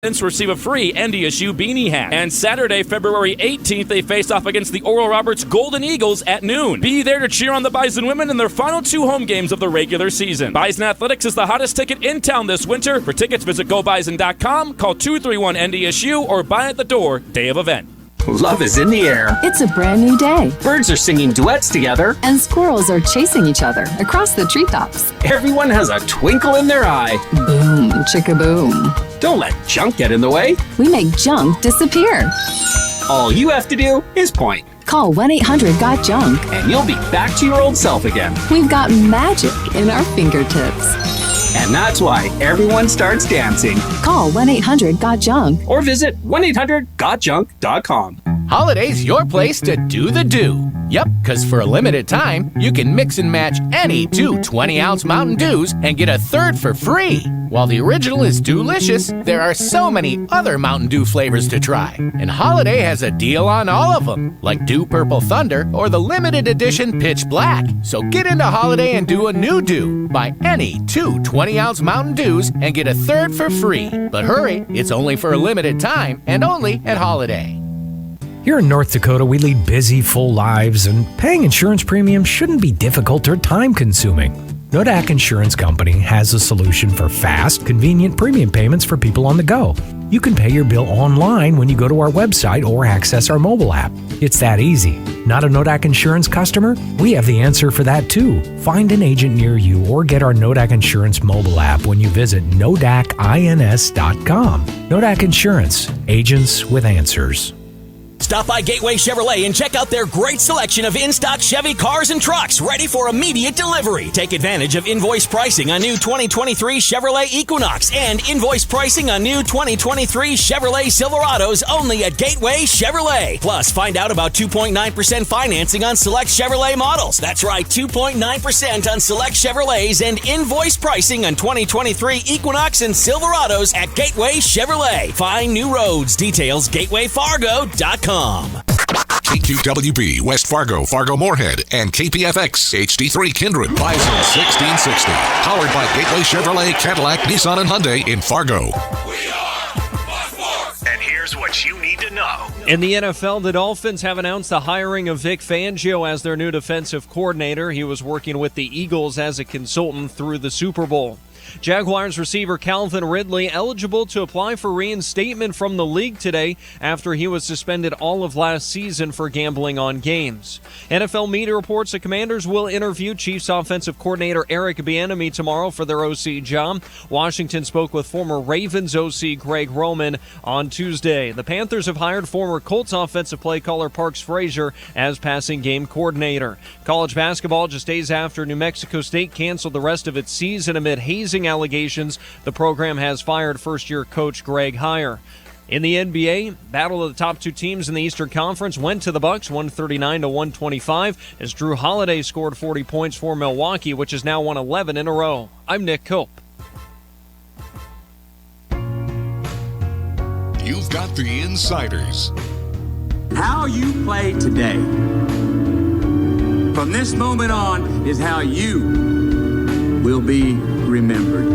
Receive a free NDSU beanie hat. And Saturday, February 18th, they face off against the Oral Roberts Golden Eagles at noon. Be there to cheer on the Bison women in their final 2 home games of the regular season. Bison Athletics is the hottest ticket in town this winter. For tickets, visit GoBison.com, call 231-NDSU, or buy at the door, day of event. Love is in the air. It's a brand new day. Birds are singing duets together. And squirrels are chasing each other across the treetops. Everyone has a twinkle in their eye. Boom, chicka-boom. Don't let junk get in the way. We make junk disappear. All you have to do is point. Call 1-800-GOT-JUNK. And you'll be back to your old self again. We've got magic in our fingertips. And that's why everyone starts dancing. Call 1-800-GOT-JUNK. Or visit 1-800-GOT-JUNK.com. Holiday's your place to do the do. Yep, because for a limited time, you can mix and match any 2 20-ounce Mountain Dews and get a third for free. While the original is Dewlicious, there are so many other Mountain Dew flavors to try. And Holiday has a deal on all of them, like Dew Purple Thunder or the limited edition Pitch Black. So get into Holiday and do a new Dew. Buy any 2 20-ounce Mountain Dews and get a third for free. But hurry, it's only for a limited time and only at Holiday. Here in North Dakota, we lead busy, full lives, and paying insurance premiums shouldn't be difficult or time-consuming. Nodak Insurance Company has a solution for fast, convenient premium payments for people on the go. You can pay your bill online when you go to our website or access our mobile app. It's that easy. Not a Nodak Insurance customer? We have the answer for that too. Find an agent near you or get our Nodak Insurance mobile app when you visit nodakins.com. Nodak Insurance. Agents with answers. Stop by Gateway Chevrolet and check out their great selection of in-stock Chevy cars and trucks ready for immediate delivery. Take advantage of invoice pricing on new 2023 Chevrolet Equinox and invoice pricing on new 2023 Chevrolet Silverados only at Gateway Chevrolet. Plus, find out about 2.9% financing on select Chevrolet models. That's right, 2.9% on select Chevrolets and invoice pricing on 2023 Equinox and Silverados at Gateway Chevrolet. Find new roads. Details gatewayfargo.com. KQWB, West Fargo, Fargo-Moorhead, and KPFX, HD3 Kindred, Bison 1660. Powered by Gateway Chevrolet, Cadillac, Nissan, and Hyundai in Fargo. We are Fox. And here's what you need to know. In the NFL, the Dolphins have announced the hiring of Vic Fangio as their new defensive coordinator. He was working with the Eagles as a consultant through the Super Bowl. Jaguars receiver Calvin Ridley eligible to apply for reinstatement from the league today after he was suspended all of last season for gambling on games. NFL media reports the Commanders will interview Chiefs offensive coordinator Eric Bieniemy tomorrow for their OC job. Washington spoke with former Ravens OC Greg Roman on Tuesday. The Panthers have hired former Colts offensive play caller Parks Frazier as passing game coordinator. College basketball just days after New Mexico State canceled the rest of its season amid hazing allegations. The program has fired first-year coach Greg Heyer. In the NBA, battle of the top 2 teams in the Eastern Conference went to the Bucks, 139-125, as Drew Holiday scored 40 points for Milwaukee, which has now won 11 in a row. I'm Nick Cope. You've got the Insiders. How you play today, from this moment on, is how you will be remembered.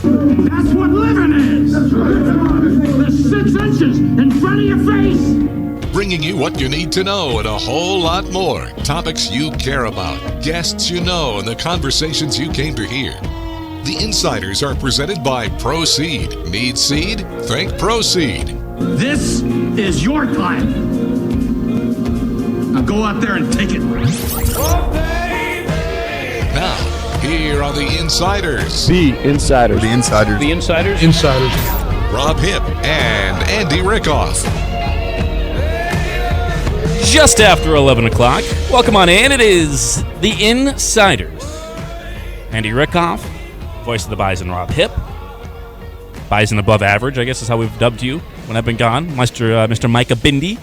That's what living is. That's right. The 6 inches in front of your face. Bringing you what you need to know and a whole lot more. Topics you care about, guests you know, and the conversations you came to hear. The Insiders are presented by Proceed. Need seed? Think Proceed. This is your time. Now go out there and take it. Now, here are the Insiders. The Insiders. The Insiders. The Insiders. Insiders. Rob Hipp and Andy Rickoff. Just after 11 o'clock. Welcome on in. It is the Insiders. Andy Rickoff, voice of the Bison, Rob Hipp. Bison above average, I guess is how we've dubbed you when I've been gone. Mr. Micah Bindi.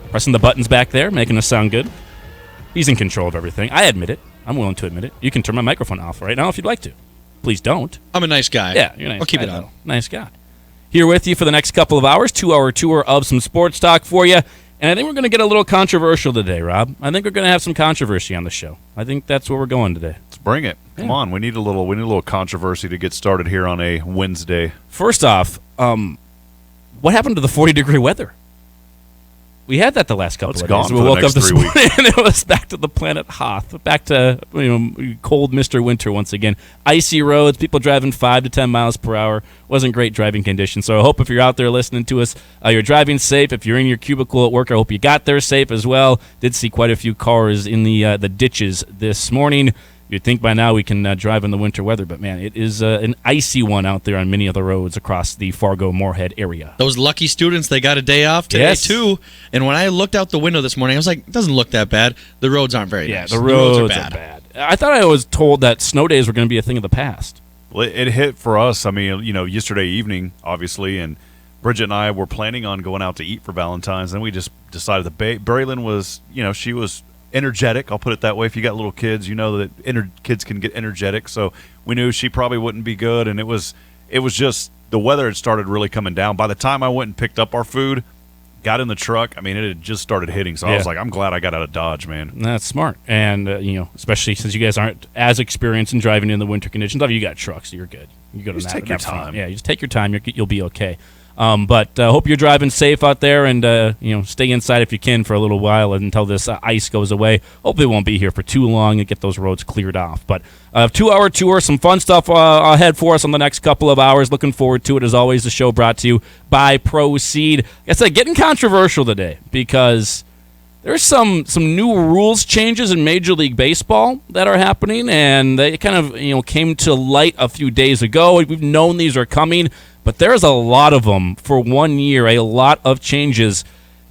Pressing the buttons back there, making us sound good. He's in control of everything. I admit it. I'm willing to admit it. You can turn my microphone off right now if you'd like to. Please don't. I'm a nice guy. Yeah, you're nice. I'll keep it on. Nice guy. Here with you for the next couple of hours, 2-hour tour of some sports talk for you. And I think we're going to get a little controversial today, Rob. I think we're going to have some controversy on the show. I think that's where we're going today. bring it. Come on, we need a little controversy to get started here on a Wednesday. First off, what happened to the 40-degree weather? We had that the last couple of days. We woke up this morning and it was back to the planet Hoth, back to cold Mr. Winter once again. Icy roads, people driving 5 to 10 miles per hour. Wasn't great driving conditions. So I hope if you're out there listening to us, you're driving safe. If you're in your cubicle at work, I hope you got there safe as well. Did see quite a few cars in the ditches this morning. You'd think by now we can drive in the winter weather, but man, it is an icy one out there on many of the roads across the Fargo-Moorhead area. Those lucky students, they got a day off today too. And when I looked out the window this morning, I was like, it doesn't look that bad. The roads aren't very nice. The roads are bad. I thought I was told that snow days were going to be a thing of the past. Well, it hit for us. I mean, yesterday evening, obviously, and Bridget and I were planning on going out to eat for Valentine's, and we just decided that Braylon was, she was energetic, I'll put it that way. If you got little kids, you know that kids can get energetic. So we knew she probably wouldn't be good, and it was just the weather had started really coming down. By the time I went and picked up our food, got in the truck, I mean, it had just started hitting. So I was like, I'm glad I got out of Dodge, man. That's smart, and especially since you guys aren't as experienced in driving in the winter conditions. You got trucks, so you're good. You go to just take your time. Yeah, you just take your time. You'll be okay. But hope you're driving safe out there, and stay inside if you can for a little while until this ice goes away. Hopefully, it won't be here for too long and get those roads cleared off. But 2-hour tour, some fun stuff ahead for us on the next couple of hours. Looking forward to it. As always, the show brought to you by Proceed. Like I said, getting controversial today because there's some new rules changes in Major League Baseball that are happening, and they kind of came to light a few days ago. We've known these are coming. But there's a lot of them for 1 year, a lot of changes.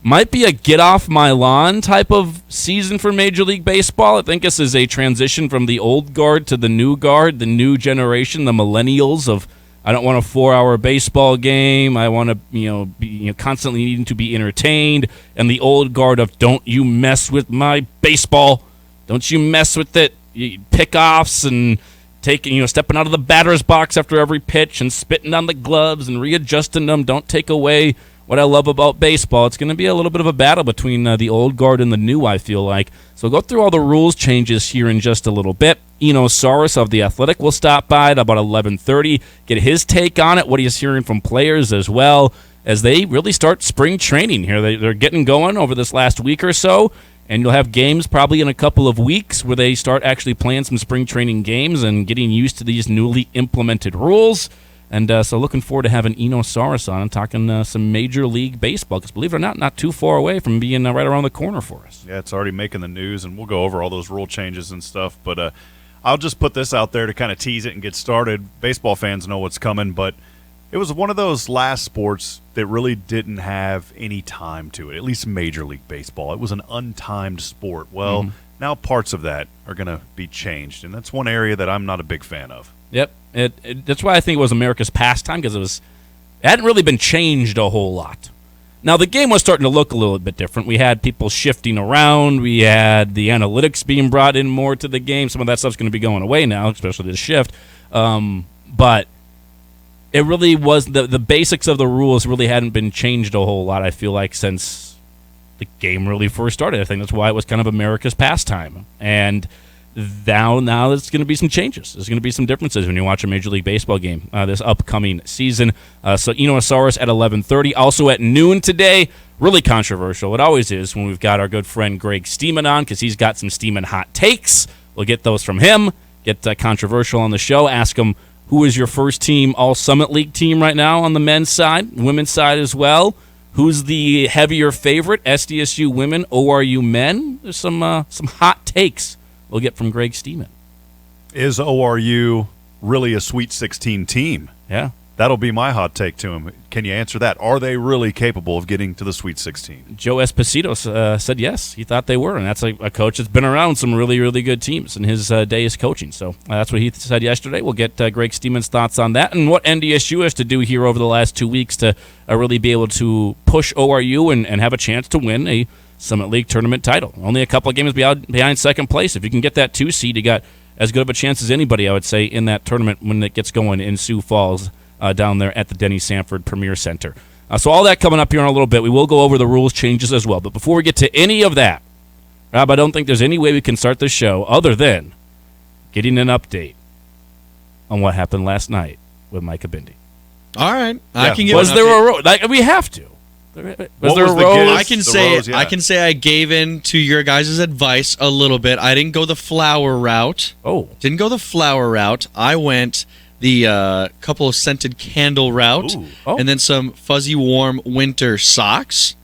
Might be a get-off-my-lawn type of season for Major League Baseball. I think this is a transition from the old guard to the new guard, the new generation, the millennials of, I don't want a 4-hour baseball game. I want to be constantly needing to be entertained. And the old guard of, don't you mess with my baseball. Don't you mess with it. Pickoffs and stepping out of the batter's box after every pitch and spitting on the gloves and readjusting them. Don't take away what I love about baseball. It's going to be a little bit of a battle between the old guard and the new, I feel like. So we'll go through all the rules changes here in just a little bit. Sarris of The Athletic will stop by at about 11:30, get his take on it, what he's hearing from players as well, as they really start spring training here. They're getting going over this last week or so. And you'll have games probably in a couple of weeks where they start actually playing some spring training games and getting used to these newly implemented rules. And so looking forward to having Eno Sarris on and talking some Major League Baseball, because believe it or not too far away from being right around the corner for us. Yeah, it's already making the news, and we'll go over all those rule changes and stuff. But I'll just put this out there to kind of tease it and get started. Baseball fans know what's coming, but it was one of those last sports that really didn't have any time to it, at least Major League Baseball. It was an untimed sport. Well, now parts of that are going to be changed, and that's one area that I'm not a big fan of. Yep. That's why I think it was America's pastime, because it hadn't really been changed a whole lot. Now, the game was starting to look a little bit different. We had people shifting around. We had the analytics being brought in more to the game. Some of that stuff's going to be going away now, especially the shift. But it really was the basics of the rules really hadn't been changed a whole lot, I feel like, since the game really first started. I think that's why it was kind of America's pastime. And now there's going to be some changes. There's going to be some differences when you watch a Major League Baseball game this upcoming season. So Eno Sarris at 11:30. Also at noon today, really controversial. It always is when we've got our good friend Greg Stemen on, because he's got some Stemen hot takes. We'll get those from him. Get controversial on the show. Ask him, who is your first team All-Summit League team right now on the men's side, women's side as well? Who's the heavier favorite, SDSU women, ORU men? There's some hot takes we'll get from Greg Stemen. Is ORU really a Sweet 16 team? Yeah. That'll be my hot take to him. Can you answer that? Are they really capable of getting to the Sweet 16? Joe Esposito said yes. He thought they were, and that's a coach that's been around some really, really good teams in his days coaching. So that's what he said yesterday. We'll get Greg Stemen's thoughts on that and what NDSU has to do here over the last 2 weeks to really be able to push ORU and have a chance to win a Summit League tournament title. Only a couple of games behind second place. If you can get that 2 seed, you got as good of a chance as anybody, I would say, in that tournament when it gets going in Sioux Falls. Down there at the Denny Sanford Premier Center. So all that coming up here in a little bit. We will go over the rules changes as well. But before we get to any of that, Rob, I don't think there's any way we can start this show other than getting an update on what happened last night with Micah Bindi. All right, I can give. Was there a rose? Like, we have to. Was there a rose? I can say I gave in to your guys' advice a little bit. I didn't go the flower route. Didn't go the flower route. I went the couple of scented candle route, and then some fuzzy warm winter socks,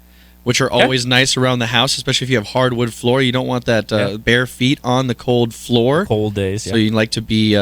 which are always nice around the house, especially if you have hardwood floor. You don't want that bare feet on the cold floor. Cold days. So you like to be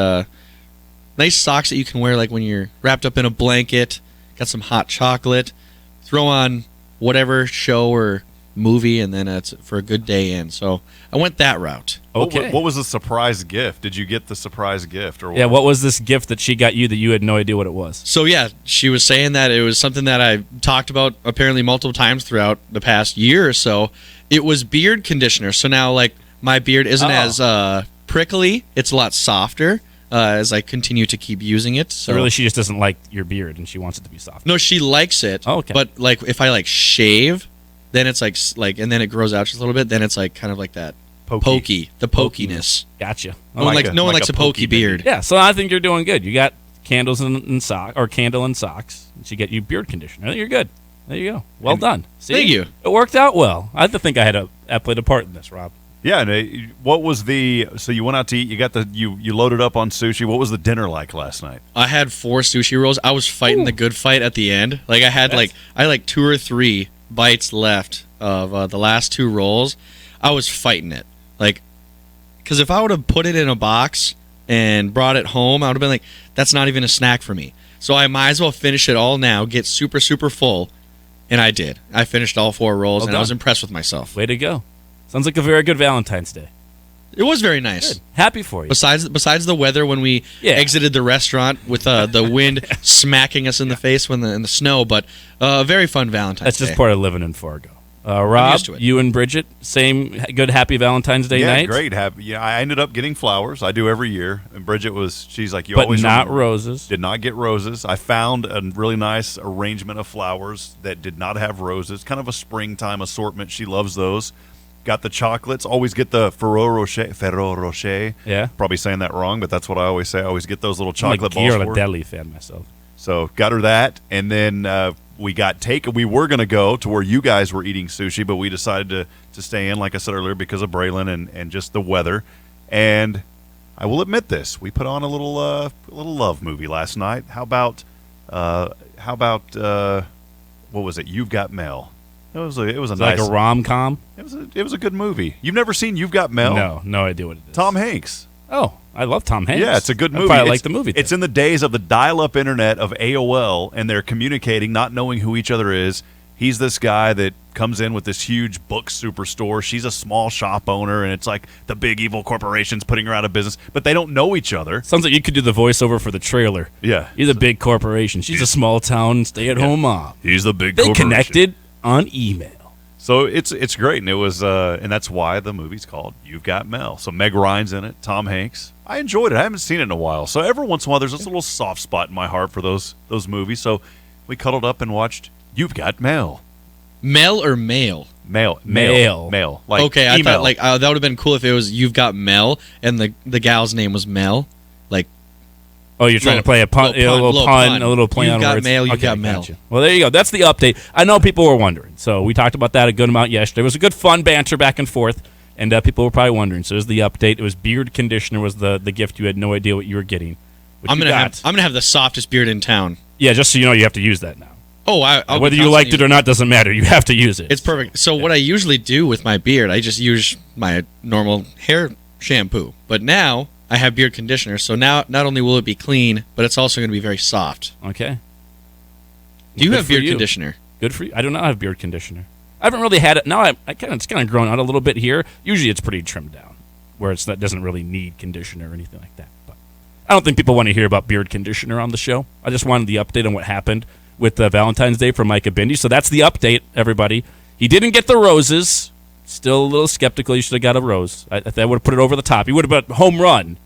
nice socks that you can wear like when you're wrapped up in a blanket, got some hot chocolate, throw on whatever show or movie, and then it's for a good day in. So I went that route. Okay. What was the surprise gift? Did you get the surprise gift? Or Yeah, what was this gift that she got you that you had no idea what it was? So, yeah, she was saying that it was something that I talked about apparently multiple times throughout the past year or so. It was beard conditioner. So now, like, my beard isn't as prickly. It's a lot softer as I continue to keep using it. So really, she just doesn't like your beard, and she wants it to be soft. No, she likes it. Oh, okay. But, like, if I, like, shave, then it's, like, and then it grows out just a little bit, then it's, like, kind of like that. Pokey. The pokiness. Gotcha. No one likes a pokey beard. Yeah, so I think you're doing good. You got candles and socks, or candle and socks. She get you beard conditioner. I think you're good. There you go. Well done. See? Thank you. It worked out well. I think I played a part in this, Rob. Yeah, and what was so you went out to eat, you got you loaded up on sushi. What was the dinner like last night? I had 4 sushi rolls. I was fighting the good fight at the end. Like I had I 2 or 3 bites left of the last 2 rolls. I was fighting it. Like, because if I would have put it in a box and brought it home, I would have been like, that's not even a snack for me. So I might as well finish it all now, get super, super full. And I did. I finished all 4 rolls, and I was impressed with myself. Way to go. Sounds like a very good Valentine's Day. It was very nice. Good. Happy for you. Besides the weather when we exited the restaurant with the wind smacking us in the face in the snow, but a very fun Valentine's Day. That's just part of living in Fargo. Rob, you and Bridget, same good, happy Valentine's Day night? Yeah, great. Happy. Yeah, I ended up getting flowers. I do every year. And Bridget she's like, but not roses. Did not get roses. I found a really nice arrangement of flowers that did not have roses. Kind of a springtime assortment. She loves those. Got the chocolates. Always get the Ferrero Rocher. Yeah. Probably saying that wrong, but that's what I always say. I always get those little chocolate balls. I'm a Ghirardelli fan myself. So got her that, and then we were going to go to where you guys were eating sushi, but we decided to stay in, like I said earlier, because of Braylon and just the weather. And I will admit this: we put on a little love movie last night. How about what was it? You've Got Mail. It was nice, like a rom-com. It was a good movie. You've never seen You've Got Mail? No idea what it is. Tom Hanks. Oh, I love Tom Hanks. Yeah, it's a good movie. I like the movie. It's in the days of the dial-up internet of AOL, and they're communicating, not knowing who each other is. He's this guy that comes in with this huge book superstore. She's a small shop owner, and it's like the big evil corporation's putting her out of business, but they don't know each other. Sounds like you could do the voiceover for the trailer. Yeah. He's a big corporation. She's a small town stay-at-home mom. He's the big They corporation. connected on email. So it's great, and it was and that's why the movie's called You've Got Mail. So Meg Ryan's in it, Tom Hanks. I enjoyed it. I haven't seen it in a while. So every once in a while, there's this little soft spot in my heart for those movies. So we cuddled up and watched You've Got Mail. Mel or mail? Mail. Like okay, I email. thought like that would have been cool if it was You've Got Mel and the gal's name was Mel. Like, oh, you're trying to play a little play on words. You've got mail. Gotcha. Well, there you go. That's the update. I know people were wondering, so we talked about that a good amount yesterday. It was a good, fun banter back and forth, and people were probably wondering. So there's the update. It was beard conditioner was the gift. You had no idea what you were getting. I'm gonna have the softest beard in town. Yeah, just so you know, you have to use that now. Oh, whether you liked it or not doesn't matter. You have to use it. It's perfect. So what I usually do with my beard, I just use my normal hair shampoo. But now I have beard conditioner, so now not only will it be clean, but it's also going to be very soft. Okay. Do you have beard conditioner? Good for you. I do not have beard conditioner. I haven't really had it. Now it's kind of grown out a little bit here. Usually it's pretty trimmed down, where that doesn't really need conditioner or anything like that. But I don't think people want to hear about beard conditioner on the show. I just wanted the update on what happened with Valentine's Day for Micah Bindi. So that's the update, everybody. He didn't get the roses. Still a little skeptical. You should have got a rose. I would have put it over the top. You would have put home run.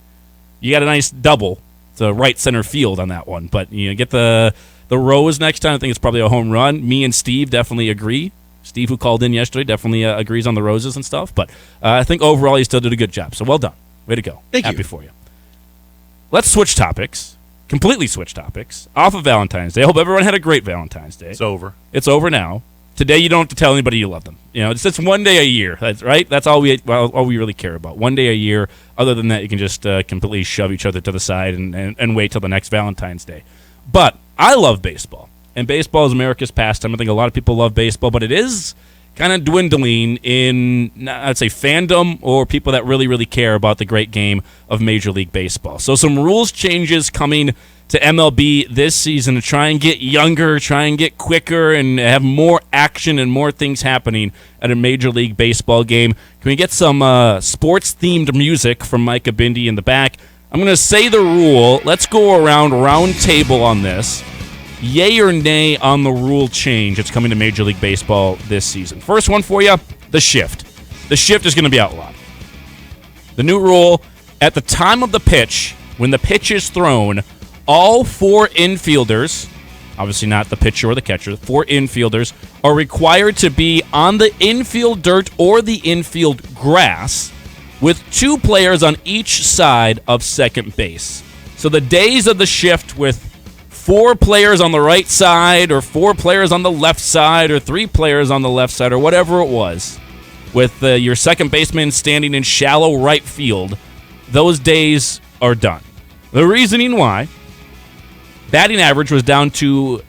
You got a nice double to right center field on that one. But you get the rose next time. I think it's probably a home run. Me and Steve definitely agree. Steve, who called in yesterday, definitely agrees on the roses and stuff. But I think overall he still did a good job. So well done. Way to go. Thank you. Happy for you. let's switch topics. Completely switch topics. Off of Valentine's Day. I hope everyone had a great Valentine's Day. It's over. It's over now. Today, you don't have to tell anybody you love them. It's just one day a year, right? That's all we really care about. One day a year. Other than that, you can just completely shove each other to the side and wait till the next Valentine's Day. But I love baseball, and baseball is America's pastime. I think a lot of people love baseball, but it is kind of dwindling in, I'd say, fandom or people that really, really care about the great game of Major League Baseball. So some rules changes coming to MLB this season to try and get younger, try and get quicker, and have more action and more things happening at a Major League Baseball game. Can we get some sports-themed music from Micah Bindi in the back? I'm going to say the rule. Let's go around round table on this. Yay or nay on the rule change that's coming to Major League Baseball this season. First one for you, the shift. The shift is going to be outlawed. The new rule, at the time of the pitch, when the pitch is thrown, all 4 infielders, obviously not the pitcher or the catcher, 4 infielders, are required to be on the infield dirt or the infield grass with 2 players on each side of second base. So the days of the shift with 4 players on the right side or 4 players on the left side or 3 players on the left side or whatever it was, with your second baseman standing in shallow right field, those days are done. The reasoning why, batting average was down to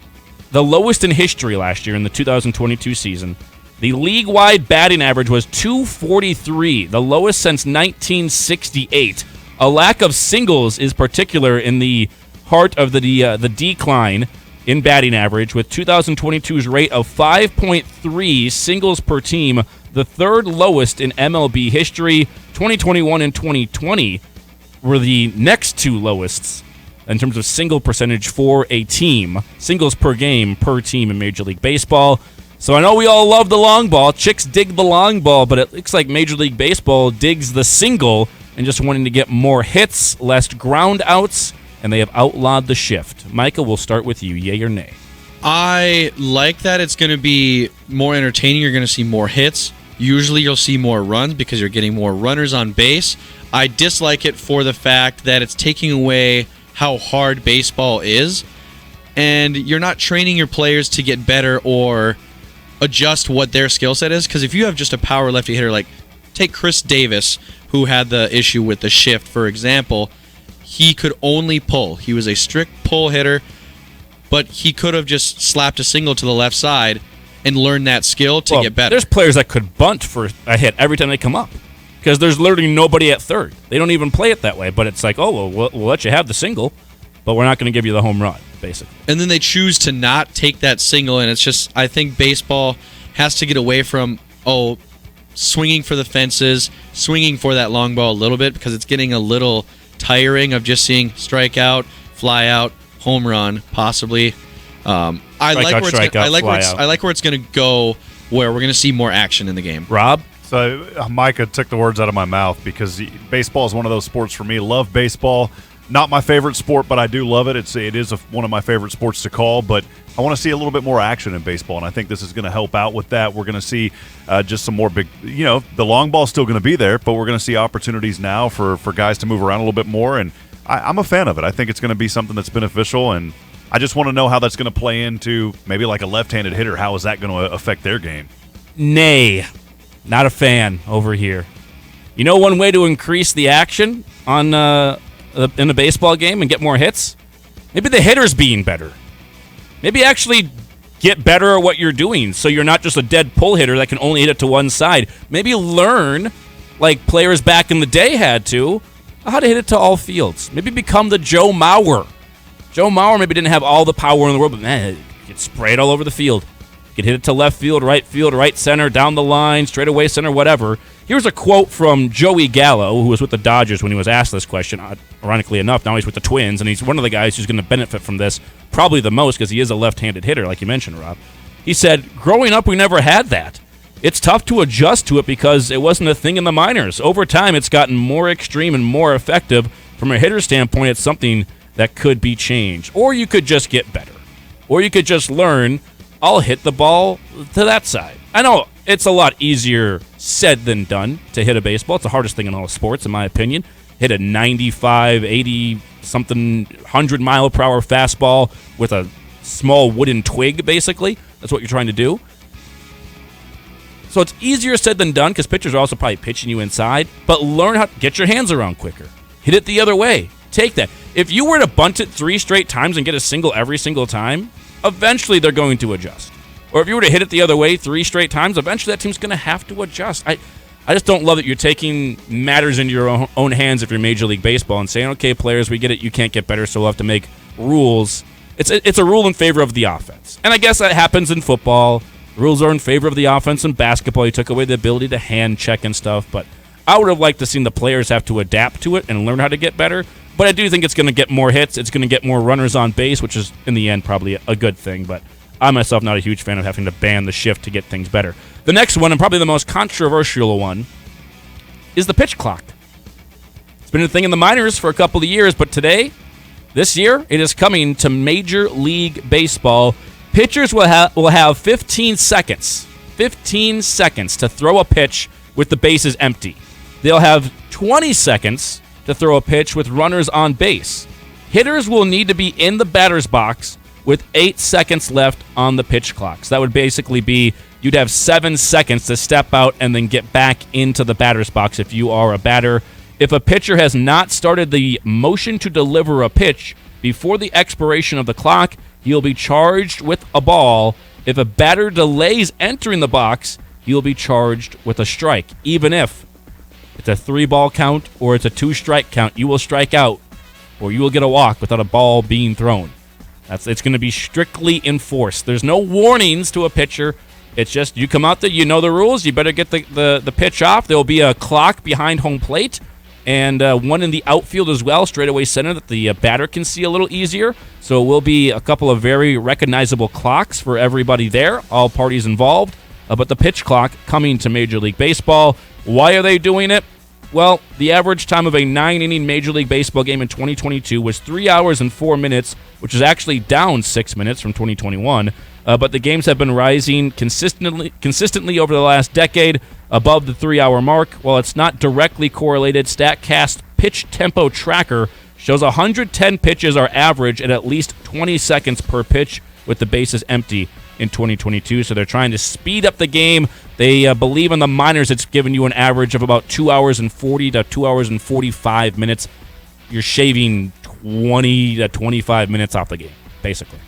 the lowest in history last year in the 2022 season. The league-wide batting average was .243, the lowest since 1968. A lack of singles is particular in the heart of the decline in batting average, with 2022's rate of 5.3 singles per team, the 3rd lowest in MLB history. 2021 and 2020 were the next 2 lowest in terms of single percentage for a team, singles per game per team in Major League Baseball. So I know we all love the long ball. Chicks dig the long ball, but it looks like Major League Baseball digs the single and just wanting to get more hits, less ground outs, and they have outlawed the shift. Micah, we'll start with you. Yay or nay? I like that it's going to be more entertaining. You're going to see more hits. Usually you'll see more runs because you're getting more runners on base. I dislike it for the fact that it's taking away how hard baseball is, and you're not training your players to get better or adjust what their skill set is. Because if you have just a power lefty hitter, like take Chris Davis, who had the issue with the shift, for example, he could only pull. He was a strict pull hitter, but he could have just slapped a single to the left side and learned that skill to get better. There's players that could bunt for a hit every time they come up because there's literally nobody at third. They don't even play it that way, but it's like, oh, well, we'll let you have the single, but we're not going to give you the home run, basically. And then they choose to not take that single, and it's just, I think baseball has to get away from, swinging for the fences, swinging for that long ball a little bit, because it's getting a little tiring of just seeing strikeout, fly out, home run, possibly. I like where it's going to go, where we're going to see more action in the game. Rob? So Micah took the words out of my mouth, because baseball is one of those sports for me. Love baseball. Not my favorite sport, but I do love it. It is one of my favorite sports to call, but I want to see a little bit more action in baseball, and I think this is going to help out with that. We're going to see just some more big, the long ball's still going to be there, but we're going to see opportunities now for guys to move around a little bit more, and I'm a fan of it. I think it's going to be something that's beneficial, and I just want to know how that's going to play into maybe like a left-handed hitter. How is that going to affect their game? Nay. Not a fan over here. You know one way to increase the action on in a baseball game and get more hits? Maybe the hitters being better. Maybe actually get better at what you're doing so you're not just a dead pull hitter that can only hit it to one side. Maybe learn, like players back in the day had to, how to hit it to all fields. Maybe become the Joe Mauer. Joe Mauer maybe didn't have all the power in the world, but man, you could spray it all over the field. You could hit it to left field, right center, down the line, straightaway center, whatever. Here's a quote from Joey Gallo, who was with the Dodgers when he was asked this question. Ironically enough, now he's with the Twins, and he's one of the guys who's going to benefit from this probably the most because he is a left-handed hitter, like you mentioned, Rob. He said, growing up, we never had that. It's tough to adjust to it because it wasn't a thing in the minors. Over time, it's gotten more extreme and more effective. From a hitter standpoint, it's something that could be changed. Or you could just get better. Or you could just learn, I'll hit the ball to that side. I know it's a lot easier said than done to hit a baseball. It's the hardest thing in all sports, in my opinion. Hit a 95, 80, something 100-mile-per-hour fastball with a small wooden twig, basically. That's what you're trying to do. So it's easier said than done because pitchers are also probably pitching you inside, but learn how to get your hands around quicker. Hit it the other way. Take that. If you were to bunt it 3 straight times and get a single every single time, eventually they're going to adjust. Or if you were to hit it the other way 3 straight times, eventually that team's going to have to adjust. I just don't love that you're taking matters into your own hands if you're Major League Baseball and saying, okay, players, we get it, you can't get better, so we'll have to make rules. It's a rule in favor of the offense. And I guess that happens in football. Rules are in favor of the offense in basketball. You took away the ability to hand check and stuff, but I would have liked to see the players have to adapt to it and learn how to get better. But I do think it's going to get more hits. It's going to get more runners on base, which is, in the end, probably a good thing. But I myself not a huge fan of having to ban the shift to get things better. The next one, and probably the most controversial one, is the pitch clock. It's been a thing in the minors for a couple of years, but this year, it is coming to Major League Baseball. Pitchers will have 15 seconds to throw a pitch with the bases empty. They'll have 20 seconds to throw a pitch with runners on base. Hitters will need to be in the batter's box with 8 seconds left on the pitch clock. So that would basically be you'd have 7 seconds to step out and then get back into the batter's box if you are a batter. If a pitcher has not started the motion to deliver a pitch before the expiration of the clock, he'll be charged with a ball. If a batter delays entering the box, he'll be charged with a strike. Even if it's a 3-ball count or it's a 2-strike count, you will strike out or you will get a walk without a ball being thrown. It's going to be strictly enforced. There's no warnings to a pitcher. It's just you come out there, you know the rules, you better get the pitch off. There will be a clock behind home plate and one in the outfield as well, straightaway center, that the batter can see a little easier. So it will be a couple of very recognizable clocks for everybody there, all parties involved. But the pitch clock coming to Major League Baseball. Why are they doing it? Well, the average time of a 9-inning Major League Baseball game in 2022 was 3 hours and 4 minutes, which is actually down 6 minutes from 2021. But the games have been rising consistently over the last decade above the 3-hour mark. While it's not directly correlated, StatCast Pitch Tempo Tracker shows 110 pitches are average at least 20 seconds per pitch with the bases empty in 2022. So they're trying to speed up the game. They believe in the minors it's given you an average of about 2 hours and 40 to 2 hours and 45 minutes. You're shaving 20 to 25 minutes off the game, basically.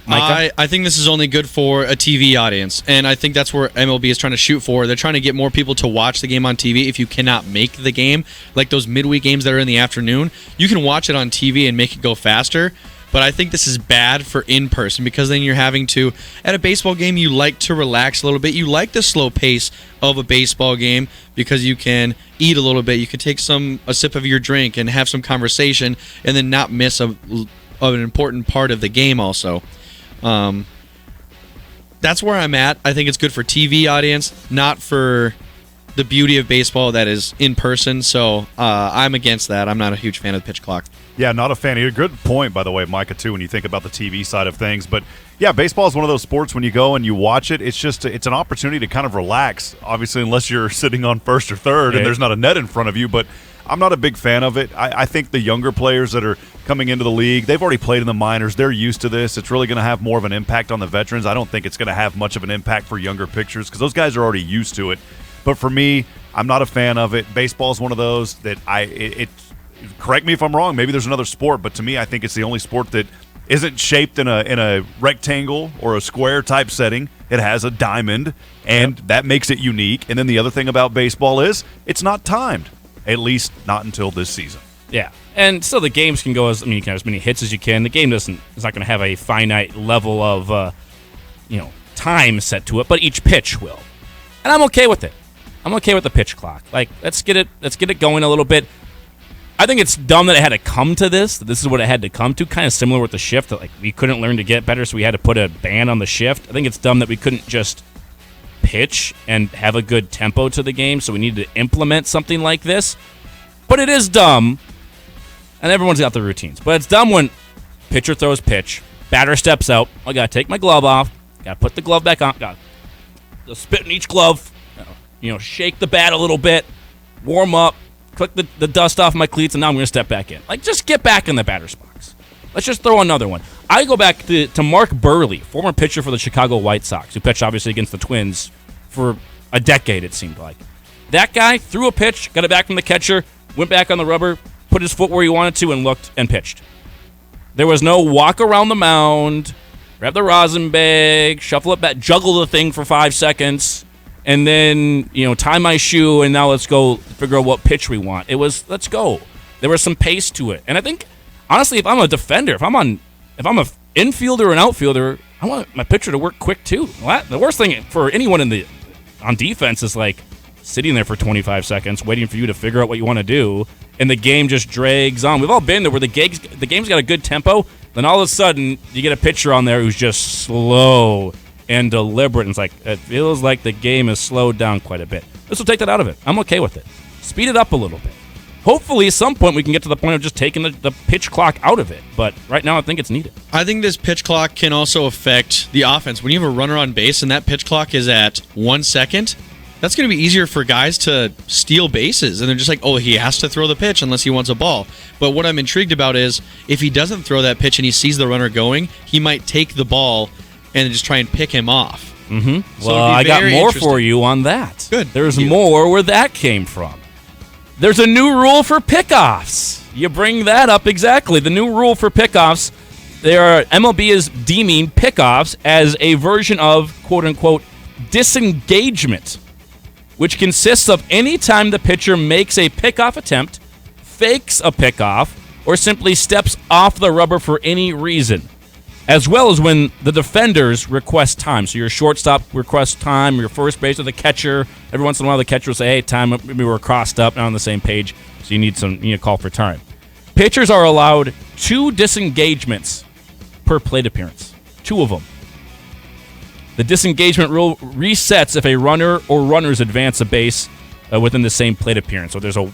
I think this is only good for a TV audience, and I think that's where MLB is trying to shoot for. They're trying to get more people to watch the game on TV. If you cannot make the game, like those midweek games that are in the afternoon, you can watch it on TV and make it go faster. But I think this is bad for in-person because then you're having to, at a baseball game, you like to relax a little bit. You like the slow pace of a baseball game because you can eat a little bit. You can take a sip of your drink and have some conversation and then not miss an important part of the game also. That's where I'm at. I think it's good for TV audience, not for the beauty of baseball that is in person. So I'm against that. I'm not a huge fan of the pitch clock. Yeah, not a fan. A good point, by the way, Micah, too, when you think about the TV side of things. But, yeah, baseball is one of those sports when you go and you watch it, it's an opportunity to kind of relax, obviously, unless you're sitting on first or third and there's not a net in front of you. But I'm not a big fan of it. I think the younger players that are coming into the league, they've already played in the minors. They're used to this. It's really going to have more of an impact on the veterans. I don't think it's going to have much of an impact for younger pitchers because those guys are already used to it. But for me, I'm not a fan of it. Baseball is one of those that correct me if I'm wrong, maybe there's another sport, but to me I think it's the only sport that isn't shaped in a rectangle or a square type setting. It has a diamond, and that makes it unique. And then the other thing about baseball is it's not timed, at least not until this season. Yeah, and so the games can go you can have as many hits as you can. The game is not going to have a finite level of time set to it, but each pitch will, and I'm okay with it. I'm okay with the pitch clock. Like let's get it going a little bit. I think it's dumb that it had to come to this. That this is what it had to come to. Kind of similar with the shift. That we couldn't learn to get better, so we had to put a ban on the shift. I think it's dumb that we couldn't just pitch and have a good tempo to the game. So we needed to implement something like this. But it is dumb, and everyone's got their routines. But it's dumb when pitcher throws pitch, batter steps out. I gotta take my glove off. Gotta put the glove back on. Gotta spit in each glove. Shake the bat a little bit. Warm up. took the dust off my cleats, and now I'm going to step back in. Like, just get back in the batter's box. Let's just throw another one. I go back to Mark Burley, former pitcher for the Chicago White Sox, who pitched obviously against the Twins for a decade, it seemed like. That guy threw a pitch, got it back from the catcher, went back on the rubber, put his foot where he wanted to, and looked and pitched. There was no walk around the mound, grab the rosin bag, shuffle it back, juggle the thing for 5 seconds, and then, tie my shoe, and now let's go figure out what pitch we want. It was, let's go. There was some pace to it. And I think, honestly, if I'm a defender, if I'm an infielder or an outfielder, I want my pitcher to work quick too. The worst thing for anyone on defense is like sitting there for 25 seconds waiting for you to figure out what you want to do, and the game just drags on. We've all been there where the game's got a good tempo, then all of a sudden you get a pitcher on there who's just slow and deliberate, and it's like it feels like the game is slowed down quite a bit. This will take that out of it. I'm okay with it. Speed it up a little bit. Hopefully, at some point, we can get to the point of just taking the pitch clock out of it. But right now, I think it's needed. I think this pitch clock can also affect the offense. When you have a runner on base and that pitch clock is at 1 second, that's going to be easier for guys to steal bases. And they're just like, oh, he has to throw the pitch unless he wants a ball. But what I'm intrigued about is if he doesn't throw that pitch and he sees the runner going, he might take the ball and just try and pick him off. Mm-hmm. So well, I got more for you on that. Good. There's more where that came from. There's a new rule for pickoffs. You bring that up exactly. The new rule for pickoffs, MLB is deeming pickoffs as a version of, quote-unquote, disengagement, which consists of any time the pitcher makes a pickoff attempt, fakes a pickoff, or simply steps off the rubber for any reason, as well as when the defenders request time. So your shortstop requests time, your first base or the catcher. Every once in a while, the catcher will say, hey, time, maybe we're crossed up, not on the same page, so you need to call for time. Pitchers are allowed 2 disengagements per plate appearance, 2 of them. The disengagement rule resets if a runner or runners advance a base within the same plate appearance. So there's a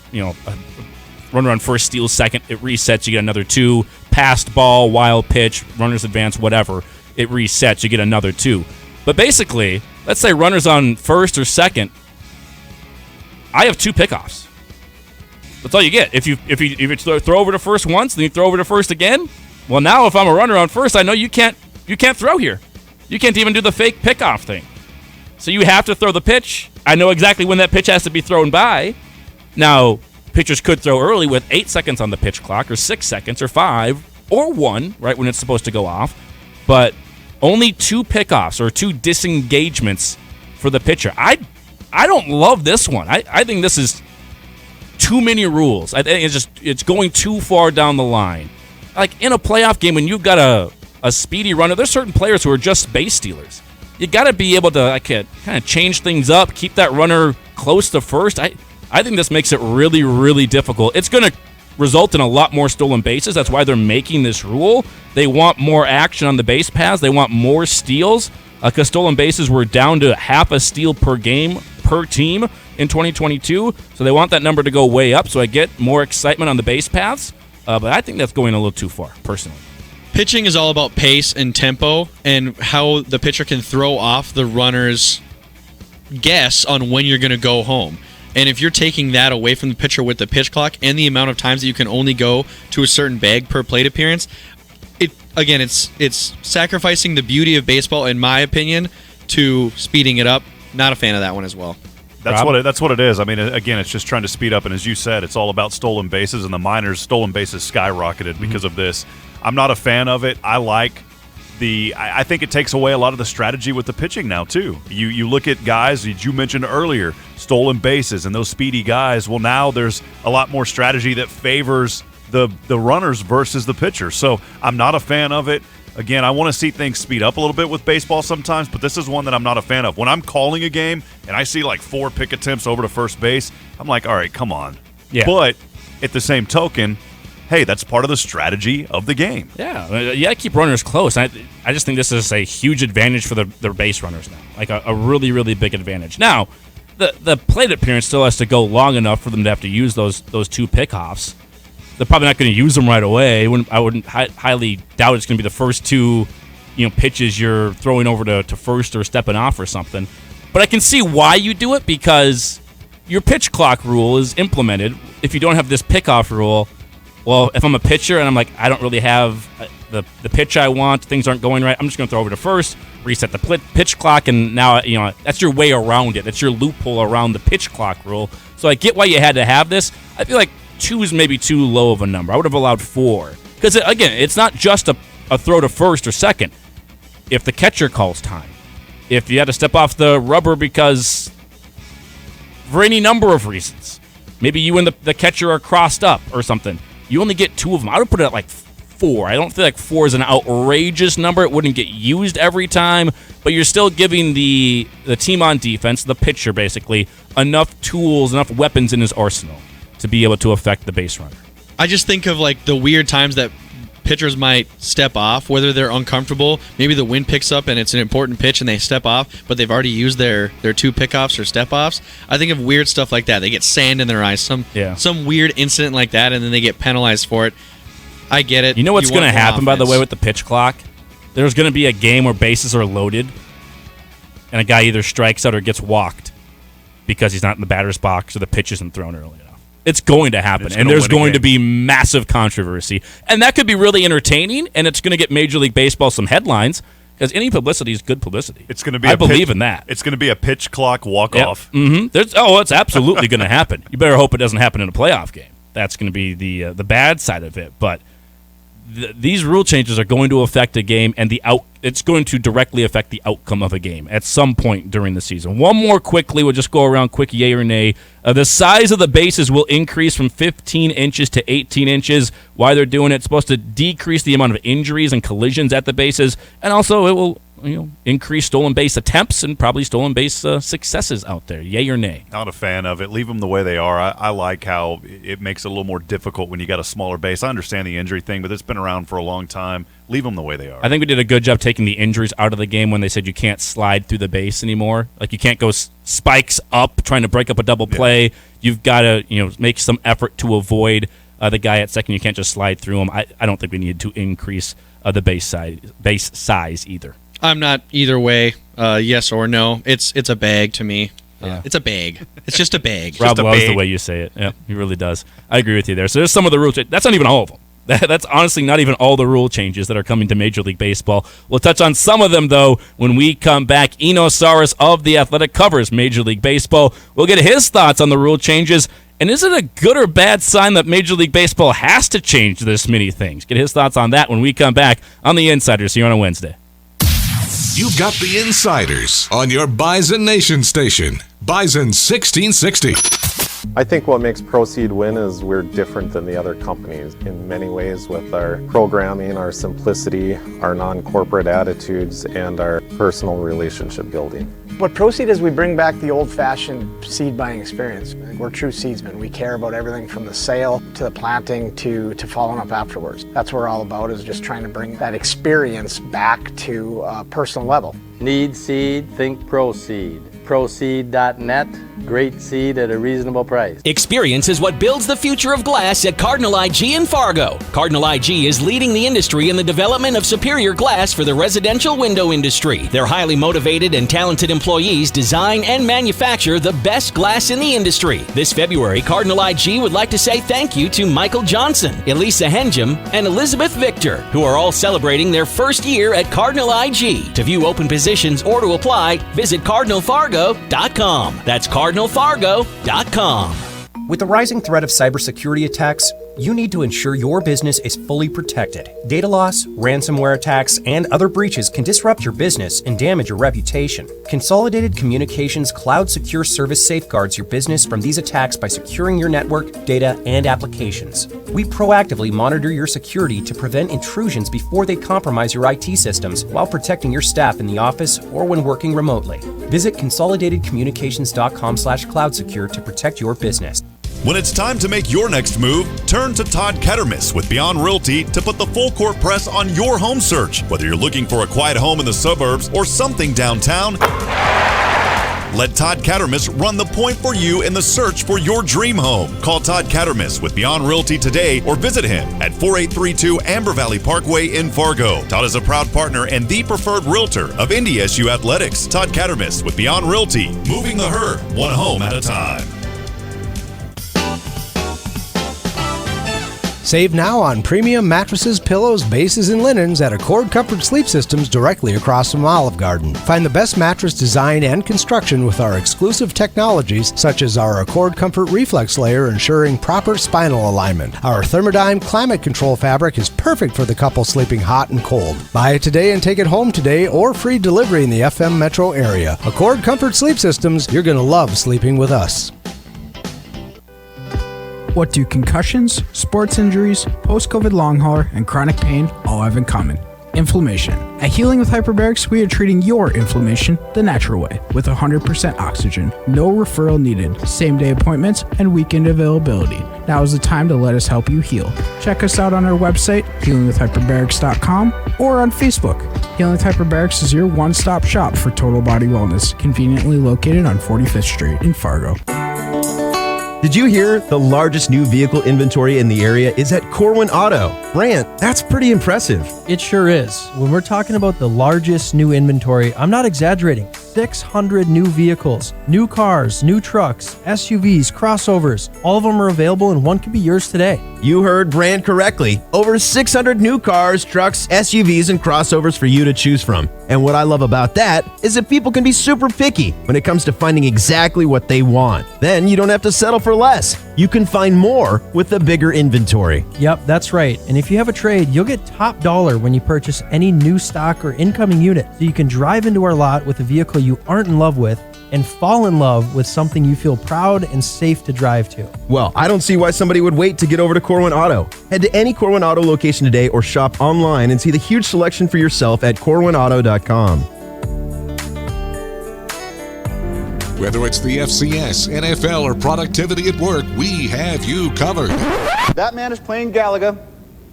runner on first steals second, it resets, you get another 2. Passed ball, wild pitch, runners advance, whatever, it resets, you get another 2. But basically, let's say runners on first or second, I have 2 pickoffs. That's all you get. If you throw over to first once, then you throw over to first again. Well, now if I'm a runner on first, I know you can't throw here. You can't even do the fake pickoff thing. So you have to throw the pitch. I know exactly when that pitch has to be thrown by. Now, pitchers could throw early with 8 seconds on the pitch clock, or 6 seconds, or 5, or 1, right when it's supposed to go off. But only 2 pickoffs or 2 disengagements for the pitcher. I don't love this one. I think this is too many rules. I think it's going too far down the line. Like in a playoff game, when you've got a speedy runner, there's certain players who are just base stealers. You got to be able to kind of change things up, keep that runner close to first. I think this makes it really, really difficult. It's going to result in a lot more stolen bases. That's why they're making this rule. They want more action on the base paths. They want more steals. Because stolen bases were down to half a steal per game, per team in 2022. So they want that number to go way up. So I get more excitement on the base paths. But I think that's going a little too far, personally. Pitching is all about pace and tempo and how the pitcher can throw off the runner's guess on when you're going to go home. And if you're taking that away from the pitcher with the pitch clock and the amount of times that you can only go to a certain bag per plate appearance, it's sacrificing the beauty of baseball, in my opinion, to speeding it up. Not a fan of that one as well. That's what it is. I mean, again, it's just trying to speed up, and as you said, it's all about stolen bases, and the minors' stolen bases skyrocketed because of this. I'm not a fan of it. I think it takes away a lot of the strategy with the pitching now, too. You look at guys that you mentioned earlier, stolen bases, and those speedy guys. Well, now there's a lot more strategy that favors the runners versus the pitcher. So I'm not a fan of it. Again, I want to see things speed up a little bit with baseball sometimes, but this is one that I'm not a fan of. When I'm calling a game and I see like 4 pick attempts over to first base, I'm like, all right, come on. Yeah. But at the same token, hey, that's part of the strategy of the game. Yeah, you got to keep runners close. I just think this is a huge advantage for the base runners now, like a really, really big advantage. Now, the plate appearance still has to go long enough for them to have to use those 2 pickoffs. They're probably not going to use them right away. I wouldn't highly doubt it's going to be the first 2 pitches you're throwing over to first or stepping off or something. But I can see why you do it, because your pitch clock rule is implemented if you don't have this pickoff rule, well, if I'm a pitcher and I'm like, I don't really have the pitch I want, things aren't going right, I'm just going to throw over to first, reset the pitch clock, and now, that's your way around it. That's your loophole around the pitch clock rule. So I get why you had to have this. I feel like 2 is maybe too low of a number. I would have allowed 4. Because, again, it's not just a throw to first or second. If the catcher calls time, if you had to step off the rubber because for any number of reasons, maybe you and the catcher are crossed up or something, you only get 2 of them. I would put it at like 4. I don't feel like 4 is an outrageous number. It wouldn't get used every time, but you're still giving the team on defense, the pitcher basically, enough tools, enough weapons in his arsenal to be able to affect the base runner. I just think of like the weird times that pitchers might step off, whether they're uncomfortable. Maybe the wind picks up and it's an important pitch and they step off, but they've already used their 2 pickoffs or step-offs. I think of weird stuff like that. They get sand in their eyes, some weird incident like that, and then they get penalized for it. I get it. You know what's going to happen, by the way, with the pitch clock? There's going to be a game where bases are loaded and a guy either strikes out or gets walked because he's not in the batter's box or the pitch isn't thrown early enough. It's going to happen, and there's going to be massive controversy. And that could be really entertaining, and it's going to get Major League Baseball some headlines because any publicity is good publicity. It's going to be. I believe in that. It's going to be a pitch clock walk-off. Yep. It's absolutely going to happen. You better hope it doesn't happen in a playoff game. That's going to be the bad side of it. But these rule changes are going to affect a game, and it's going to directly affect the outcome of a game at some point during the season. One more quickly. We'll just go around quick, yay or nay. The size of the bases will increase from 15 inches to 18 inches. Why they're doing it? It's supposed to decrease the amount of injuries and collisions at the bases, and also it will increase stolen base attempts and probably stolen base successes out there. Yay or nay? Not a fan of it. Leave them the way they are. I like how it makes it a little more difficult when you got a smaller base. I understand the injury thing, but it's been around for a long time. Leave them the way they are. I think we did a good job taking the injuries out of the game when they said you can't slide through the base anymore. Like you can't go spikes up trying to break up a double play. Yeah. You've got to make some effort to avoid the guy at second. You can't just slide through him. I don't think we need to increase the base size either. I'm not either way, yes or no. It's a bag to me. Yeah. It's a bag. It's just a bag. Rob loves the way you say it. Yeah, he really does. I agree with you there. So there's some of the rules. That's not even all of them. That's honestly not even all the rule changes that are coming to Major League Baseball. We'll touch on some of them, though, when we come back. Sarris of The Athletic covers Major League Baseball. We'll get his thoughts on the rule changes. And is it a good or bad sign that Major League Baseball has to change this many things? Get his thoughts on that when we come back on The Insiders here on a Wednesday. You've got The Insiders on your Bison Nation station, Bison 1660. I think what makes Proceed win is we're different than the other companies in many ways with our programming, our simplicity, our non-corporate attitudes, and our personal relationship building. What Proceed is, we bring back the old-fashioned seed buying experience. We're true seedsmen. We care about everything from the sale to the planting to following up afterwards. That's what we're all about, is just trying to bring that experience back to a personal level. Need seed? Think Proceed. Proceed.net. Great seed at a reasonable price. Experience is what builds the future of glass at Cardinal IG in Fargo. Cardinal IG is leading the industry in the development of superior glass for the residential window industry. Their highly motivated and talented employees design and manufacture the best glass in the industry. This February, Cardinal IG would like to say thank you to Michael Johnson, Elisa Henjum, and Elizabeth Victor, who are all celebrating their first year at Cardinal IG. To view open positions or to apply, visit CardinalFargo.com. That's CardinalFargo.com. With the rising threat of cybersecurity attacks, you need to ensure your business is fully protected. Data loss, ransomware attacks, and other breaches can disrupt your business and damage your reputation. Consolidated Communications Cloud Secure Service safeguards your business from these attacks by securing your network, data, and applications. We proactively monitor your security to prevent intrusions before they compromise your IT systems while protecting your staff in the office or when working remotely. Visit consolidatedcommunications.com/cloudsecure to protect your business. When it's time to make your next move, turn to Todd Kettermas with Beyond Realty to put the full court press on your home search. Whether you're looking for a quiet home in the suburbs or something downtown, let Todd Kettermas run the point for you in the search for your dream home. Call Todd Kettermas with Beyond Realty today or visit him at 4832 Amber Valley Parkway in Fargo. Todd is a proud partner and the preferred realtor of NDSU Athletics. Todd Kettermas with Beyond Realty, moving the herd one home at a time. Save now on premium mattresses, pillows, bases, and linens at Accord Comfort Sleep Systems directly across from Olive Garden. Find the best mattress design and construction with our exclusive technologies, such as our Accord Comfort Reflex Layer, ensuring proper spinal alignment. Our Thermodyne Climate Control fabric is perfect for the couple sleeping hot and cold. Buy it today and take it home today, or free delivery in the FM metro area. Accord Comfort Sleep Systems, you're going to love sleeping with us. What do concussions, sports injuries, post-COVID long hauler, and chronic pain all have in common? Inflammation. At Healing with Hyperbarics, we are treating your inflammation the natural way with 100% oxygen, no referral needed, same-day appointments, and weekend availability. Now is the time to let us help you heal. Check us out on our website, healingwithhyperbarics.com, or on Facebook. Healing with Hyperbarics is your one-stop shop for total body wellness, conveniently located on 45th Street in Fargo. Did you hear the largest new vehicle inventory in the area is at Corwin Auto? Brant, that's pretty impressive. It sure is. When we're talking about the largest new inventory, I'm not exaggerating. 600 new vehicles, new cars, new trucks, SUVs, crossovers. All of them are available and one could be yours today. You heard Brant correctly. Over 600 new cars, trucks, SUVs, and crossovers for you to choose from. And what I love about that is that people can be super picky when it comes to finding exactly what they want. Then you don't have to settle for less. You can find more with the bigger inventory. Yep, that's right. And if you have a trade, you'll get top dollar when you purchase any new stock or incoming unit. So you can drive into our lot with a vehicle you aren't in love with and fall in love with something you feel proud and safe to drive to. Well, I don't see why somebody would wait to get over to Corwin Auto. Head to any Corwin Auto location today or shop online and see the huge selection for yourself at corwinauto.com. Whether it's the FCS, NFL, or productivity at work, we have you covered. That man is playing Galaga.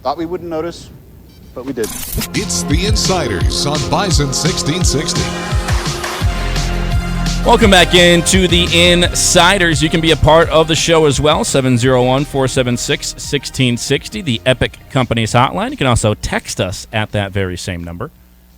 Thought we wouldn't notice, but we did. It's the Insiders on Bison 1660. Welcome back into the Insiders. You can be a part of the show as well. 701-476-1660, the Epic Companies hotline. You can also text us at that very same number.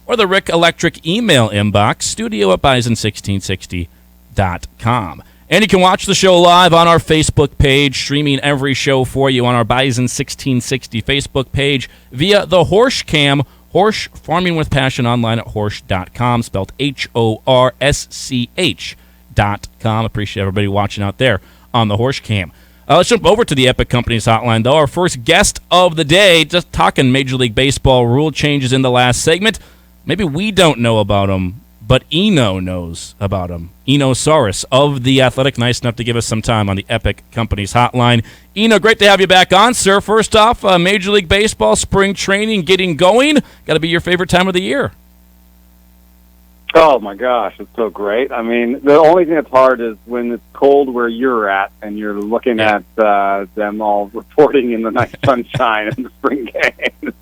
Or the Rick Electric email inbox, studio@bison1660.com. And you can watch the show live on our Facebook page, streaming every show for you on our Bison 1660 Facebook page via the Horsch Cam. Horsch, farming with passion, online at horsch.com, spelled HORSCH.com. Appreciate everybody watching out there on the Horsch Cam. Let's jump over to the Epic Companies hotline, though. Our first guest of the day, just talking Major League Baseball rule changes in the last segment. Maybe we don't know about them, but Eno knows about them. Eno Sarris of The Athletic, nice enough to give us some time on the Epic Companies hotline. Eno, great to have you back on, sir. First off, Major League Baseball spring training getting going. Got to be your favorite time of the year. Oh, my gosh, it's so great. I mean, the only thing that's hard is when it's cold where you're at and you're looking at them all reporting in the nice sunshine in the spring game.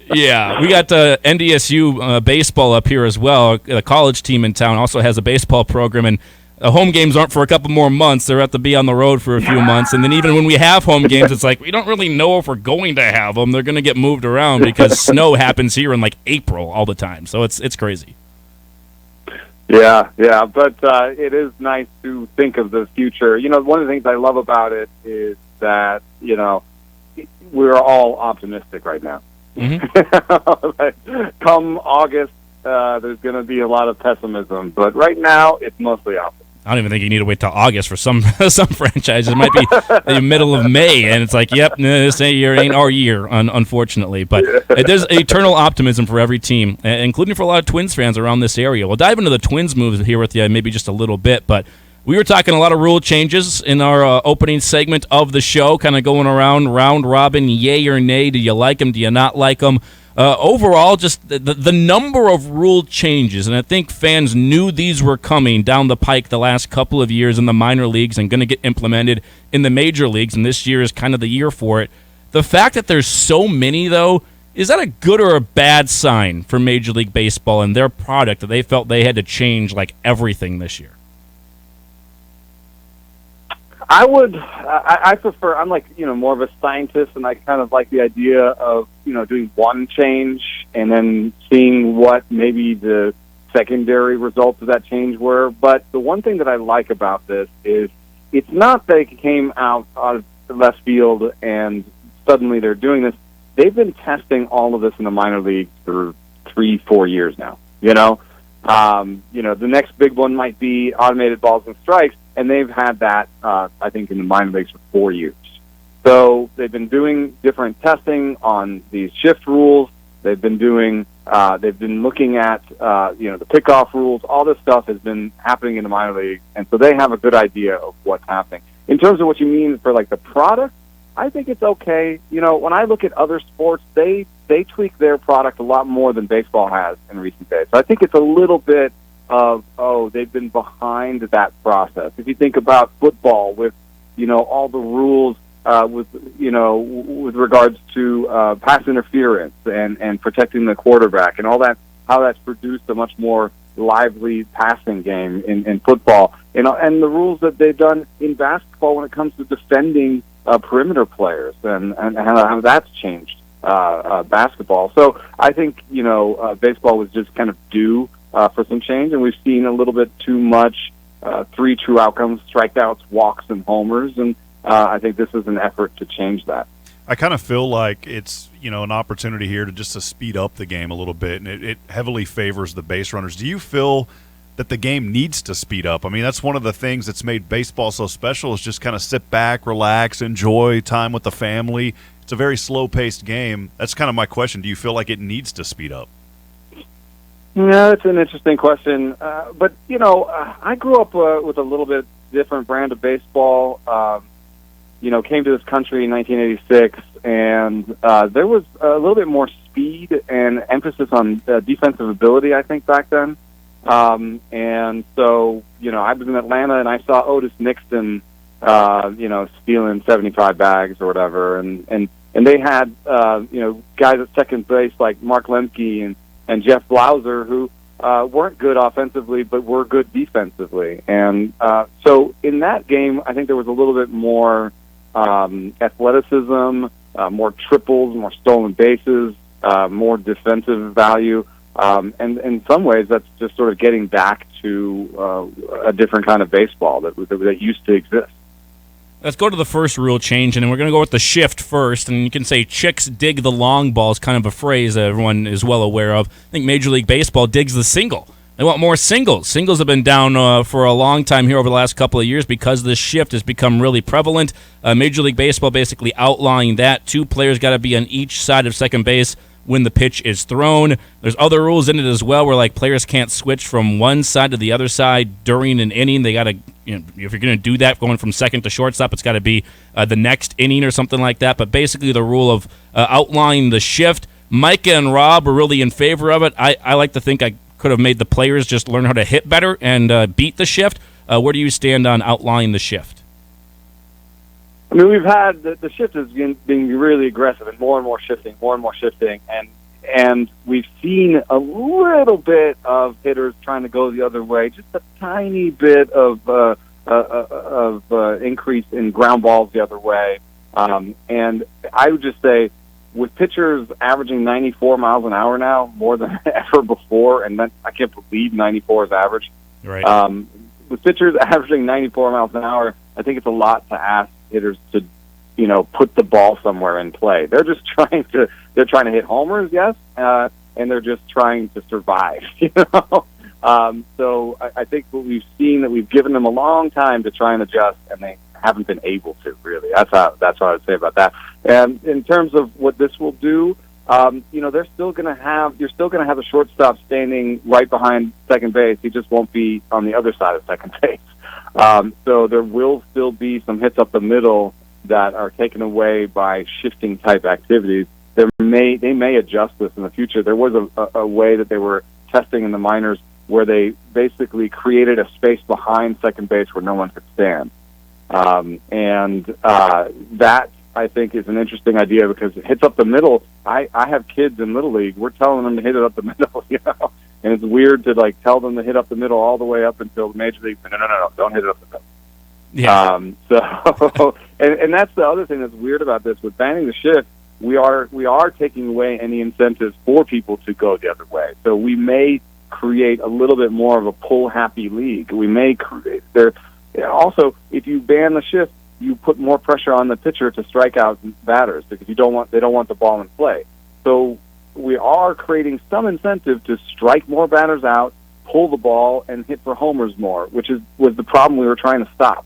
Yeah, we got NDSU baseball up here as well. The college team in town also has a baseball program, and home games aren't for a couple more months. They're have to be on the road for a few months, and then even when we have home games, it's like we don't really know if we're going to have them. They're going to get moved around because snow happens here in like April all the time, so it's crazy. Yeah, but it is nice to think of the future. You know, one of the things I love about it is that, you know, we're all optimistic right now. Mm-hmm. Come August, there's going to be a lot of pessimism, but right now it's mostly optimism. I don't even think you need to wait till August for some franchises. It might be the middle of May, and it's like, yep, this year ain't our year, unfortunately. But there's eternal optimism for every team, including for a lot of Twins fans around this area. We'll dive into the Twins moves here with you maybe just a little bit, but we were talking a lot of rule changes in our opening segment of the show, kind of going around round robin, yay or nay. Do you like them? Do you not like them? Overall, just the number of rule changes, and I think fans knew these were coming down the pike the last couple of years in the minor leagues and going to get implemented in the major leagues, and this year is kind of the year for it. The fact that there's so many, though, is that a good or a bad sign for Major League Baseball and their product that they felt they had to change like everything this year? I prefer, I'm like, you know, more of a scientist, and I kind of like the idea of, you know, doing one change and then seeing what maybe the secondary results of that change were. But the one thing that I like about this is it's not that it came out of left field and suddenly they're doing this. They've been testing all of this in the minor leagues for 3-4 years now. The next big one might be automated balls and strikes, and they've had that, I think, in the minor leagues for 4 years. So they've been doing different testing on these shift rules. They've been looking at, the pickoff rules. All this stuff has been happening in the minor leagues, and so they have a good idea of what's happening. In terms of what you mean for, like, the product, I think it's okay. When I look at other sports, they tweak their product a lot more than baseball has in recent days. So I think it's a little bit of, they've been behind that process. If you think about football with, all the rules with regards to pass interference and protecting the quarterback and all that, how that's produced a much more lively passing game in football. And the rules that they've done in basketball when it comes to defending perimeter players and how that's changed basketball. So I think, baseball was just kind of due for some change, and we've seen a little bit too much 3 true outcomes, strikeouts, walks, and homers, and I think this is an effort to change that. I kind of feel like it's, an opportunity here to speed up the game a little bit, and it heavily favors the base runners. Do you feel that the game needs to speed up? I mean, that's one of the things that's made baseball so special, is just kind of sit back, relax, enjoy time with the family. It's a very slow-paced game. That's kind of my question. Do you feel like it needs to speed up? Yeah, that's an interesting question. But I grew up with a little bit different brand of baseball. Came to this country in 1986, and there was a little bit more speed and emphasis on defensive ability, I think, back then. And so, I was in Atlanta, and I saw Otis Nixon, stealing 75 bags or whatever, and they had, guys at second base like Mark Lemke and Jeff Blauser who weren't good offensively but were good defensively. And so in that game, I think there was a little bit more athleticism, more triples, more stolen bases, more defensive value. And in some ways, that's just sort of getting back to a different kind of baseball that used to exist. Let's go to the first rule change, and then we're going to go with the shift first. And you can say chicks dig the long ball is kind of a phrase that everyone is well aware of. I think Major League Baseball digs the single. They want more singles. Singles have been down for a long time here over the last couple of years because this shift has become really prevalent. Major League Baseball basically outlining that 2 players got to be on each side of second base when the pitch is thrown. There's other rules in it as well where players can't switch from one side to the other side during an inning. They got to, if you're going to do that going from second to shortstop, it's got to be the next inning or something like that. But basically the rule of outlining the shift, Micah and Rob are really in favor of it. I like to think I could have made the players just learn how to hit better and beat the shift. Where do you stand on outlining the shift? I mean, we've had the shift has been being really aggressive and more shifting, and we've seen a little bit of hitters trying to go the other way, just a tiny bit of increase in ground balls the other way. And I would just say, with pitchers averaging 94 miles an hour now, more than ever before, and I can't believe 94 is average. Right. With pitchers averaging 94 miles an hour, I think it's a lot to ask hitters to, put the ball somewhere in play. They're just trying to hit homers, yes, and they're just trying to survive. So I think what we've seen, that we've given them a long time to try and adjust, and they haven't been able to, really. That's what I would say about that. And in terms of what this will do, you're still going to have a shortstop standing right behind second base. He just won't be on the other side of second base. So there will still be some hits up the middle that are taken away by shifting type activities. They may adjust this in the future. There was a way that they were testing in the minors where they basically created a space behind second base where no one could stand. That, I think, is an interesting idea because it hits up the middle. I have kids in Little League. We're telling them to hit it up the middle, and it's weird to tell them to hit up the middle all the way up until the Major League. No, don't hit it up the middle. Yeah. And that's the other thing that's weird about this. With banning the shift, we are taking away any incentives for people to go the other way. So we may create a little bit more of a pull-happy league. We may create there. Also, if you ban the shift, you put more pressure on the pitcher to strike out batters because they don't want the ball in play. So we are creating some incentive to strike more batters out, pull the ball, and hit for homers more, which was the problem we were trying to stop.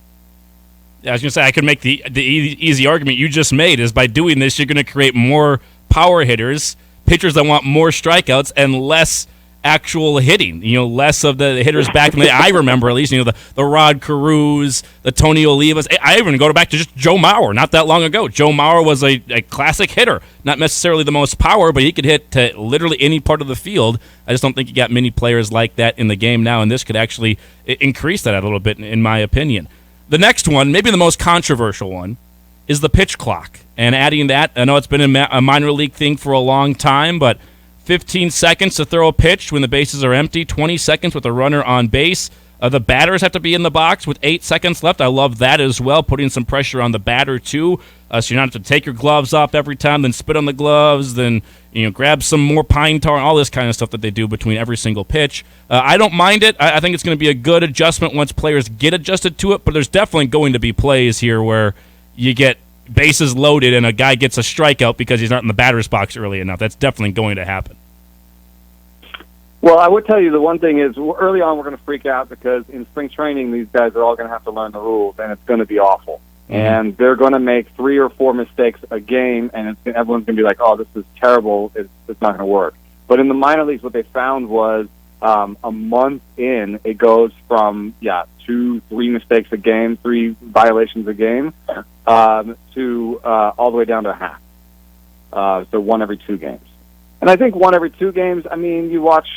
Yeah, I was going to say, I could make the easy argument you just made is by doing this, you're going to create more power hitters, pitchers that want more strikeouts, and less actual hitting. Less of the hitters back in the I remember at least, the Rod Carews, the Tony Olivas. I even go back to just Joe Mauer not that long ago. Joe Mauer was a classic hitter. Not necessarily the most power, but he could hit to literally any part of the field. I just don't think you got many players like that in the game now, and this could actually increase that a little bit, in my opinion. The next one, maybe the most controversial one, is the pitch clock. And adding that, I know it's been a minor league thing for a long time, but 15 seconds to throw a pitch when the bases are empty, 20 seconds with a runner on base. The batters have to be in the box with 8 seconds left. I love that as well, putting some pressure on the batter too. So you don't have to take your gloves off every time, then spit on the gloves, then grab some more pine tar, all this kind of stuff that they do between every single pitch. I don't mind it. I think it's going to be a good adjustment once players get adjusted to it, but there's definitely going to be plays here where you get bases loaded and a guy gets a strikeout because he's not in the batter's box early enough. That's definitely going to happen. Well, I would tell you the one thing is early on we're going to freak out because in spring training these guys are all going to have to learn the rules, and it's going to be awful. Mm-hmm. And they're going to make 3 or 4 mistakes a game, and everyone's going to be like, oh, this is terrible. It's not going to work. But in the minor leagues, what they found was a month in, it goes from, 2-3 mistakes a game, 3 violations a game, to all the way down to half. So 1 every 2 games. And I think 1 every 2 games. I mean, you watch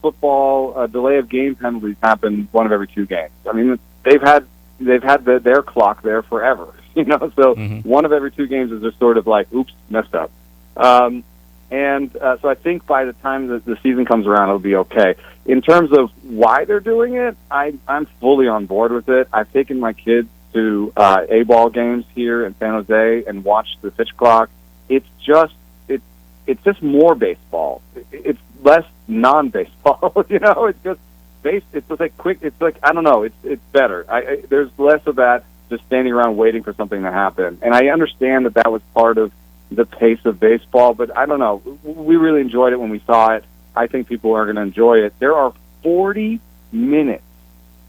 football. Delay of game penalties happen 1 of every 2 games. I mean, they've had their clock there forever. So 1 of every 2 games is just sort of like, oops, messed up. So I think by the time that the season comes around, it'll be okay. In terms of why they're doing it, I'm fully on board with it. I've taken my kids to A-ball games here in San Jose and watched the pitch clock. It's just more baseball. It's less non-baseball. It's just it's just like quick. It's like, I don't know. It's better. There's less of that just standing around waiting for something to happen. And I understand that was part of the pace of baseball, but I don't know. We really enjoyed it when we saw it. I think people are going to enjoy it. There are 40 minutes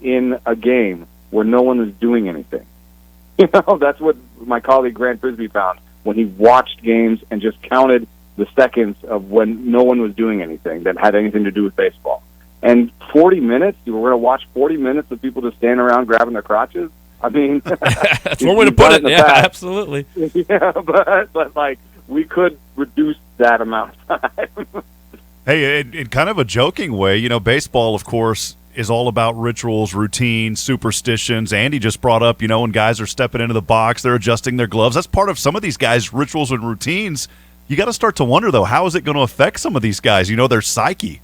in a game where no one is doing anything. That's what my colleague Grant Frisbee found when he watched games and just counted the seconds of when no one was doing anything that had anything to do with baseball. And 40 minutes, we're going to watch 40 minutes of people just standing around grabbing their crotches? I mean, that's one way to put it. Yeah, absolutely. Yeah, but like, we could reduce that amount of time. Hey, in kind of a joking way, baseball, of course, is all about rituals, routines, superstitions. Andy just brought up, when guys are stepping into the box, they're adjusting their gloves. That's part of some of these guys' rituals and routines. You got to start to wonder, though, how is it going to affect some of these guys, their psyche?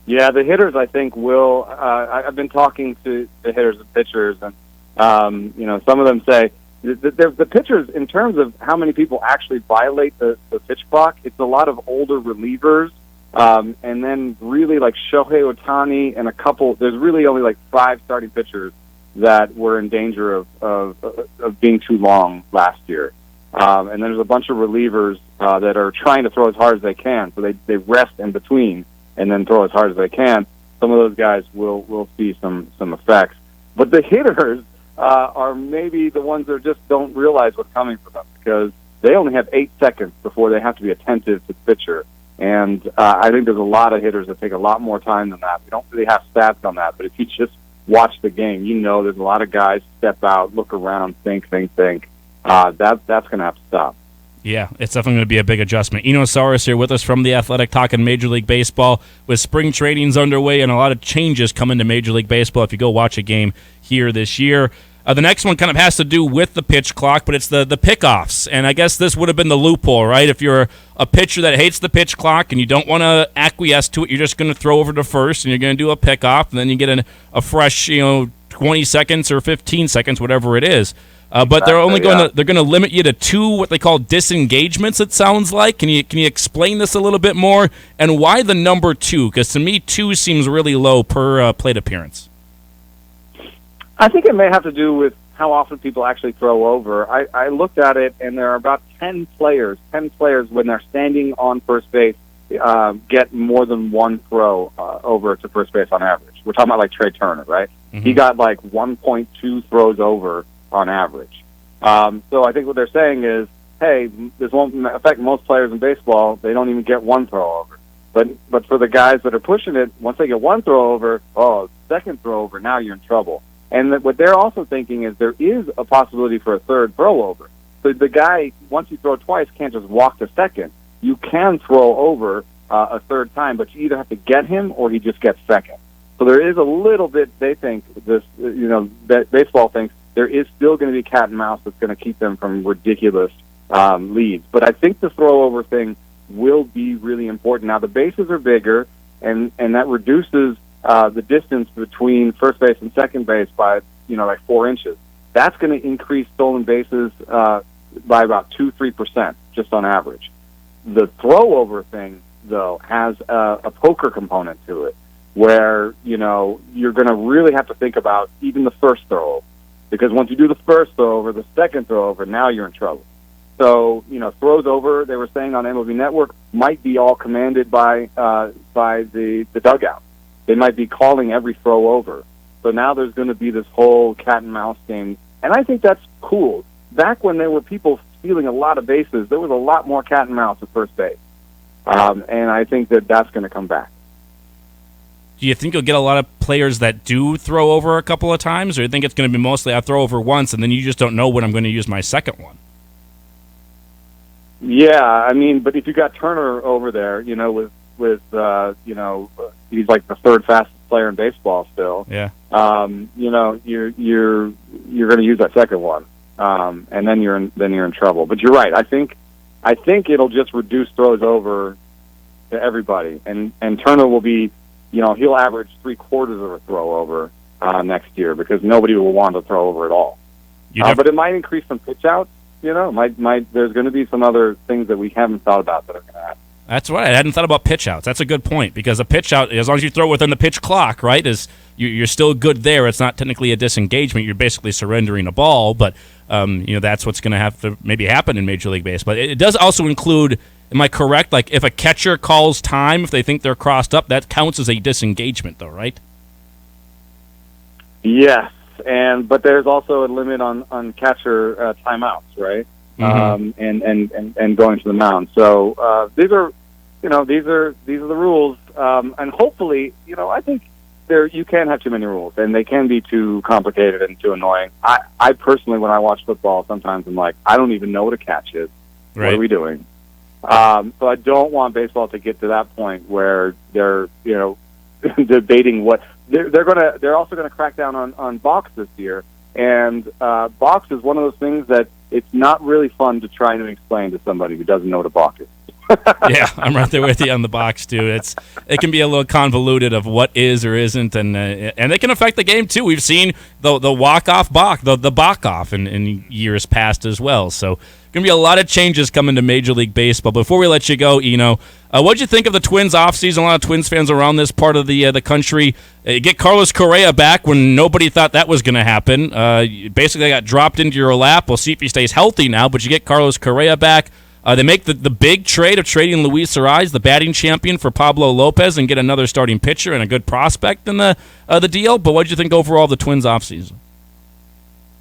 Yeah, the hitters, I think, will. I've been talking to the hitters and pitchers, and, some of them say the pitchers, in terms of how many people actually violate the pitch clock, it's a lot of older relievers, and then really like Shohei Ohtani and a couple, there's really only like 5 starting pitchers that were in danger of being too long last year. And there's a bunch of relievers that are trying to throw as hard as they can, so they rest in between and then throw as hard as they can. Some of those guys will see some effects. But the hitters are maybe the ones that just don't realize what's coming for them because they only have 8 seconds before they have to be attentive to the pitcher. And I think there's a lot of hitters that take a lot more time than that. We don't really have stats on that, but if you just watch the game, there's a lot of guys step out, look around, think. That's going to have to stop. Yeah, it's definitely going to be a big adjustment. Sarris here with us from The Athletic, talking Major League Baseball with spring trainings underway and a lot of changes coming to Major League Baseball if you go watch a game here this year. The next one kind of has to do with the pitch clock, but it's the pickoffs. And I guess this would have been the loophole, right? If you're a pitcher that hates the pitch clock and you don't want to acquiesce to it, you're just going to throw over to first and you're going to do a pickoff, and then you get a fresh, 20 seconds or 15 seconds, whatever it is. But they're only going to limit you to 2 what they call disengagements, it sounds like. Can you explain this a little bit more? And why the number 2? Because to me, 2 seems really low per plate appearance. I think it may have to do with how often people actually throw over, I looked at it, and there are about 10 players when they're standing on first base, get more than one throw over to first base on average. We're talking about like Trey Turner, right? Mm-hmm. He got like 1.2 throws over on average. So I think what they're saying is, hey, this won't affect most players in baseball. They don't even get one throw over. But for the guys that are pushing it, once they get one throw over, second throw over, now you're in trouble. And what they're also thinking is there is a possibility for a third throw over. So the guy, once you throw twice, can't just walk to second. You can throw over a third time, but you either have to get him or he just gets second. So there is a little bit, they think, that baseball thinks there is still going to be cat and mouse that's going to keep them from ridiculous leads. But I think the throw over thing will be really important. Now, the bases are bigger, and that reduces the distance between first base and second base by, like 4 inches. That's going to increase stolen bases by about 2-3%, just on average. The throw over thing, though, has a poker component to it, where, you're going to really have to think about even the first throw over. Because once you do the first throw over, the second throw over, now you're in trouble. So, throws over, they were saying on MLB Network, might be all commanded by the dugout. They might be calling every throw over. So now there's going to be this whole cat and mouse game. And I think that's cool. Back when there were people stealing a lot of bases, there was a lot more cat and mouse at first base. And I think that's going to come back. Do you think you'll get a lot of players that do throw over a couple of times, or do you think it's going to be mostly I throw over once and then you just don't know when I'm going to use my second one? Yeah, but if you got Turner over there, with he's like the third fastest player in baseball still. Yeah. You're going to use that second one, and then you're in trouble. But you're right. I think it'll just reduce throws over to everybody, and Turner will be, he'll average 3/4 of a throw over next year because nobody will want to throw over at all. But it might increase some pitch outs. There's going to be some other things that we haven't thought about that are going to happen. That's right. I hadn't thought about pitch outs. That's a good point, because a pitch out, as long as you throw within the pitch clock, right, you're still good there. It's not technically a disengagement. You're basically surrendering a ball, but that's what's going to have to maybe happen in Major League Baseball. It does also include, am I correct, like if a catcher calls time, if they think they're crossed up, that counts as a disengagement, though, right? Yes, but there's also a limit on catcher timeouts, right? Mm-hmm. And going to the mound. So these are the rules, and hopefully, I think you can't have too many rules, and they can be too complicated and too annoying. I personally, when I watch football, sometimes I'm like, I don't even know what a catch is. Right. What are we doing? So I don't want baseball to get to that point where they're debating what they're also going to crack down on balks this year, and balks is one of those things that it's not really fun to try and explain to somebody who doesn't know what a balk is. Yeah, I'm right there with you on the box too. It can be a little convoluted of what is or isn't, and it can affect the game too. We've seen the walk-off balk, the balk-off in years past as well. So going to be a lot of changes coming to Major League Baseball. Before we let you go, what'd you think of the Twins offseason? A lot of Twins fans around this part of the country get Carlos Correa back when nobody thought that was going to happen. Basically got dropped into your lap. We'll see if he stays healthy now, but you get Carlos Correa back. They make the big trade of trading Luis Sarris, the batting champion, for Pablo Lopez, and get another starting pitcher and a good prospect in the deal. But what did you think overall of the Twins offseason?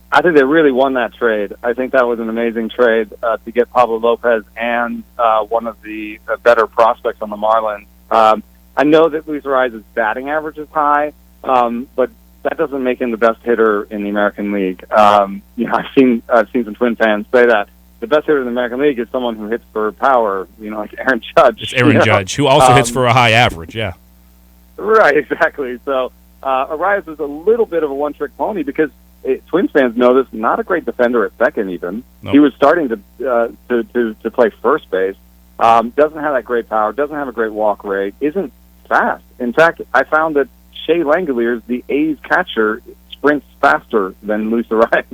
I think they really won that trade. I think that was an amazing trade to get Pablo Lopez and one of the better prospects on the Marlins. I know that Luis Sarris' batting average is high, but that doesn't make him the best hitter in the American League. I've seen some Twin fans say that. The best hitter in the American League is someone who hits for power, like Aaron Judge. It's Aaron Judge, who also hits for a high average, yeah. Right, exactly. So Arias is a little bit of a one-trick pony because Twins fans know this, not a great defender at second even. Nope. He was starting to play first base. Doesn't have that great power, doesn't have a great walk rate, isn't fast. In fact, I found that Shea Langoliers, the A's catcher, sprints faster than Luis Arias.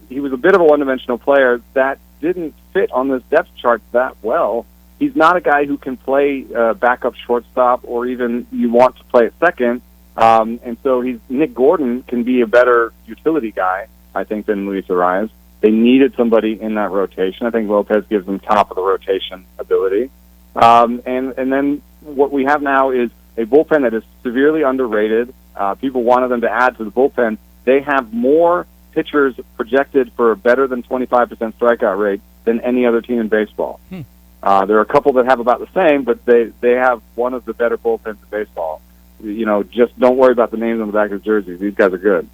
He was a bit of a one-dimensional player that didn't fit on this depth chart that well. He's not a guy who can play backup shortstop or even you want to play at second. And so Nick Gordon can be a better utility guy, I think, than Luis Arias. They needed somebody in that rotation. I think Lopez gives them top of the rotation ability. And then what we have now is a bullpen that is severely underrated. People wanted them to add to the bullpen. They have more pitchers projected for a better than 25% strikeout rate than any other team in baseball. There are a couple that have about the same, but they have one of the better bullpens in baseball. Just don't worry about the names on the back of the jerseys. These guys are good.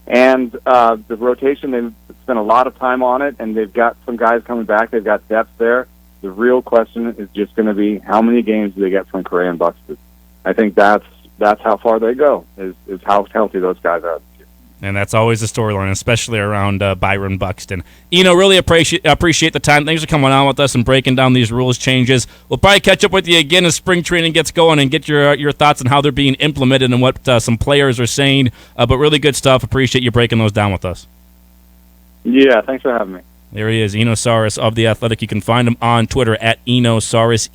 And the rotation, they've spent a lot of time on it, and they've got some guys coming back. They've got depth there. The real question is just going to be how many games do they get from Correa and Buxton? I think that's how far they go, is how healthy those guys are. And that's always the storyline, especially around Byron Buxton. Really appreciate the time. Thanks for coming on with us and breaking down these rules changes. We'll probably catch up with you again as spring training gets going and get your thoughts on how they're being implemented and what some players are saying. But really good stuff. Appreciate you breaking those down with us. Yeah, thanks for having me. There he is, Eno Sarris of The Athletic. You can find him on Twitter at Eno Sarris,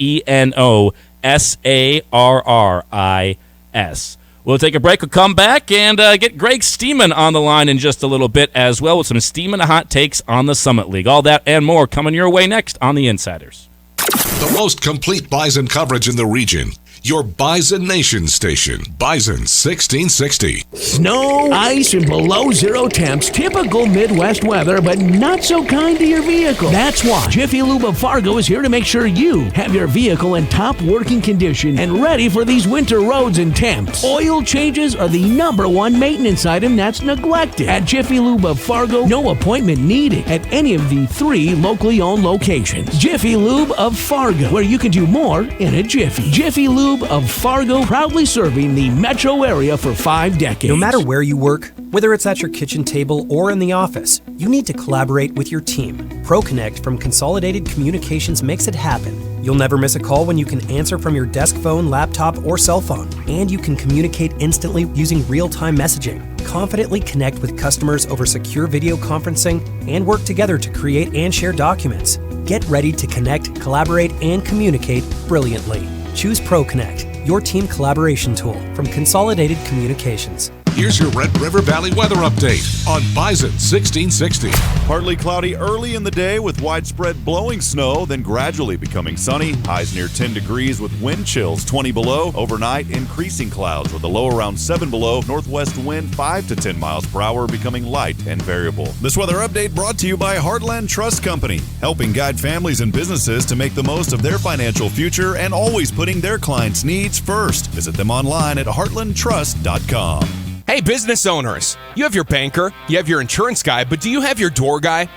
ENOSARRIS. We'll take a break. We'll come back and get Greg Stemen on the line in just a little bit as well with some Stemen hot takes on the Summit League. All that and more coming your way next on The Insiders. The most complete Bison coverage in the region. Your Bison Nation station, Bison 1660. Snow, ice, and below zero temps. Typical Midwest weather, but not so kind to your vehicle. That's why Jiffy Lube of Fargo is here to make sure you have your vehicle in top working condition and ready for these winter roads and temps. Oil changes are the #1 maintenance item that's neglected. At Jiffy Lube of Fargo, no appointment needed at any of the 3 locally owned locations. Jiffy Lube of Fargo, where you can do more in a jiffy. Jiffy Lube of Fargo, proudly serving the metro area for 5 decades. No matter where you work, whether it's at your kitchen table or in the office, you need to collaborate with your team. ProConnect from Consolidated Communications makes it happen. You'll never miss a call when you can answer from your desk phone, laptop, or cell phone. And you can communicate instantly using real-time messaging. Confidently connect with customers over secure video conferencing and work together to create and share documents. Get ready to connect, collaborate, and communicate brilliantly. Choose ProConnect, your team collaboration tool from Consolidated Communications. Here's your Red River Valley weather update on Bison 1660. Partly cloudy early in the day with widespread blowing snow, then gradually becoming sunny. Highs near 10 degrees with wind chills 20 below. Overnight, increasing clouds with a low around 7 below. Northwest wind 5 to 10 miles per hour, becoming light and variable. This weather update brought to you by Heartland Trust Company, helping guide families and businesses to make the most of their financial future and always putting their clients' needs first. Visit them online at heartlandtrust.com. Hey, business owners, you have your banker, you have your insurance guy, but do you have your door guy?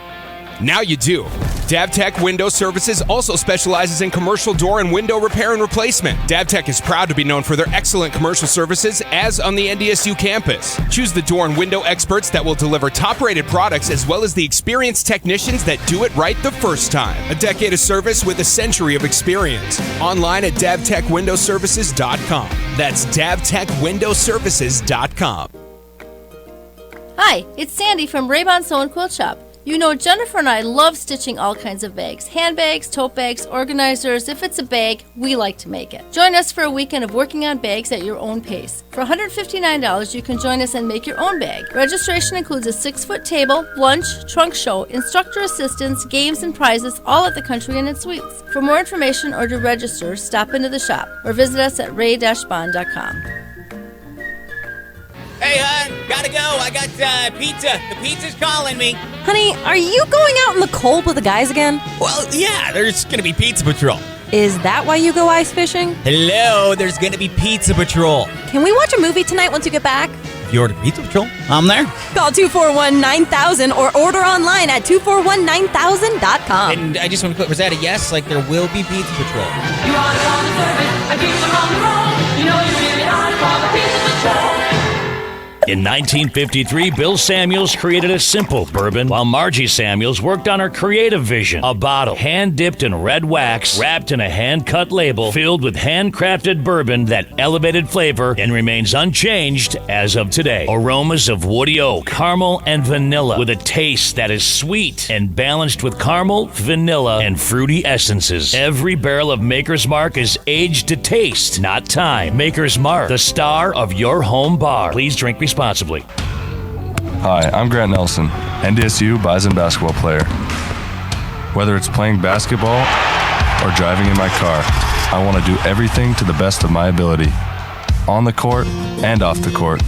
Now you do. DavTech Window Services also specializes in commercial door and window repair and replacement. DavTech is proud to be known for their excellent commercial services as on the NDSU campus. Choose the door and window experts that will deliver top-rated products as well as the experienced technicians that do it right the first time. A decade of service with a century of experience. Online at DavTechWindowServices.com. That's DavTechWindowServices.com. Hi, it's Sandy from Raybon Sew and Quilt Shop. You know, Jennifer and I love stitching all kinds of bags. Handbags, tote bags, organizers. If it's a bag, we like to make it. Join us for a weekend of working on bags at your own pace. For $159, you can join us and make your own bag. Registration includes a 6-foot table, lunch, trunk show, instructor assistance, games, and prizes, all at the Country Inn and Suites. For more information or to register, stop into the shop or visit us at ray-bond.com. Hey, hon, gotta go. I got pizza. The pizza's calling me. Honey, are you going out in the cold with the guys again? Well, yeah, there's gonna be Pizza Patrol. Is that why you go ice fishing? Hello, there's gonna be Pizza Patrol. Can we watch a movie tonight once you get back? If you order Pizza Patrol, I'm there. Call 241-9000 or order online at 241-9000.com. And I just want to put, was that a yes? Like, there will be Pizza Patrol. You are on the service, I keep them on the road. You know you really are for the Pizza Patrol. In 1953, Bill Samuels created a simple bourbon, while Margie Samuels worked on her creative vision. A bottle hand-dipped in red wax, wrapped in a hand-cut label, filled with handcrafted bourbon that elevated flavor and remains unchanged as of today. Aromas of woody oak, caramel, and vanilla, with a taste that is sweet and balanced with caramel, vanilla, and fruity essences. Every barrel of Maker's Mark is aged to taste, not time. Maker's Mark, the star of your home bar. Please drink responsibly. Hi, I'm Grant Nelson, NDSU Bison basketball player. Whether it's playing basketball or driving in my car, I want to do everything to the best of my ability, on the court and off the court.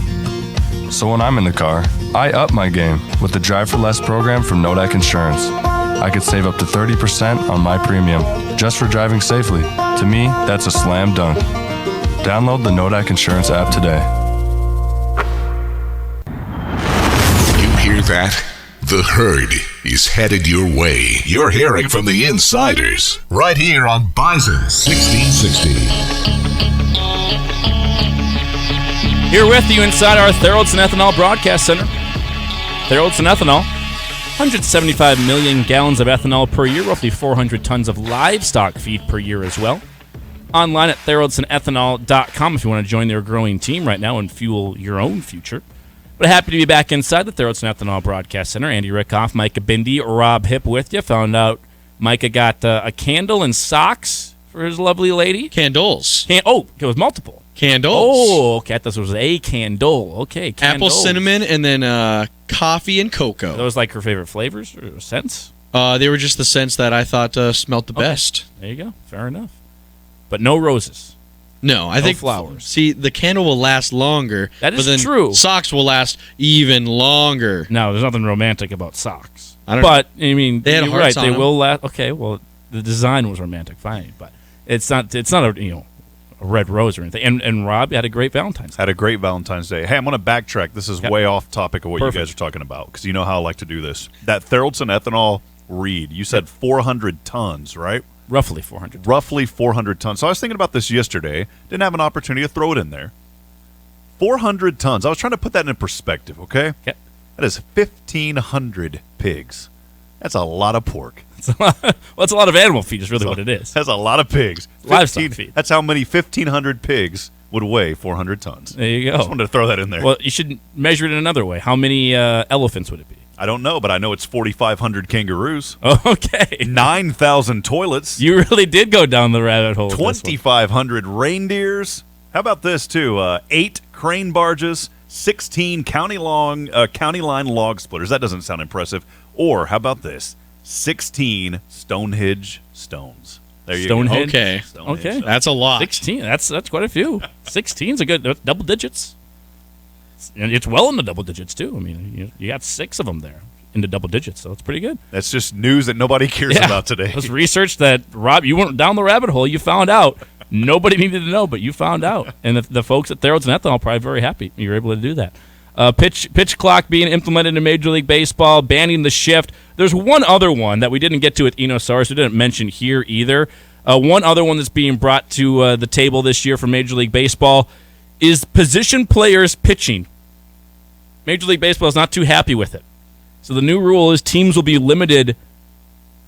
So when I'm in the car, I up my game with the Drive for Less program from Nodak Insurance. I could save up to 30% on my premium just for driving safely. To me, that's a slam dunk. Download the Nodak Insurance app today. You hear that? The herd is headed your way. You're hearing from the insiders right here on Bison 1660. Here with you inside our Theraldson Ethanol Broadcast Center. Theraldson Ethanol, 175 million gallons of ethanol per year, roughly 400 tons of livestock feed per year as well. Online at theraldsonethanol.com if you want to join their growing team right now and fuel your own future. But happy to be back inside the Theraldson Ethanol Broadcast Center. Andy Rickoff, Micah Bindi, Rob Hipp with you. Found out Micah got a candle and socks for his lovely lady. Candles. It was multiple. Candles. Oh, okay. I thought this was a candle. Okay, candles. Apple, cinnamon, and then coffee and cocoa. Those like her favorite flavors or scents? They were just the scents that I thought smelled the best. There you go. Fair enough. But no roses. No, I think flowers. See, the candle will last longer. That is but then true. Socks will last even longer. No, there's nothing romantic about socks. I don't know. But I mean, They had you're hearts right. on They them. will last. Okay, well, the design was romantic, fine, but it's not a a red rose or anything. And Rob had a great Valentine's Day. Had a great Valentine's Day. Hey, I'm going to backtrack. This is way off topic of what Perfect. you guys are talking about because you know how I like to do this. That Theraldson ethanol read, you said 400 tons, right? Roughly 400. Roughly 400 tons. So I was thinking about this yesterday. Didn't have an opportunity to throw it in there. 400 tons. I was trying to put that in perspective, okay? Okay. That is 1,500 pigs. That's a lot of pork. Well, it's a lot of animal feed is really what it is. That's a lot of pigs. Livestock feed. That's how many 1,500 pigs would weigh 400 tons. There you go. Just wanted to throw that in there. Well, you should measure it in another way. How many elephants would it be? I don't know, but I know it's 4,500 kangaroos. Oh, okay. 9,000 toilets. You really did go down the rabbit hole. 2,500 reindeers. How about this, too? 8 crane barges, 16 county line log splitters. That doesn't sound impressive. Or how about this? 16 Stonehenge stones. There you go. Okay. Okay. That's a lot. 16. That's quite a few. 16's a good double digits. And it's well into double digits, too. I mean, you got 6 of them there into double digits, so it's pretty good. That's just news that nobody cares about today. It was research that, Rob, you went down the rabbit hole. You found out. Nobody needed to know, but you found out. And the folks at Theraldson Ethanol are probably very happy you were able to do that. Pitch clock being implemented in Major League Baseball, banning the shift. There's one other one that we didn't get to at Sarris, we didn't mention here either. One other one that's being brought to the table this year for Major League Baseball is position players pitching. Major League Baseball is not too happy with it. So the new rule is teams will be limited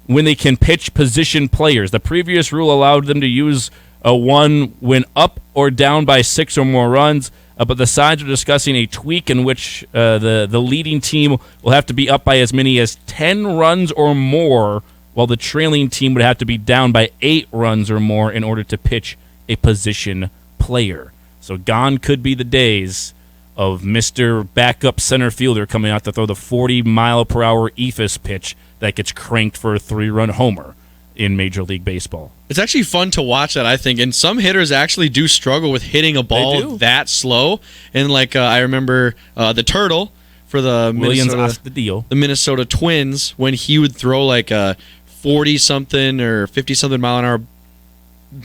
when they can pitch position players. The previous rule allowed them to use a one when up or down by 6 or more runs. But the sides are discussing a tweak in which the leading team will have to be up by as many as 10 runs or more, while the trailing team would have to be down by 8 runs or more in order to pitch a position player. So gone could be the days of Mr. Backup center fielder coming out to throw the 40-mile-per-hour eephus pitch that gets cranked for a 3-run homer in Major League Baseball. It's actually fun to watch that, I think. And some hitters actually do struggle with hitting a ball that slow. And I remember the Turtle for the Minnesota Twins, when he would throw like a 40-something or 50-something mile an hour,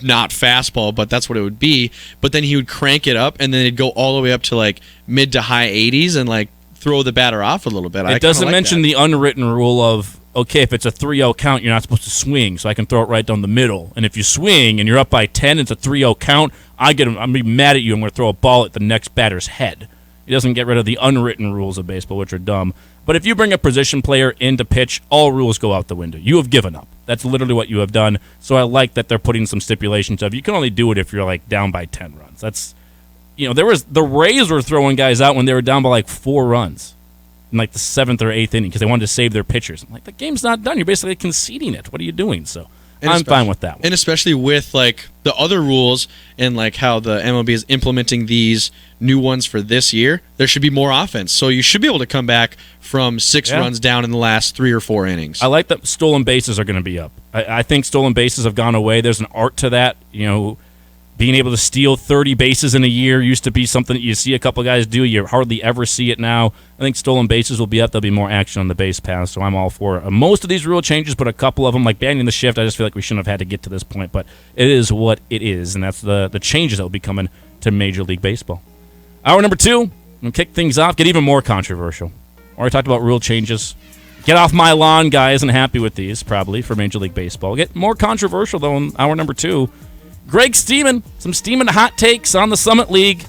not fastball, but that's what it would be. But then he would crank it up, and then it'd go all the way up to like mid to high 80s and throw the batter off a little bit. It doesn't mention the unwritten rule of, okay, if it's a 3-0 count, you're not supposed to swing, so I can throw it right down the middle. And if you swing and you're up by 10, it's a 3-0 count, I'm going to be mad at you. I'm going to throw a ball at the next batter's head. He doesn't get rid of the unwritten rules of baseball, which are dumb. But if you bring a position player in to pitch, all rules go out the window. You have given up. That's literally what you have done. So I like that they're putting some stipulations of you can only do it if you're like down by 10 runs. That's, the Rays were throwing guys out when they were down by like 4 runs in like the 7th or 8th inning because they wanted to save their pitchers. I'm like, the game's not done. You're basically conceding it. What are you doing? So I'm fine with that one. And especially with like the other rules and like how the MLB is implementing these new ones for this year, there should be more offense. So you should be able to come back from 6 runs down in the last 3 or 4 innings. I like that stolen bases are going to be up. I think stolen bases have gone away. There's an art to that. Being able to steal 30 bases in a year used to be something that you see a couple guys do. You hardly ever see it now. I think stolen bases will be up. There'll be more action on the base paths, so I'm all for most of these rule changes, but a couple of them, like banning the shift, I just feel like we shouldn't have had to get to this point, but it is what it is, and that's the changes that will be coming to Major League Baseball. Hour number 2, we'll kick things off, get even more controversial. Already talked about rule changes. Get off my lawn, guy isn't happy with these, probably, for Major League Baseball. Get more controversial, though, in hour number 2. Greg Stemen, some Stemen hot takes on the Summit League.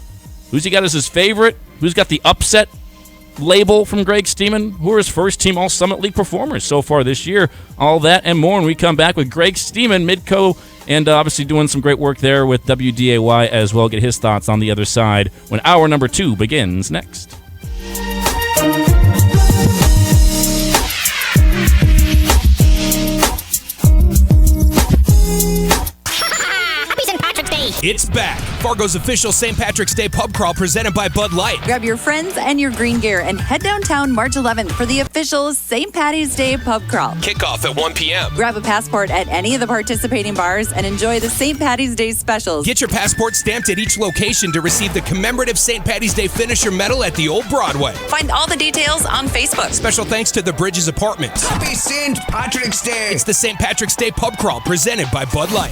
Who's he got as his favorite? Who's got the upset label from Greg Stemen? Who are his first-team All-Summit League performers so far this year? All that and more when we come back with Greg Stemen, Midco, and obviously doing some great work there with WDAY as well. Get his thoughts on the other side when hour number 2 begins next. It's back. Fargo's official St. Patrick's Day pub crawl presented by Bud Light. Grab your friends and your green gear and head downtown March 11th for the official St. Patty's Day pub crawl. Kickoff at 1 p.m. Grab a passport at any of the participating bars and enjoy the St. Patty's Day specials. Get your passport stamped at each location to receive the commemorative St. Patty's Day finisher medal at the Old Broadway. Find all the details on Facebook. Special thanks to the Bridges Apartments. Happy St. Patrick's Day. It's the St. Patrick's Day pub crawl presented by Bud Light.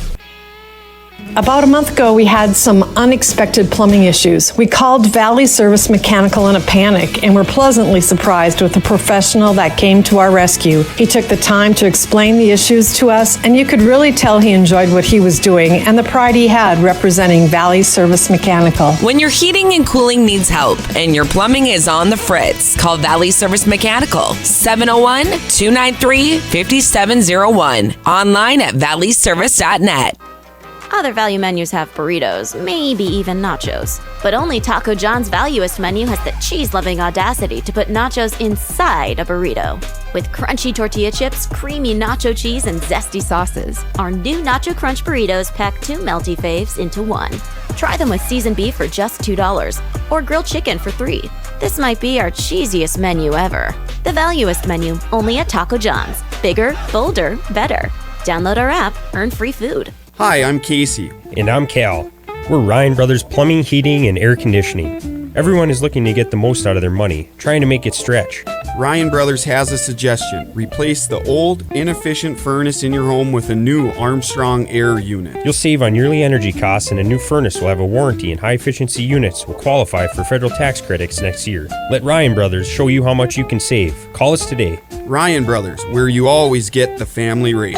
About a month ago, we had some unexpected plumbing issues. We called Valley Service Mechanical in a panic and were pleasantly surprised with the professional that came to our rescue. He took the time to explain the issues to us, and you could really tell he enjoyed what he was doing and the pride he had representing Valley Service Mechanical. When your heating and cooling needs help and your plumbing is on the fritz, call Valley Service Mechanical, 701-293-5701. Online at valleyservice.net. Other value menus have burritos, maybe even nachos. But only Taco John's Valuest menu has the cheese-loving audacity to put nachos inside a burrito. With crunchy tortilla chips, creamy nacho cheese, and zesty sauces, our new Nacho Crunch burritos pack 2 melty faves into one. Try them with seasoned beef for just $2, or grilled chicken for $3. This might be our cheesiest menu ever. The Valuest menu, only at Taco John's. Bigger, bolder, better. Download our app, earn free food. Hi, I'm Casey. And I'm Cal. We're Ryan Brothers Plumbing, Heating, and Air Conditioning. Everyone is looking to get the most out of their money, trying to make it stretch. Ryan Brothers has a suggestion. Replace the old, inefficient furnace in your home with a new Armstrong Air unit. You'll save on yearly energy costs, and a new furnace will have a warranty, and high-efficiency units will qualify for federal tax credits next year. Let Ryan Brothers show you how much you can save. Call us today. Ryan Brothers, where you always get the family rate.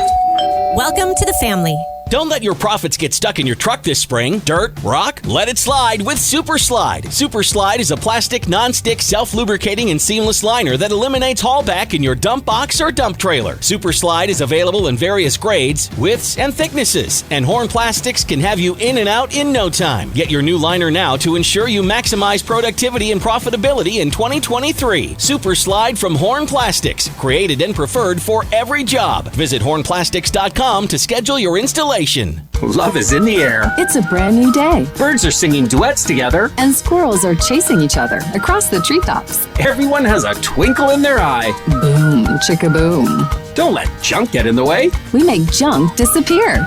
Welcome to the family. Don't let your profits get stuck in your truck this spring. Dirt, rock, let it slide with Super Slide. Super Slide is a plastic, non-stick, self-lubricating, and seamless liner that eliminates haulback in your dump box or dump trailer. Super Slide is available in various grades, widths, and thicknesses, and Horn Plastics can have you in and out in no time. Get your new liner now to ensure you maximize productivity and profitability in 2023. Super Slide from Horn Plastics, created and preferred for every job. Visit hornplastics.com to schedule your installation. Love is in the air. It's a brand new day. Birds are singing duets together. And squirrels are chasing each other across the treetops. Everyone has a twinkle in their eye. Boom, chicka-boom. Don't let junk get in the way. We make junk disappear.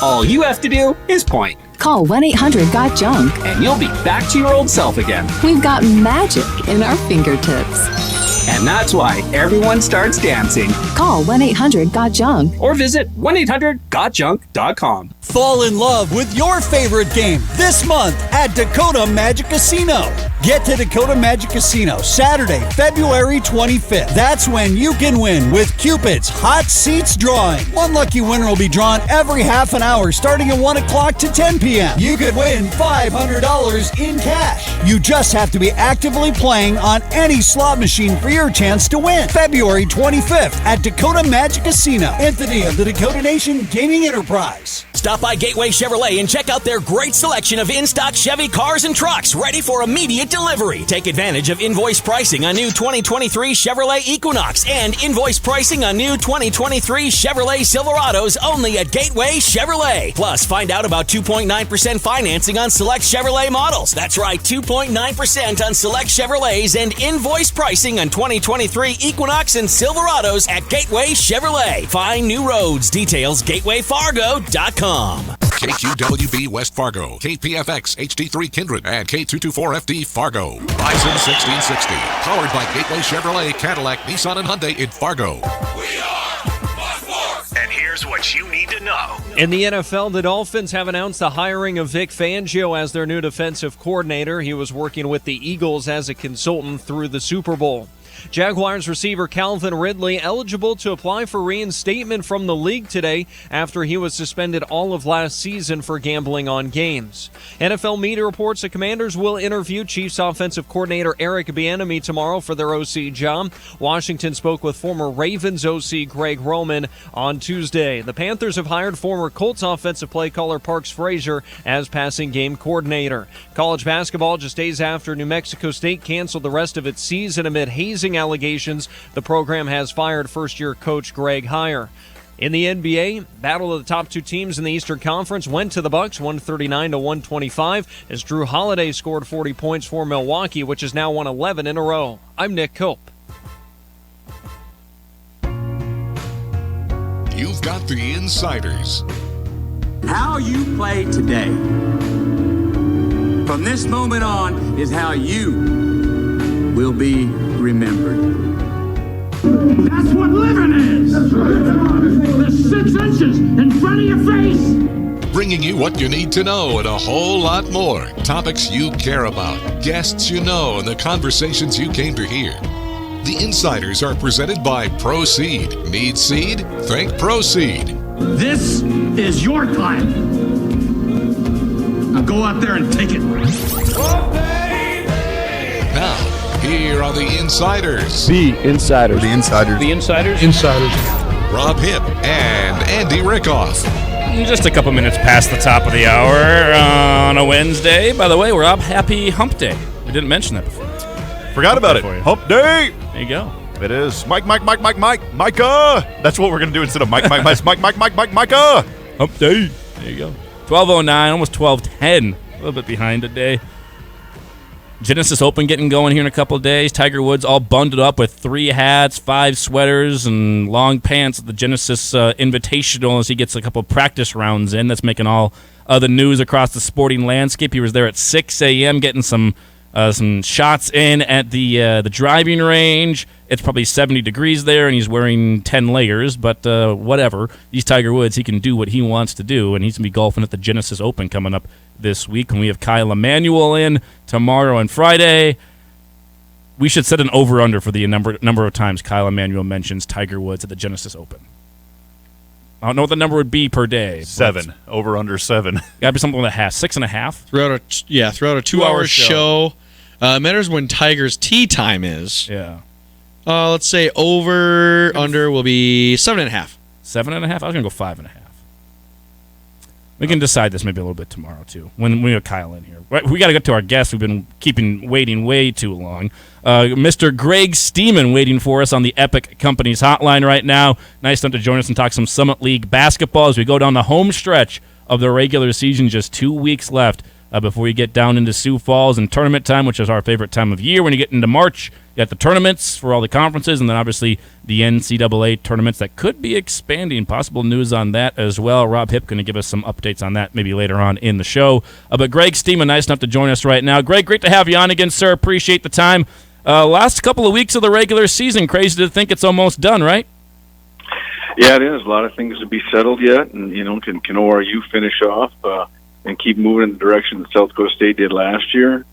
All you have to do is point. Call 1-800-GOT-JUNK. And you'll be back to your old self again. We've got magic in our fingertips. And that's why everyone starts dancing. Call 1-800-GOT-JUNK. Or visit 1-800-GOTJUNK.com. Fall in love with your favorite game this month at Dakota Magic Casino. Get to Dakota Magic Casino Saturday, February 25th. That's when you can win with Cupid's Hot Seats Drawing. One lucky winner will be drawn every half an hour starting at 1 o'clock to 10 p.m. You could win $500 in cash. You just have to be actively playing on any slot machine for your chance to win. February 25th at Dakota Magic Casino, Anthony of the Dakota Nation Gaming Enterprise. Stop by Gateway Chevrolet and check out their great selection of in-stock Chevy cars and trucks ready for immediate delivery. Take advantage of invoice pricing on new 2023 Chevrolet Equinox and invoice pricing on new 2023 Chevrolet Silverados only at Gateway Chevrolet. Plus, find out about 2.9% financing on select Chevrolet models. That's right, 2.9% on select Chevrolets and invoice pricing on 2023 Equinox and Silverados at Gateway Chevrolet. Find new roads. Details gatewayfargo.com. KQWB West Fargo, KPFX HD3 Kindred, and K224FD Fargo. Bison 1660, powered by Gateway Chevrolet, Cadillac, Nissan, and Hyundai in Fargo. And here's what you need to know. In the NFL, the Dolphins have announced the hiring of Vic Fangio as their new defensive coordinator. He was working with the Eagles as a consultant through the Super Bowl. Jaguars receiver Calvin Ridley eligible to apply for reinstatement from the league today after he was suspended all of last season for gambling on games. NFL media reports the Commanders will interview Chiefs offensive coordinator Eric Bieniemy tomorrow for their OC job. Washington spoke with former Ravens OC Greg Roman on Tuesday. The Panthers have hired former Colts offensive play caller Parks Frazier as passing game coordinator. College basketball just days after New Mexico State canceled the rest of its season amid hazing allegations. The program has fired first-year coach Greg Heyer. In the NBA, battle of the top two teams in the Eastern Conference went to the Bucks, 139-125, as Drew Holiday scored 40 points for Milwaukee, which has now won 11 in a row. I'm Nick Cope. You've got the insiders. How you play today, from this moment on, is how you will be remembered. That's what living is. That's right. There's 6 inches in front of your face. Bringing you what you need to know and a whole lot more. Topics you care about, guests you know, and the conversations you came to hear. The Insiders are presented by Proceed. Need seed? Think Proceed. This is your time. Now go out there and take it. Now, here are the Insiders. The Insiders. The Insiders. The Insiders. Insiders. Rob Hipp and Andy Rickoff. Just a couple minutes past the top of the hour on a Wednesday. By the way, Rob, happy Hump Day. We didn't mention that before. Forgot about it. Hump Day. There you go. It is. Micah. That's what we're going to do instead of Micah. Hump Day. There you go. 12:09, almost 12:10. A little bit behind today. Genesis Open getting going here in a couple of days. Tiger Woods all bundled up with 3 hats, 5 sweaters, and long pants at the Genesis Invitational as he gets a couple of practice rounds in. That's making all the news across the sporting landscape. He was there at 6 a.m. getting some shots in at the driving range. It's probably 70 degrees there, and he's wearing 10 layers, but whatever. He's Tiger Woods. He can do what he wants to do, and he's going to be golfing at the Genesis Open coming up this week. And we have Kyle Emanuel in tomorrow and Friday. We should set an over-under for the number of times Kyle Emanuel mentions Tiger Woods at the Genesis Open. I don't know what the number would be per day. 7. Over under 7. Got to be something like that. 6.5. Throughout a 2-hour show. Matters when Tiger's tee time is. Yeah. Let's say under will be 7.5. 7.5? I was going to go 5.5. We can decide this maybe a little bit tomorrow, too, when we have Kyle in here. We got to get to our guest. We've been waiting way too long. Mr. Greg Stemen waiting for us on the Epic Companies hotline right now. Nice time to join us and talk some Summit League basketball as we go down the home stretch of the regular season. Just 2 weeks left before we get down into Sioux Falls and tournament time, which is our favorite time of year. When you get into March, you got the tournaments for all the conferences, and then obviously the NCAA tournaments that could be expanding. Possible news on that as well. Rob Hipp going to give us some updates on that maybe later on in the show. But Greg Stemen, nice enough to join us right now. Greg, great to have you on again, sir. Appreciate the time. Last couple of weeks of the regular season, crazy to think it's almost done, right? Yeah, it is. A lot of things to be settled yet, and can ORU finish off and keep moving in the direction that South Dakota State did last year?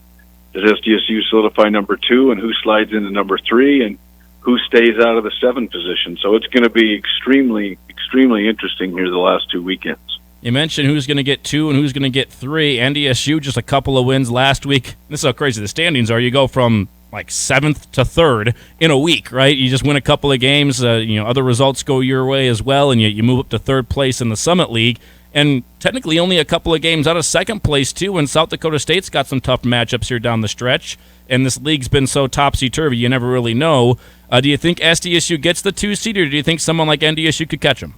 does SDSU solidify number 2, and who slides into number 3, and who stays out of the 7 position. So it's going to be extremely, extremely interesting here the last 2 weekends. You mentioned who's going to get 2 and who's going to get 3. NDSU just a couple of wins last week. This is how crazy the standings are. You go from like 7th to 3rd in a week, right? You just win a couple of games. Other results go your way as well, and you move up to 3rd place in the Summit League. And technically only a couple of games out of 2nd place, too, and South Dakota State's got some tough matchups here down the stretch. And this league's been so topsy-turvy, you never really know. Do you think SDSU gets the 2 seed, or do you think someone like NDSU could catch them?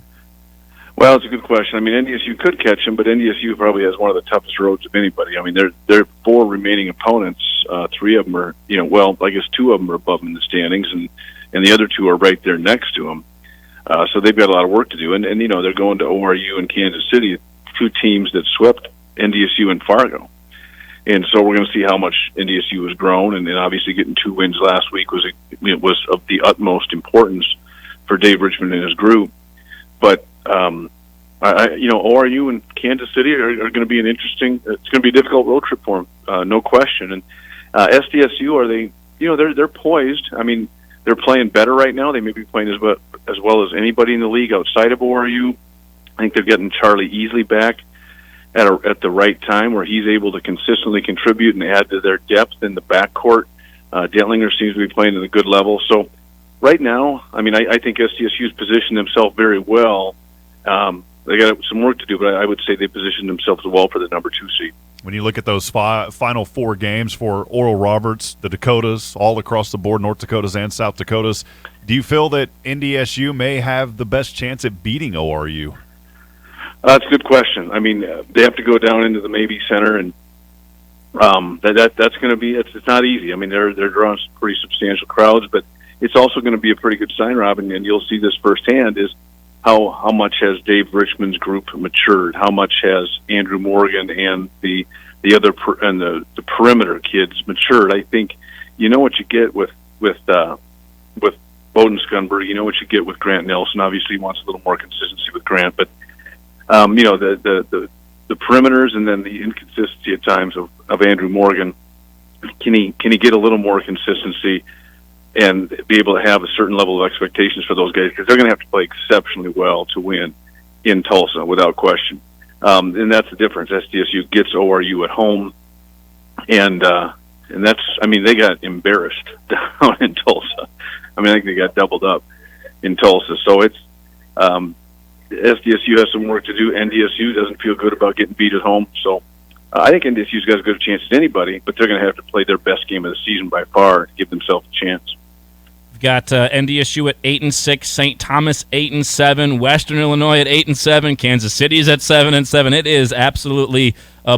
Well, it's a good question. I mean, NDSU could catch them, but NDSU probably has one of the toughest roads of anybody. I mean, their 4 remaining opponents, 3 of them are, I guess 2 of them are above them in the standings, and the other 2 are right there next to them. So they've got a lot of work to do. And they're going to ORU and Kansas City, 2 teams that swept NDSU and Fargo. And so we're going to see how much NDSU has grown. And then obviously getting 2 wins last week was of the utmost importance for Dave Richmond and his group. But, ORU and Kansas City are going to be it's going to be a difficult road trip for them, no question. And SDSU, are they, they're poised. I mean, they're playing better right now. They may be playing as well as anybody in the league outside of ORU. I think they're getting Charlie Easley back at the right time, where he's able to consistently contribute and add to their depth in the backcourt. Dentlinger seems to be playing at a good level. So right now, I mean, I think SDSU's positioned themselves very well. They got some work to do, but I would say they positioned themselves well for the number 2 seed. When you look at those final 4 games for Oral Roberts, the Dakotas, all across the board, North Dakotas and South Dakotas, do you feel that NDSU may have the best chance at beating ORU? That's a good question. I mean, they have to go down into the Maybe Center, and that's going to be it's not easy. I mean, they're drawing some pretty substantial crowds, but it's also going to be a pretty good sign, Robin, and you'll see this firsthand, is how much has Dave Richmond's group matured? How much has Andrew Morgan and the other the perimeter kids matured? I think what you get with Bowden Scunberg. You know what you get with Grant Nelson. Obviously, he wants a little more consistency with Grant, but the perimeters and then the inconsistency at times of Andrew Morgan. Can he get a little more consistency and be able to have a certain level of expectations for those guys, because they're going to have to play exceptionally well to win in Tulsa, without question. And that's the difference. SDSU gets ORU at home, and that's, I mean, they got embarrassed down in Tulsa. I mean, I think they got doubled up in Tulsa. So it's SDSU has some work to do. NDSU doesn't feel good about getting beat at home. So I think NDSU's got as good a chance as anybody, but they're going to have to play their best game of the season by far to give themselves a chance. We've got NDSU at 8-6, St. Thomas 8-7, Western Illinois at 8-7, Kansas City's at 7-7. It is absolutely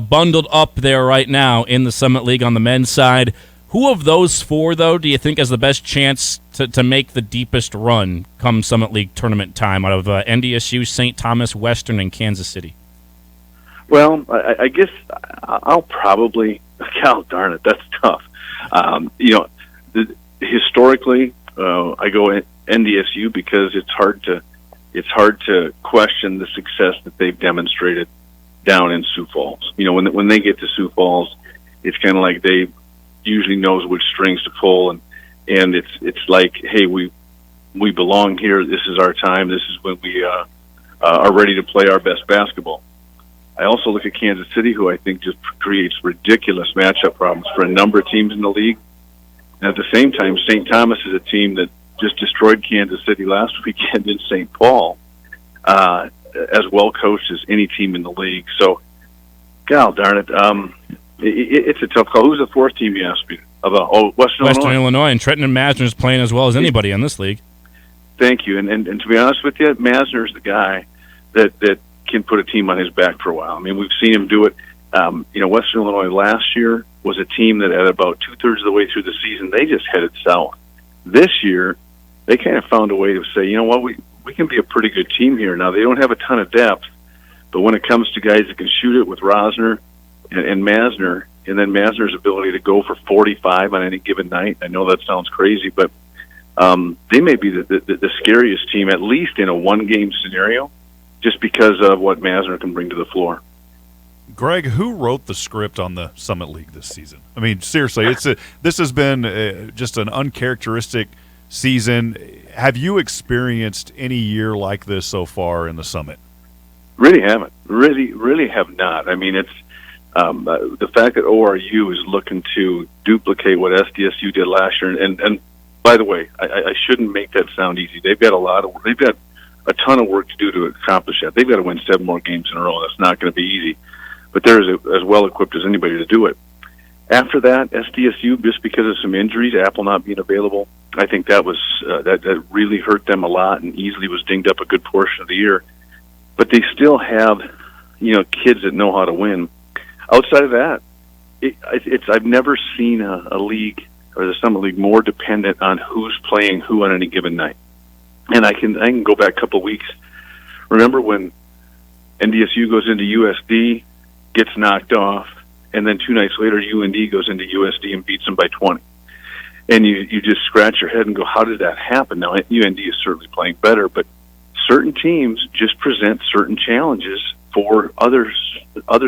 bundled up there right now in the Summit League on the men's side. Who of those 4, though, do you think has the best chance to make the deepest run come Summit League tournament time out of NDSU, St. Thomas, Western, and Kansas City? Well, I guess I'll probably, God darn it, that's tough. Historically, I go NDSU because it's hard to question the success that they've demonstrated down in Sioux Falls. When they get to Sioux Falls, it's kind of like Dave usually knows which strings to pull, and it's like, hey, we belong here. This is our time. This is when we are ready to play our best basketball. I also look at Kansas City, who I think just creates ridiculous matchup problems for a number of teams in the league. And at the same time, St. Thomas is a team that just destroyed Kansas City last weekend in St. Paul, as well coached as any team in the league. So, God darn it, it's a tough call. Who's the 4th team you asked me about? Western Illinois, and Trenton and Masner's playing as well as anybody in this league. Thank you. And to be honest with you, Masner's the guy that can put a team on his back for a while. I mean, we've seen him do it. Western Illinois last year was a team that at about 2/3 of the way through the season, they just headed south. This year, they kind of found a way to say, you know what, we can be a pretty good team here. Now, they don't have a ton of depth, but when it comes to guys that can shoot it with Rosner and Masner, and then Masner's ability to go for 45 on any given night, I know that sounds crazy, but they may be the scariest team, at least in a one-game scenario, just because of what Masner can bring to the floor. Greg, who wrote the script on the Summit League this season? I mean, seriously, this has been just an uncharacteristic season. Have you experienced any year like this so far in the Summit? Really haven't. Really have not. I mean, it's the fact that ORU is looking to duplicate what SDSU did last year. And by the way, I shouldn't make that sound easy. They've got a ton of work to do to accomplish that. They've got to win 7 more games in a row. That's not going to be easy. But they're as well equipped as anybody to do it. After that, SDSU, just because of some injuries, Apple not being available, I think that was that really hurt them a lot, and easily was dinged up a good portion of the year. But they still have, kids that know how to win. Outside of that, I've never seen a league or the Summit League more dependent on who's playing who on any given night. And I can go back a couple of weeks. Remember when NDSU goes into USD, gets knocked off, and then 2 nights later UND goes into USD and beats them by 20. And you just scratch your head and go, how did that happen? Now, UND is certainly playing better, but certain teams just present certain challenges for other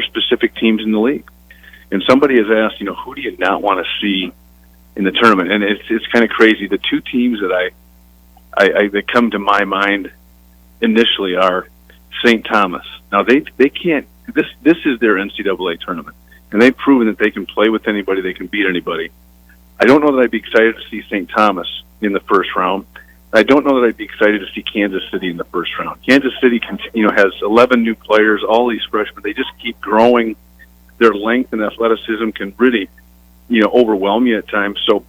specific teams in the league. And somebody has asked, who do you not want to see in the tournament? And it's kind of crazy. The 2 teams that that come to my mind initially are St. Thomas. Now they can't. This is their NCAA tournament, and they've proven that they can play with anybody. They can beat anybody. I don't know that I'd be excited to see St. Thomas in the first round. I don't know that I'd be excited to see Kansas City in the first round. Kansas City, has 11 new players, all these freshmen. They just keep growing. Their length and athleticism can really, overwhelm you at times. So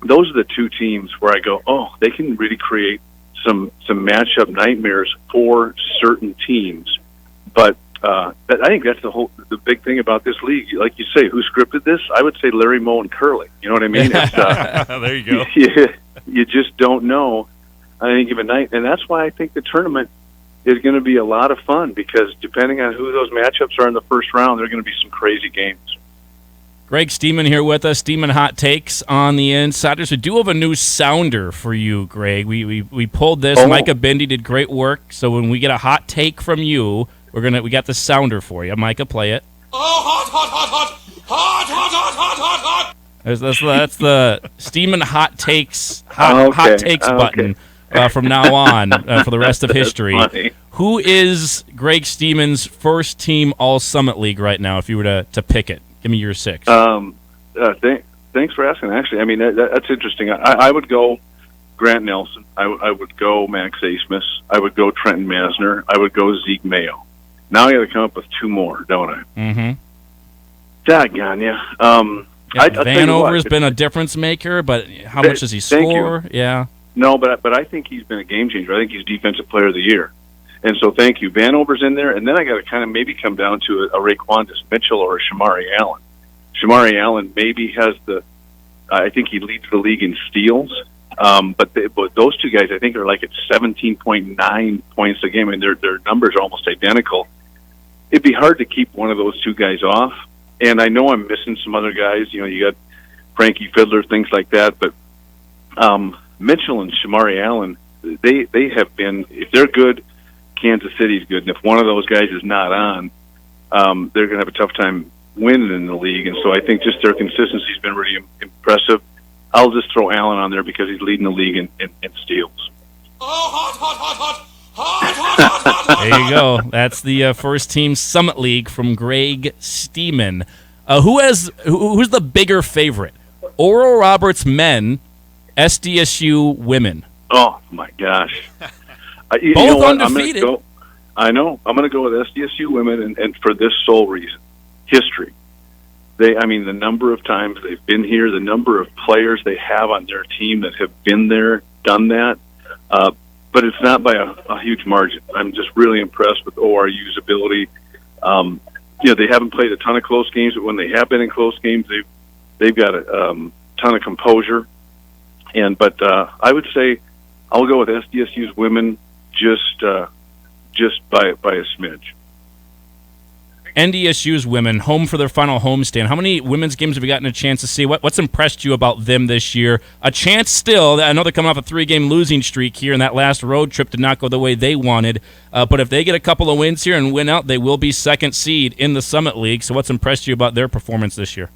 those are the 2 teams where I go, oh, they can really create some matchup nightmares for certain teams. But I think that's the big thing about this league. Like you say, who scripted this? I would say Larry Moe and Curley. You know what I mean? There you go. You just don't know on any given night, and that's why I think the tournament is going to be a lot of fun, because depending on who those matchups are in the first round, there are going to be some crazy games. Greg Stemen here with us. Stemen Hot Takes on the Insiders. We do have a new sounder for you, Greg. We pulled this. Micah Bindi did great work. So when we get a hot take from you, we got the sounder for you. Micah, play it. Oh, hot, hot, hot, hot, hot, hot, hot, hot, hot, hot. That's the Stemen Hot Takes hot takes button from now on for the rest of history. Funny. Who is Greg Stemen's first team All Summit League right now? If you were to pick it, give me your 6. Thanks for asking. Actually, I mean that's interesting. I would go Grant Nelson. I would go Max Asmus. I would go Trenton Masner. I would go Zeke Mayo. Now I got to come up with 2 more, don't I? Mm-hmm. Daggone ya. Vanover's been a difference maker, but how much does he score? Yeah. No, but I think he's been a game changer. I think he's Defensive Player of the Year. And so thank you. Vanover's in there, and then I got to kind of maybe come down to a Raquandis Mitchell or a Shamari Allen. Shamari Allen maybe has I think he leads the league in steals, but those 2 guys I think are like at 17.9 points a game, and their numbers are almost identical. It'd be hard to keep one of those 2 guys off, and I know I'm missing some other guys. You got Frankie Fiddler, things like that, but Mitchell and Shamari Allen, they have been, if they're good, Kansas City's good, and if one of those guys is not on, they're going to have a tough time winning in the league. And so I think just their consistency has been really impressive. I'll just throw Allen on there because he's leading the league in steals. There you go. That's the first team Summit League from Greg Stemen. Who's the bigger favorite? Oral Roberts men, SDSU women. Oh my gosh! Both undefeated. I know. I'm going to go with SDSU women, and for this sole reason: history. The number of times they've been here, the number of players they have on their team that have been there, done that. But it's not by a huge margin. I'm just really impressed with ORU's ability. They haven't played a ton of close games, but when they have been in close games, they've got a ton of composure. But I would say I'll go with SDSU's women just by a smidge. NDSU's women home for their final homestand. How many women's games have you gotten a chance to see? What's impressed you about them this year? A chance still. I know they're coming off a 3-game losing streak here, and that last road trip did not go the way they wanted. But if they get a couple of wins here and win out, they will be second seed in the Summit League. So what's impressed you about their performance this year?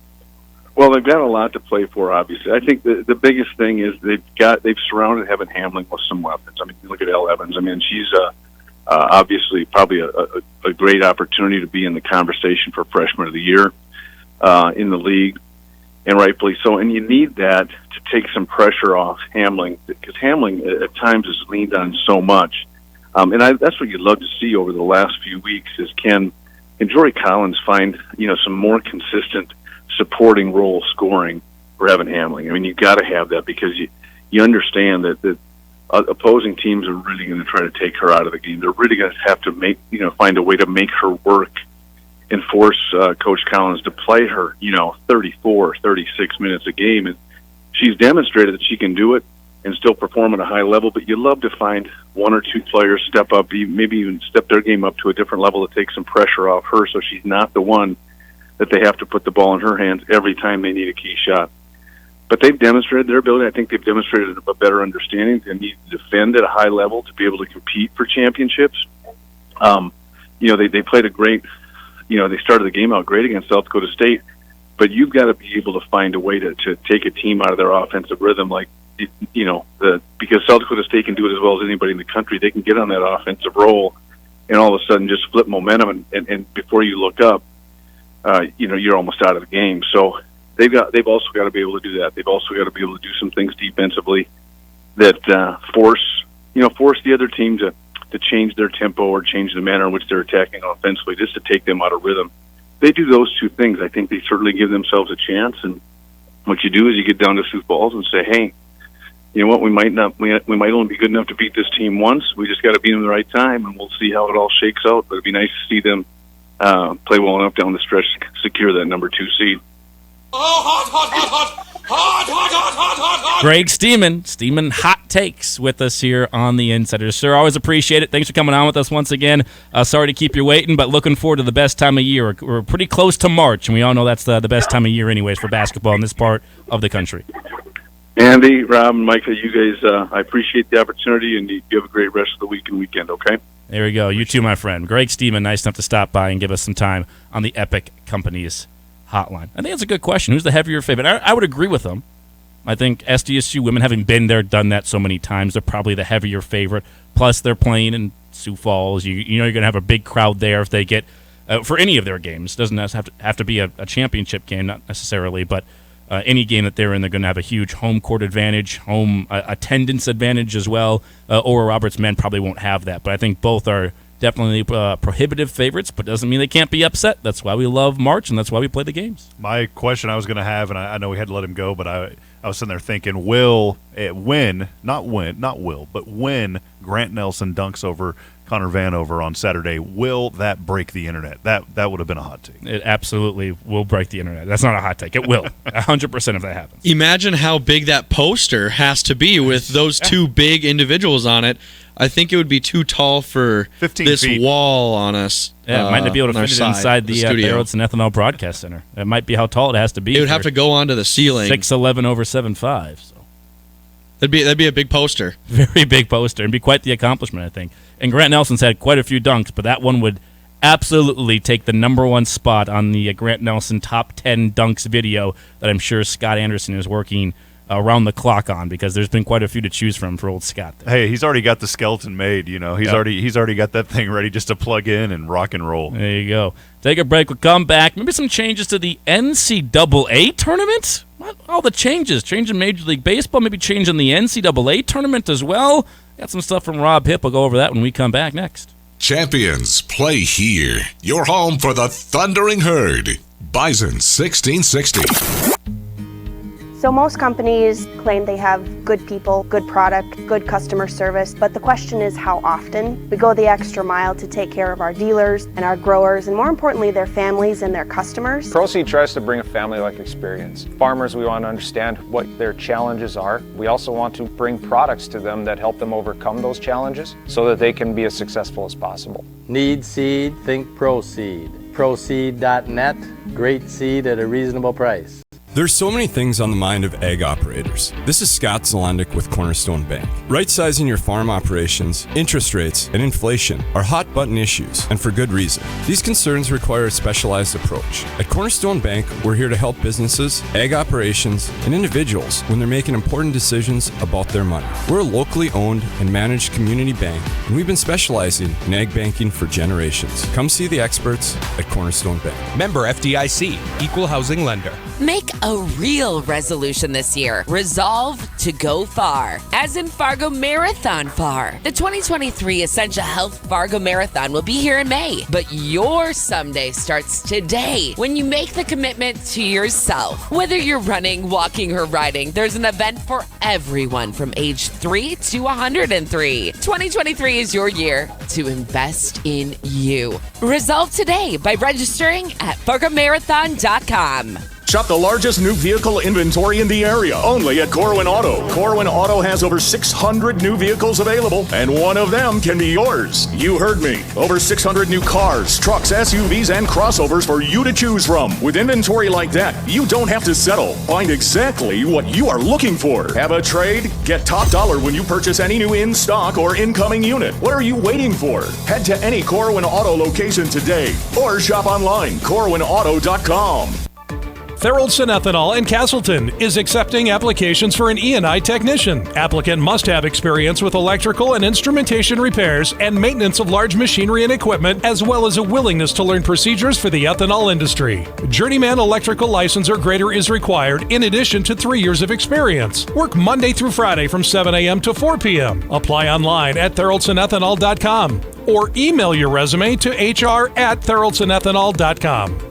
Well, they've got a lot to play for, obviously. I think the biggest thing is they've surrounded Heaven Hamling with some weapons. I mean, you look at Elle Evans. I mean, she's obviously probably a great opportunity to be in the conversation for Freshman of the Year in the league, and rightfully so. And you need that to take some pressure off Hamling, because Hamling at times has leaned on so much. That's what you'd love to see over the last few weeks is can Jory Collins find some more consistent supporting role scoring for Evan Hamling. I mean, you've got to have that because you understand that opposing teams are really going to try to take her out of the game. They're really going to have to find a way to make her work and force Coach Collins to play her, 34, 36 minutes a game. And she's demonstrated that she can do it and still perform at a high level, but you love to find one or two players step up, maybe even step their game up to a different level to take some pressure off her so she's not the one that they have to put the ball in her hands every time they need a key shot. But they've demonstrated their ability. I think they've demonstrated a better understanding. They need to defend at a high level to be able to compete for championships. They played a great, they started the game out great against South Dakota State, but you've got to be able to find a way to take a team out of their offensive rhythm. Because South Dakota State can do it as well as anybody in the country. They can get on that offensive roll and all of a sudden just flip momentum. And before you look up, you're almost out of the game. So they've also got to be able to do that. They've also got to be able to do some things defensively that force the other team to change their tempo or change the manner in which they're attacking offensively, just to take them out of rhythm. They do those two things. I think they certainly give themselves a chance. And what you do is you get down to Sioux Falls and say, hey, you know what? We might only be good enough to beat this team once. We just got to beat them the right time, and we'll see how it all shakes out. But it'd be nice to see them play well enough down the stretch to secure that number 2 seed. Greg Stemen hot takes with us here on the Insiders. Sir, always appreciate it. Thanks for coming on with us once again. Sorry to keep you waiting, but looking forward to the best time of year. We're pretty close to March, and we all know that's the best time of year anyways for basketball in this part of the country. Andy, Rob, and Micah, you guys, I appreciate the opportunity, and you have a great rest of the week and weekend, okay? There we go. You too, my friend. Greg Stemen, nice enough to stop by and give us some time on the Epic Companies hotline. I think that's a good question. Who's the heavier favorite? I would agree with them. I think SDSU women, having been there, done that so many times, they're probably the heavier favorite. Plus, they're playing in Sioux Falls. You're going to have a big crowd there if they get for any of their games. Doesn't have to be a championship game, not necessarily, but any game that they're in, they're going to have a huge home court advantage, home attendance advantage as well. Oral Roberts men probably won't have that, but I think both are definitely prohibitive favorites, but doesn't mean they can't be upset. That's why we love March, and that's why we play the games. My question I was going to have, and I know we had to let him go, but I was sitting there thinking, when Grant Nelson dunks over Connor Vanover on Saturday, will that break the internet? That would have been a hot take. It absolutely will break the internet. That's not a hot take. It will. 100% if that happens. Imagine how big that poster has to be with those two big individuals on it. I think it would be too tall for this feet. Wall on us. Yeah, it might not be able to fit it inside the Barrettson Ethanol Broadcast Center. It might be how tall it has to be. It would have to go onto the ceiling. 6'11" over 7'5". So. That'd be a big poster. Very big poster, and be quite the accomplishment, I think. And Grant Nelson's had quite a few dunks, but that one would absolutely take the number 1 spot on the Grant Nelson top 10 dunks video that I'm sure Scott Anderson is working around the clock on, because there's been quite a few to choose from for old Scott there. Hey, he's already got the skeleton made. He's already got that thing ready just to plug in and rock and roll. There you go. Take a break. We'll come back. Maybe some changes to the NCAA tournament. What? All the changes. Change in Major League Baseball. Maybe change in the NCAA tournament as well. Got some stuff from Rob Hipp. We'll go over that when we come back next. Champions play here. Your home for the Thundering Herd. Bison 1660. So most companies claim they have good people, good product, good customer service, but the question is how often. We go the extra mile to take care of our dealers and our growers, and more importantly, their families and their customers. Proceed tries to bring a family-like experience. Farmers, we want to understand what their challenges are. We also want to bring products to them that help them overcome those challenges so that they can be as successful as possible. Need seed, think Proceed. proseed.net. Great seed at a reasonable price. There's so many things on the mind of ag operators. This is Scott Zelendik with Cornerstone Bank. Right-sizing your farm operations, interest rates, and inflation are hot-button issues, and for good reason. These concerns require a specialized approach. At Cornerstone Bank, we're here to help businesses, ag operations, and individuals when they're making important decisions about their money. We're a locally owned and managed community bank, and we've been specializing in ag banking for generations. Come see the experts at Cornerstone Bank. Member FDIC, Equal Housing Lender. Make a real resolution this year. Resolve to go far, as in Fargo Marathon Far. The 2023 Essential Health Fargo Marathon will be here in May, but your someday starts today when you make the commitment to yourself. Whether you're running, walking, or riding, there's an event for everyone from age 3 to 103. 2023 is your year to invest in you. Resolve today by registering at fargomarathon.com. Shop the largest new vehicle inventory in the area, only at Corwin Auto. Corwin Auto has over 600 new vehicles available, and one of them can be yours. You heard me. Over 600 new cars, trucks, SUVs, and crossovers for you to choose from. With inventory like that, you don't have to settle. Find exactly what you are looking for. Have a trade? Get top dollar when you purchase any new in-stock or incoming unit. What are you waiting for? Head to any Corwin Auto location today, or shop online, corwinauto.com. Theraldson Ethanol in Castleton is accepting applications for an E&I technician. Applicant must have experience with electrical and instrumentation repairs and maintenance of large machinery and equipment, as well as a willingness to learn procedures for the ethanol industry. Journeyman electrical license or greater is required in addition to 3 years of experience. Work Monday through Friday from 7 a.m. to 4 p.m. Apply online at theraldsonethanol.com or email your resume to hr@theraldsonethanol.com.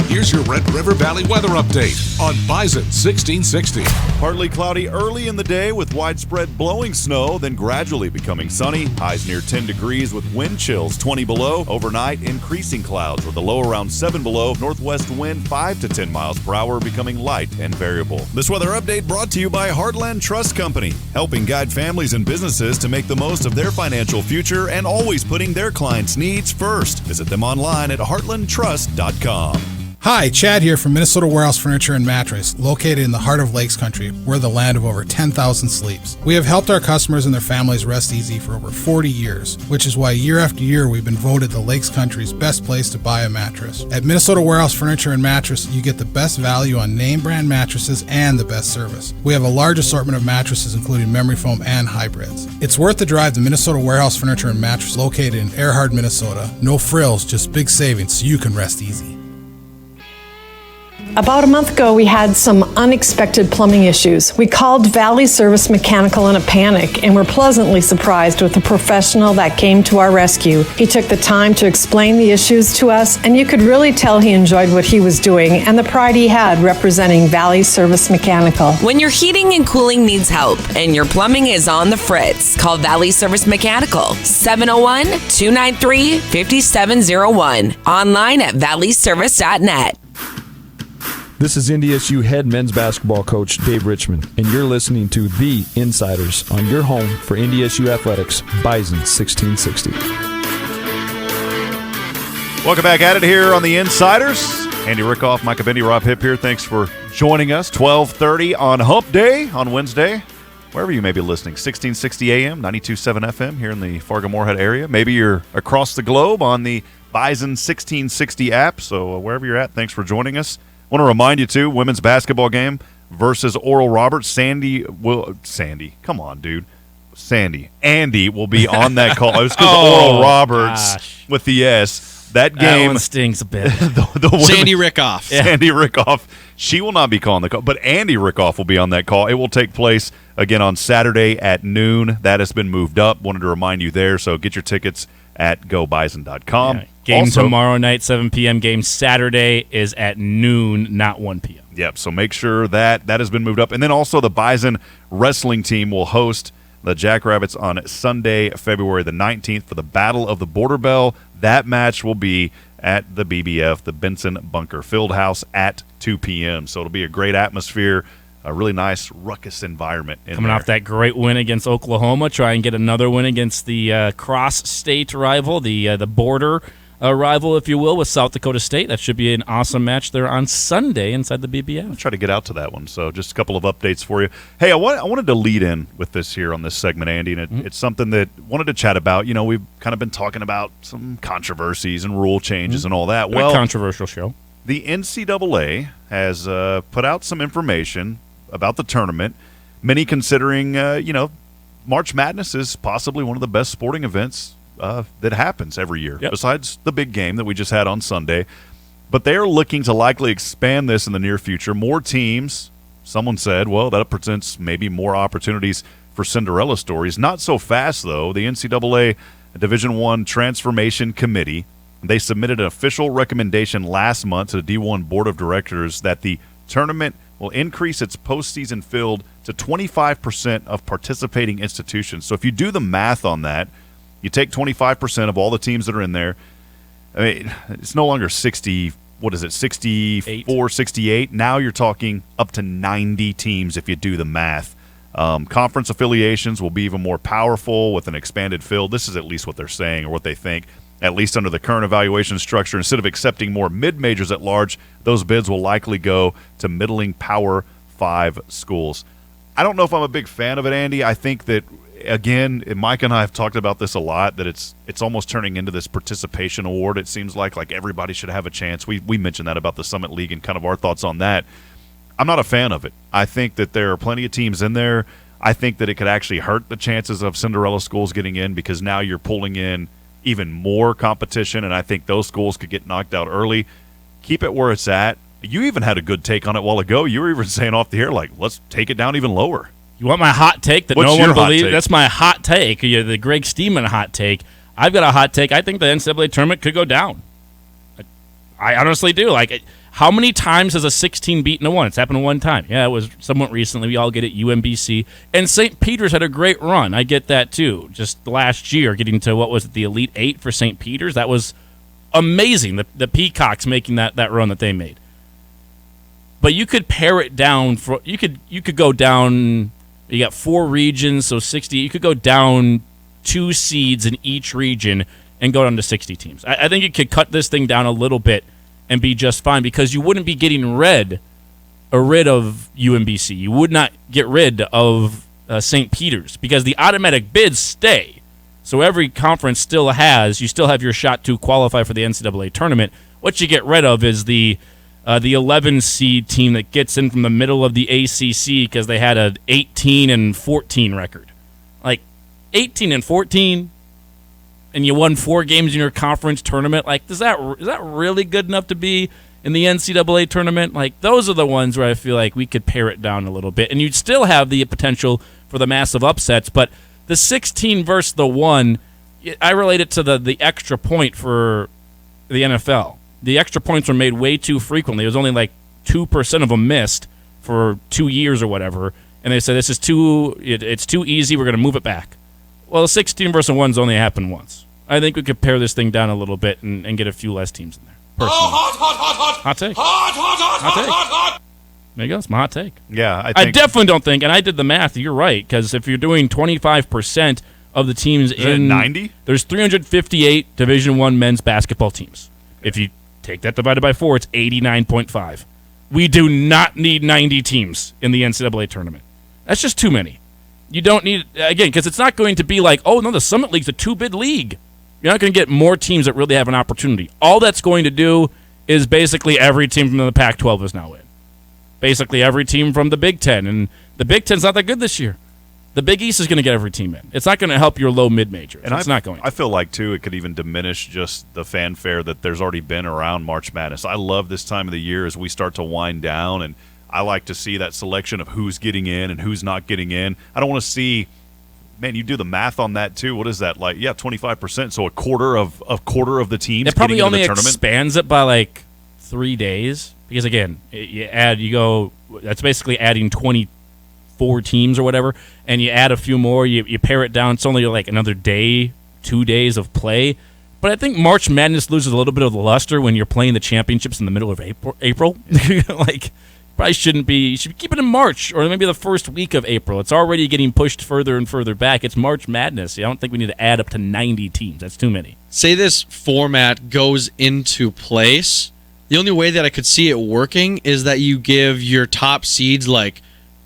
Here's your Red River Valley weather update on Bison 1660. Partly cloudy early in the day with widespread blowing snow, then gradually becoming sunny. Highs near 10 degrees with wind chills 20 below. Overnight, increasing clouds with a low around 7 below. Northwest wind 5 to 10 miles per hour becoming light and variable. This weather update brought to you by Heartland Trust Company, helping guide families and businesses to make the most of their financial future and always putting their clients' needs first. Visit them online at heartlandtrust.com. Hi, Chad here from Minnesota Warehouse Furniture and Mattress, located in the heart of Lakes Country. We're the land of over 10,000 sleeps. We have helped our customers and their families rest easy for over 40 years, which is why year after year we've been voted the Lakes Country's best place to buy a mattress. At Minnesota Warehouse Furniture and Mattress, you get the best value on name brand mattresses and the best service. We have a large assortment of mattresses including memory foam and hybrids. It's worth the drive to Minnesota Warehouse Furniture and Mattress, located in Earhart, Minnesota. No frills, just big savings so you can rest easy. About a month ago, we had some unexpected plumbing issues. We called Valley Service Mechanical in a panic and were pleasantly surprised with the professional that came to our rescue. He took the time to explain the issues to us, and you could really tell he enjoyed what he was doing and the pride he had representing Valley Service Mechanical. When your heating and cooling needs help and your plumbing is on the fritz, call Valley Service Mechanical, 701-293-5701. Online at valleyservice.net. This is NDSU head men's basketball coach Dave Richmond, and you're listening to The Insiders on your home for NDSU athletics, Bison 1660. Welcome back at it here on The Insiders. Andy Rickoff, Micah Bendy, Rob Hipp here. Thanks for joining us. 12:30 on Hump Day on Wednesday. Wherever you may be listening, 1660 AM, 92.7 FM here in the Fargo-Moorhead area. Maybe you're across the globe on the Bison 1660 app. So wherever you're at, thanks for joining us. I want to remind you, too, women's basketball game versus Oral Roberts. Andy will be on that call. It was because Oral Roberts with the S. That game one stings a bit. Sandy Rickoff. Yeah. Sandy Rickoff. She will not be calling the call, but Andy Rickoff will be on that call. It will take place, again, on Saturday at noon. That has been moved up. Wanted to remind you there, so get your tickets at gobison.com. Yeah. Game also, tomorrow night, 7 p.m. Game Saturday is at noon, not 1 p.m. Yep, so make sure that has been moved up. And then also the Bison wrestling team will host the Jackrabbits on Sunday, February the 19th for the Battle of the Border Bell. That match will be at the BBF, the Benson Bunker Fieldhouse, at 2 p.m. So it'll be a great atmosphere, a really nice ruckus environment. Coming off that great win against Oklahoma, try and get another win against the cross-state rival, the border rival, if you will, with South Dakota State. That should be an awesome match there on Sunday inside the BBF. I'll try to get out to that one. So just a couple of updates for you. Hey, I wanted to lead in with this here on this segment, Andy, and it's something that I wanted to chat about. You know, we've kind of been talking about some controversies and rule changes and all that. Well, a controversial show. The NCAA has put out some information about the tournament, many considering, March Madness is possibly one of the best sporting events that happens every year, besides the big game that we just had on Sunday. But they are looking to likely expand this in the near future. More teams, someone said, well, that presents maybe more opportunities for Cinderella stories. Not so fast, though. The NCAA Division I Transformation Committee, they submitted an official recommendation last month to the D1 Board of Directors that the tournament will increase its postseason field to 25% of participating institutions. So if you do the math on that, you take 25% of all the teams that are in there. I mean, it's no longer 60, 64, 68. Now you're talking up to 90 teams if you do the math. Conference affiliations will be even more powerful with an expanded field. This is at least what they're saying or what they think. At least under the current evaluation structure, instead of accepting more mid-majors at large, those bids will likely go to middling Power 5 schools. I don't know if I'm a big fan of it, Andy. I think that, again, Mike and I have talked about this a lot, that it's almost turning into this participation award. It seems like everybody should have a chance. We mentioned that about the Summit League and kind of our thoughts on that. I'm not a fan of it. I think that there are plenty of teams in there. I think that it could actually hurt the chances of Cinderella schools getting in because now you're pulling in even more competition, and I think those schools could get knocked out early. Keep it where it's at. You even had a good take on it a while ago. You were even saying off the air, let's take it down even lower. You want my hot take that no one believes? That's my hot take. The Greg Stemen hot take. I've got a hot take. I think the NCAA tournament could go down. I honestly do. How many times has a 16 beaten a 1? It's happened one time. Yeah, it was somewhat recently. We all get it, UMBC. And St. Peter's had a great run. I get that, too. Just last year, getting to, the Elite 8 for St. Peter's. That was amazing, the Peacocks making that run that they made. But you could pare it down. You could go down. You got 4 regions, so 60. You could go down 2 seeds in each region and go down to 60 teams. I think you could cut this thing down a little bit and be just fine because you wouldn't be getting rid of UMBC. You would not get rid of St. Peter's because the automatic bids stay. So every conference you still have your shot to qualify for the NCAA tournament. What you get rid of is the 11 seed team that gets in from the middle of the ACC because they had an 18-14 record. 18-14, and you won 4 games in your conference tournament. Is that really good enough to be in the NCAA tournament? Those are the ones where I feel like we could pare it down a little bit, and you'd still have the potential for the massive upsets. But the 16 versus the 1, I relate it to the extra point for the NFL. The extra points were made way too frequently. It was only 2% of them missed for 2 years or whatever, and they said it's too easy. We're going to move it back. Well, the 16 versus 1's only happened once. I think we could pare this thing down a little bit and get a few less teams in there. Personally. Hot take. Hot take. There you go. It's my hot take. Yeah, I definitely don't think, and I did the math. You're right, because if you're doing 25% of the teams in 90, there's 358 Division I men's basketball teams. Okay. If you take that divided by 4, it's 89.5. We do not need 90 teams in the NCAA tournament. That's just too many. You don't need, again, because it's not going to be the Summit League's a 2-bid league. You're not going to get more teams that really have an opportunity. All that's going to do is basically every team from the Pac-12 is now in. Basically every team from the Big Ten, and the Big Ten's not that good this year. The Big East is going to get every team in. It's not going to help your low mid-majors. And it's not going to. I feel like, too, it could even diminish just the fanfare that there's already been around March Madness. I love this time of the year as we start to wind down, and I like to see that selection of who's getting in and who's not getting in. I don't want to see, man, you do the math on that, too. What is that, 25%, so a quarter of the teams it probably getting only into the tournament? Expands it by, 3 days. Because, again, that's basically adding 24 teams or whatever, and you add a few more, you pare it down. It's only another day, 2 days of play. But I think March Madness loses a little bit of the luster when you're playing the championships in the middle of April. Probably shouldn't be. You should keep it in March or maybe the first week of April. It's already getting pushed further and further back. It's March Madness. I don't think we need to add up to 90 teams. That's too many. say this format goes into place, the only way that I could see it working is that you give your top seeds like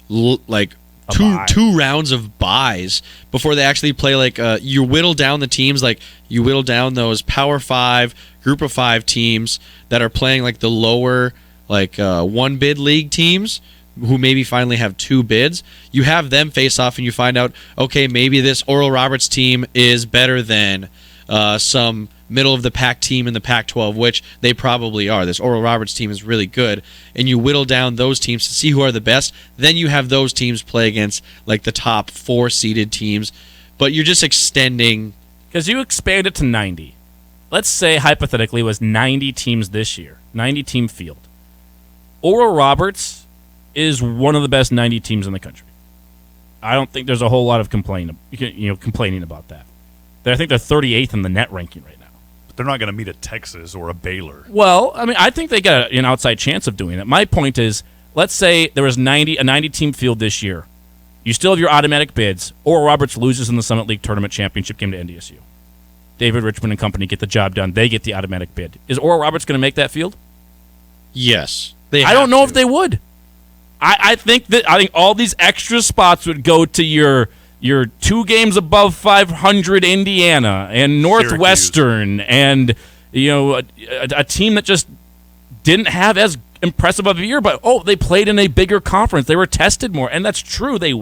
two rounds of buys before they actually play. Like you whittle down the teams, like you whittle down those Power 5, Group of 5 teams that are playing like the lower one bid league teams who maybe finally have 2 bids. You have them face off and you find out, okay, maybe this Oral Roberts team is better than some middle of the pack team in the Pac-12, which they probably are. This Oral Roberts team is really good, and you whittle down those teams to see who are the best. Then you have those teams play against like the top 4 seeded teams, but you're just extending. Because you expand it to 90. Let's say hypothetically it was 90 teams this year, 90 team field. Oral Roberts is one of the best 90 teams in the country. I don't think there's a whole lot of complaining about that. I think they're 38th in the net ranking right now. But they're not going to meet a Texas or a Baylor. Well, I mean, I think they got an outside chance of doing it. My point is, let's say there was a 90-team field this year. You still have your automatic bids. Oral Roberts loses in the Summit League Tournament Championship game to NDSU. David Richmond and company get the job done. They get the automatic bid. Is Oral Roberts going to make that field? Yes. I don't know if they would. I think all these extra spots would go to your 2 games above 500 Indiana and Northwestern and a team that just didn't have as impressive of a year, but they played in a bigger conference. They were tested more, and that's true. They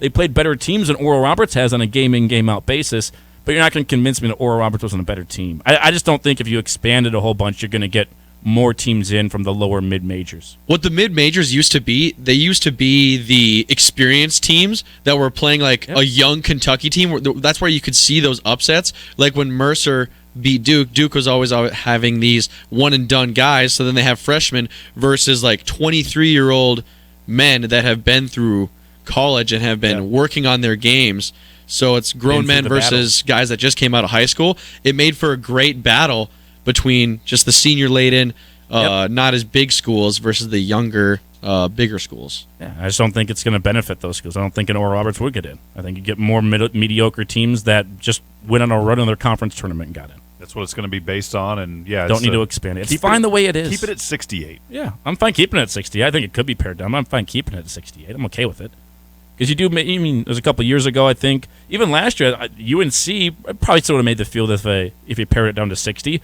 played better teams than Oral Roberts has on a game-in, game-out basis. But you're not going to convince me that Oral Roberts wasn't a better team. I just don't think if you expanded a whole bunch, you're going to get more teams in from the lower mid-majors. What the mid-majors used to be, they used to be the experienced teams that were playing like a young Kentucky team. That's where you could see those upsets. Like when Mercer beat Duke, Duke was always having these one-and-done guys, so then they have freshmen versus like 23-year-old men that have been through college and have been working on their games. So it's grown men versus guys that just came out of high school. It made for a great battle between just the senior-laden, not as big schools versus the younger, bigger schools. Yeah, I just don't think it's going to benefit those schools. I don't think an Oral Roberts would get in. I think you get more mediocre teams that just went on a run in their conference tournament and got in. That's what it's going to be based on, and don't need to expand it. It's fine the way it is. Keep it at 68. Yeah, I'm fine keeping it at 60. I think it could be pared down. I'm fine keeping it at 68. I'm okay with it. Because you there's a couple of years ago, I think, even last year, UNC probably still would have made the field if you pared it down to 60.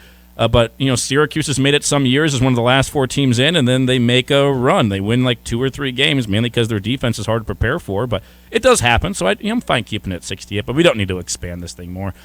But Syracuse has made it some years as one of the last 4 teams in, and then they make a run. They win like 2 or 3 games, mainly because their defense is hard to prepare for. But it does happen, so I'm fine keeping it at 68. But we don't need to expand this thing more.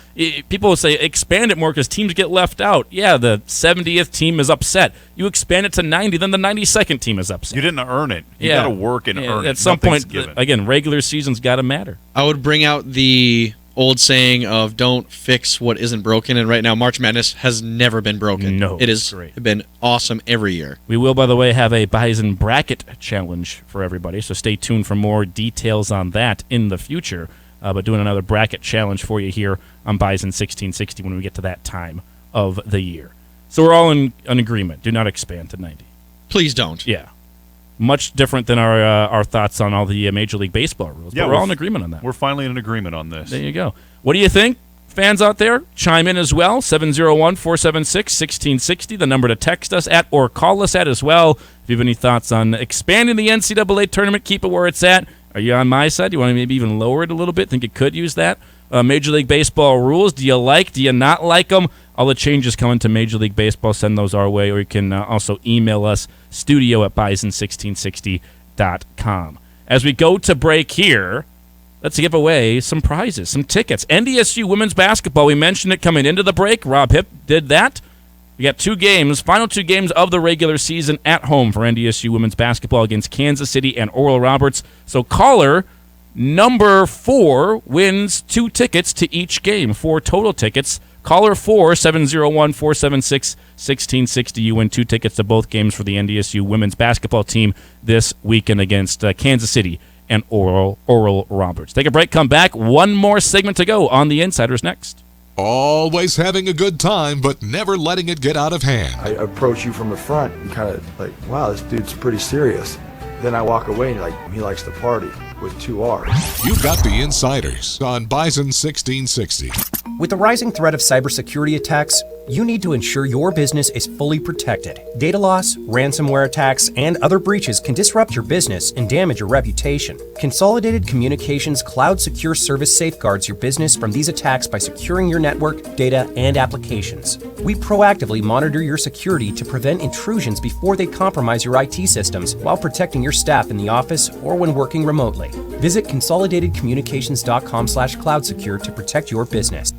People will say expand it more because teams get left out. Yeah, the 70th team is upset. You expand it to 90, then the 92nd team is upset. You didn't earn it. You got to work and earn it. At some point, again, regular season's got to matter. I would bring out the old saying of don't fix what isn't broken, and right now March Madness has never been broken. No, it has been awesome every year. We will, by the way, have a Bison bracket challenge for everybody, so stay tuned for more details on that in the future. But doing another bracket challenge for you here on Bison 1660 when we get to that time of the year. So we're all in an agreement. Do not expand to 90. Please don't. Yeah. Much different than our thoughts on all the Major League Baseball rules. Yeah, but we're all in agreement on that. We're finally in agreement on this. There you go. What do you think? Fans out there, chime in as well. 701-476-1660, the number to text us at or call us at as well. If you have any thoughts on expanding the NCAA tournament, keep it where it's at. Are you on my side? Do you want to maybe even lower it a little bit? Think it could use that? Major League Baseball rules, do you not like them? All the changes coming to Major League Baseball, send those our way, or you can also email us, studio@bison1660.com. As we go to break here, let's give away some prizes, some tickets. NDSU women's basketball, we mentioned it coming into the break. Rob Hipp did that. We got 2 games, final 2 games of the regular season at home for NDSU women's basketball against Kansas City and Oral Roberts. So caller number 4 wins 2 tickets to each game, 4 total tickets. Caller 4, 701-476-1660. You win 2 tickets to both games for the NDSU women's basketball team this weekend against Kansas City and Oral Roberts. Take a break, come back. One more segment to go on The Insiders next. Always having a good time, but never letting it get out of hand. I approach you from the front and kind of like, wow, this dude's pretty serious. Then I walk away and you're like, he likes to party with 2 R's. You've got The Insiders on Bison 1660. With the rising threat of cybersecurity attacks, you need to ensure your business is fully protected. Data loss, ransomware attacks, and other breaches can disrupt your business and damage your reputation. Consolidated Communications Cloud Secure Service safeguards your business from these attacks by securing your network, data, and applications. We proactively monitor your security to prevent intrusions before they compromise your IT systems while protecting your staff in the office or when working remotely. Visit consolidatedcommunications.com/cloudsecure to protect your business.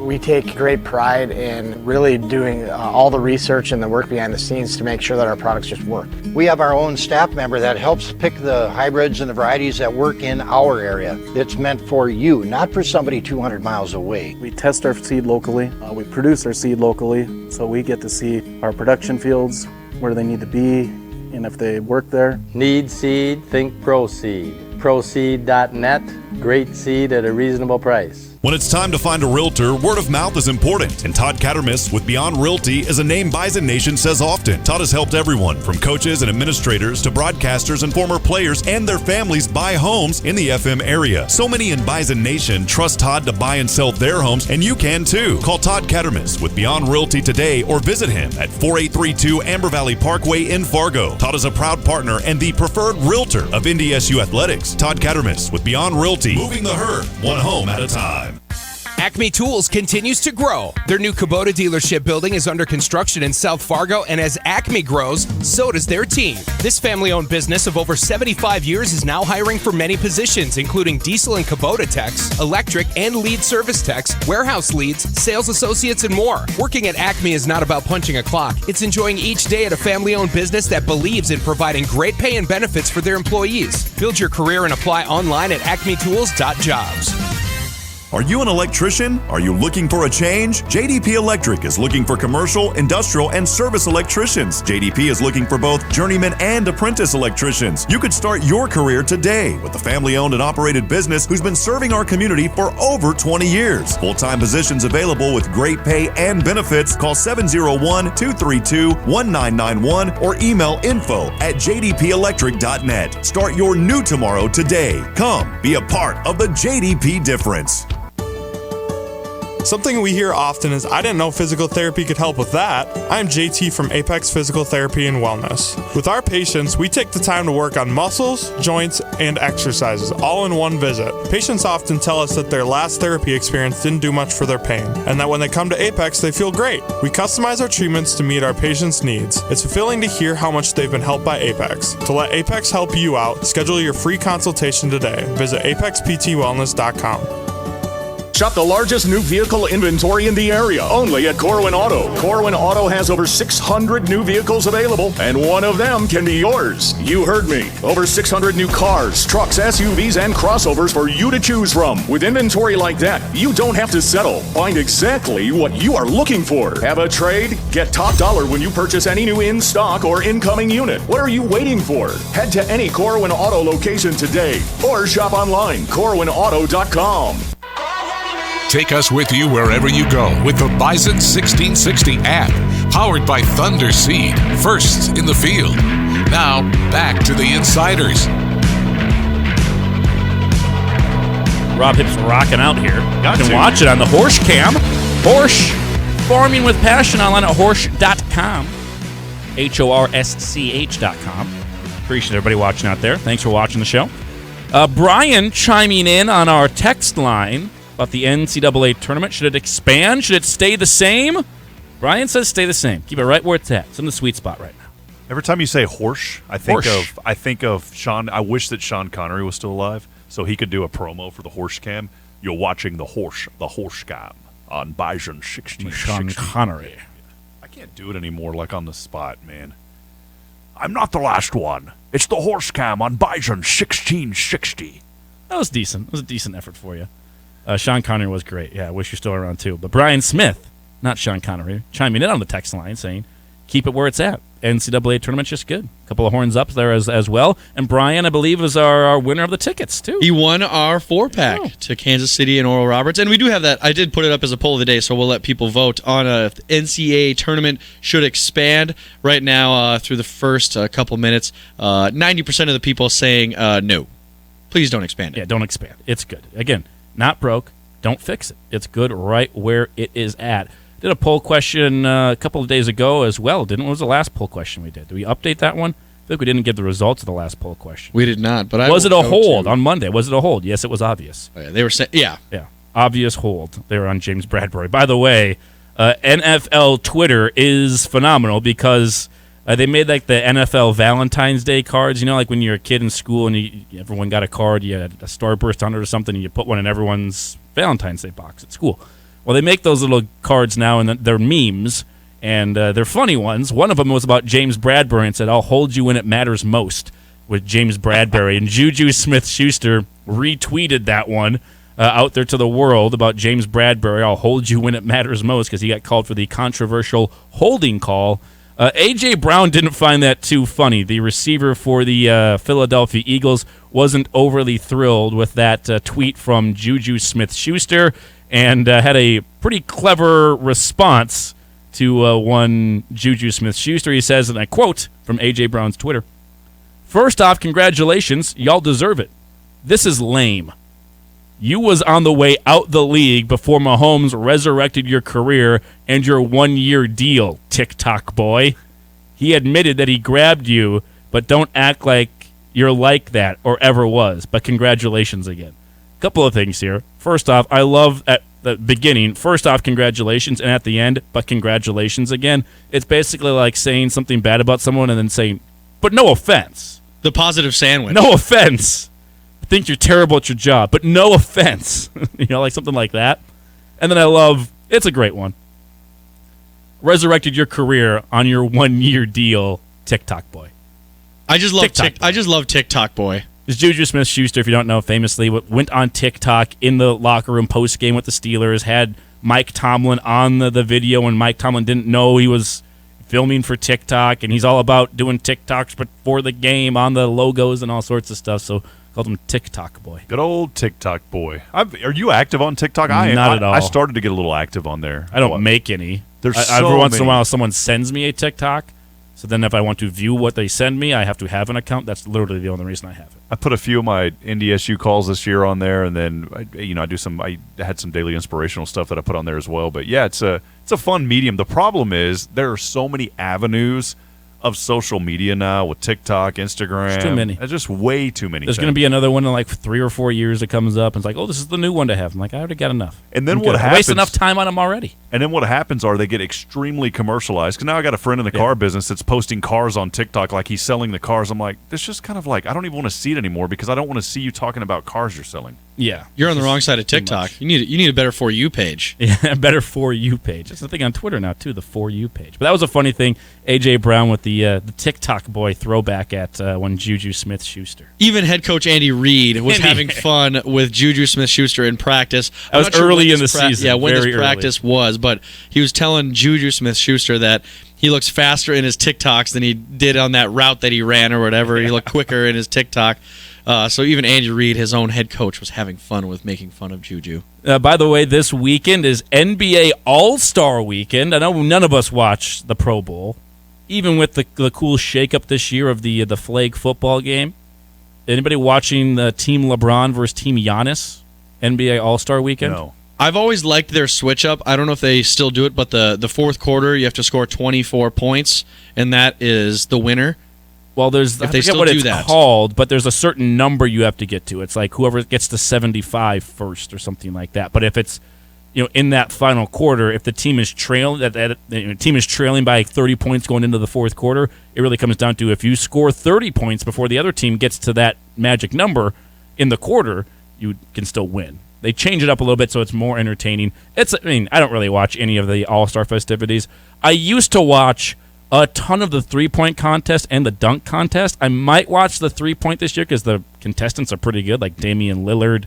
We take great pride in really doing all the research and the work behind the scenes to make sure that our products just work. We have our own staff member that helps pick the hybrids and the varieties that work in our area. It's meant for you, not for somebody 200 miles away. We test our seed locally. We produce our seed locally, so we get to see our production fields, where they need to be, and if they work there. Need seed? Think ProSeed. ProSeed.net. Great seed at a reasonable price. When it's time to find a realtor, word of mouth is important. And Todd Cattermas with Beyond Realty is a name Bison Nation says often. Todd has helped everyone from coaches and administrators to broadcasters and former players and their families buy homes in the FM area. So many in Bison Nation trust Todd to buy and sell their homes, and you can too. Call Todd Cattermas with Beyond Realty today or visit him at 4832 Amber Valley Parkway in Fargo. Todd is a proud partner and the preferred realtor of NDSU Athletics. Todd Cattermas with Beyond Realty. Moving the herd, one home at a time. Acme Tools continues to grow. Their new Kubota dealership building is under construction in South Fargo, and as Acme grows, so does their team. This family-owned business of over 75 years is now hiring for many positions, including diesel and Kubota techs, electric and lead service techs, warehouse leads, sales associates, and more. Working at Acme is not about punching a clock. It's enjoying each day at a family-owned business that believes in providing great pay and benefits for their employees. Build your career and apply online at acmetools.jobs. Are you an electrician? Are you looking for a change? JDP Electric is looking for commercial, industrial, and service electricians. JDP is looking for both journeyman and apprentice electricians. You could start your career today with a family-owned and operated business who's been serving our community for over 20 years. Full-time positions available with great pay and benefits. Call 701-232-1991 or email info@jdpelectric.net. Start your new tomorrow today. Come be a part of the JDP difference. Something we hear often is, I didn't know physical therapy could help with that. I'm JT from Apex Physical Therapy and Wellness. With our patients, we take the time to work on muscles, joints, and exercises, all in one visit. Patients often tell us that their last therapy experience didn't do much for their pain, and that when they come to Apex, they feel great. We customize our treatments to meet our patients' needs. It's fulfilling to hear how much they've been helped by Apex. To let Apex help you out, schedule your free consultation today. Visit apexptwellness.com. Shop the largest new vehicle inventory in the area, only at Corwin Auto. Corwin Auto has over 600 new vehicles available, and one of them can be yours. You heard me. Over 600 new cars, trucks, SUVs, and crossovers for you to choose from. With inventory like that, you don't have to settle. Find exactly what you are looking for. Have a trade? Get top dollar when you purchase any new in-stock or incoming unit. What are you waiting for? Head to any Corwin Auto location today, or shop online, corwinauto.com. Take us with you wherever you go with the Bison 1660 app, powered by Thunder Seed, first in the field. Now, back to the Insiders. Rob Hipp's rocking out here. You can watch it on the Horse Cam. Horse Farming with Passion online at horse.com. HORSCH.com. Appreciate everybody watching out there. Thanks for watching the show. Brian chiming in on our text line about the NCAA tournament. Should it expand? Should it stay the same? Brian says stay the same. Keep it right where it's at. It's in the sweet spot right now. Every time you say horse, I think of Sean. I wish that Sean Connery was still alive so he could do a promo for the Horse Cam. You're watching the Horse Cam on Bison 1660. Sean Connery. I can't do it anymore like on the spot, man. I'm not the last one. It's the Horse Cam on Bison 1660. That was decent. It was a decent effort for you. Sean Connery was great. Yeah, I wish you're still around too. But Brian Smith, not Sean Connery, chiming in on the text line saying, keep it where it's at. NCAA tournament's just good. A couple of horns up there as well. And Brian, I believe, is our winner of the tickets too. He won our 4-pack to Kansas City and Oral Roberts. And we do have that. I did put it up as a poll of the day, so we'll let people vote on if the NCAA tournament should expand. Right now, through the first couple minutes, 90% of the people saying no. Please don't expand it. Yeah, don't expand. It's good. Again, not broke, don't fix it. It's good right where it is at. Did a poll question a couple of days ago as well, didn't we? What was the last poll question we did? Did we update that one? I think we didn't give the results of the last poll question. We did not, but was it a hold on Monday? Was it a hold? Yes, it was obvious. Oh, yeah, they were saying, yeah, obvious hold. They were on James Bradbury. By the way, NFL Twitter is phenomenal because they made like the NFL Valentine's Day cards. You know, like when you're a kid in school and everyone got a card, you had a starburst on it or something, and you put one in everyone's Valentine's Day box at school. Well, they make those little cards now, and they're memes. And they're funny ones. One of them was about James Bradbury and said, "I'll hold you when it matters most," with James Bradbury. And Juju Smith-Schuster retweeted that one out there to the world about James Bradbury. "I'll hold you when it matters most," because he got called for the controversial holding call. A.J. Brown didn't find that too funny. The receiver for the Philadelphia Eagles wasn't overly thrilled with that tweet from Juju Smith-Schuster and had a pretty clever response to one Juju Smith-Schuster. He says, and I quote from A.J. Brown's Twitter, "First off, congratulations. Y'all deserve it. This is lame. You was on the way out the league before Mahomes resurrected your career and your one-year deal, TikTok boy. He admitted that he grabbed you, but don't act like you're like that or ever was. But congratulations again." Couple of things here. First off, I love at the beginning, first off, congratulations, and at the end, but congratulations again. It's basically like saying something bad about someone and then saying, but no offense. The positive sandwich. No offense. I think you're terrible at your job, but no offense. Like something like that. And then I love, it's a great one. Resurrected your career on your one-year deal, TikTok boy. I just love TikTok boy. It's Juju Smith-Schuster, if you don't know, famously went on TikTok in the locker room post-game with the Steelers, had Mike Tomlin on the video, and Mike Tomlin didn't know he was filming for TikTok, and he's all about doing TikToks but for the game on the logos and all sorts of stuff, so called him TikTok boy. Good old TikTok boy. Are you active on TikTok? Not at all. I started to get a little active on there. I don't make any. There's every once in a while someone sends me a TikTok. So then if I want to view what they send me, I have to have an account. That's literally the only reason I have it. I put a few of my NDSU calls this year on there, and then I had some daily inspirational stuff that I put on there as well. But yeah, it's a fun medium. The problem is there are so many avenues of social media now with TikTok, Instagram. There's too many. There's just way too many. There's going to be another one in like 3 or 4 years that comes up, and it's like, oh, this is the new one to have. I'm like, I already got enough. And then what happens? I waste enough time on them already. And then what happens are they get extremely commercialized. Because now I got a friend in the car business that's posting cars on TikTok like he's selling the cars. I'm like, this just kind of like, I don't even want to see it anymore because I don't want to see you talking about cars you're selling. Yeah. You're on the wrong side of TikTok. You need a better For You page. Yeah, a better For You page. That's the thing on Twitter now, too, the For You page. But that was a funny thing. A.J. Brown with the TikTok boy throwback at one Juju Smith-Schuster. Even head coach Andy Reid was having fun with Juju Smith-Schuster in practice. That was early in the season. Yeah, when this practice was. But he was telling Juju Smith-Schuster that he looks faster in his TikToks than he did on that route that he ran or whatever. He looked quicker in his TikTok. So even Andy Reid, his own head coach, was having fun with making fun of Juju. By the way, this weekend is NBA All-Star Weekend. I know none of us watch the Pro Bowl, even with the cool shakeup this year of the flag football game. Anybody watching the Team LeBron versus Team Giannis NBA All-Star Weekend? No. I've always liked their switch-up. I don't know if they still do it, but the fourth quarter, you have to score 24 points, and that is the winner. Well, I forget what it's called, but there's a certain number you have to get to. It's like whoever gets to 75 first or something like that. But if it's in that final quarter, if the team is trailing by 30 points going into the fourth quarter, it really comes down to if you score 30 points before the other team gets to that magic number in the quarter, you can still win. They change it up a little bit so it's more entertaining. I don't really watch any of the All-Star festivities. I used to watch a ton of the three-point contest and the dunk contest. I might watch the three-point this year because the contestants are pretty good, like Damian Lillard,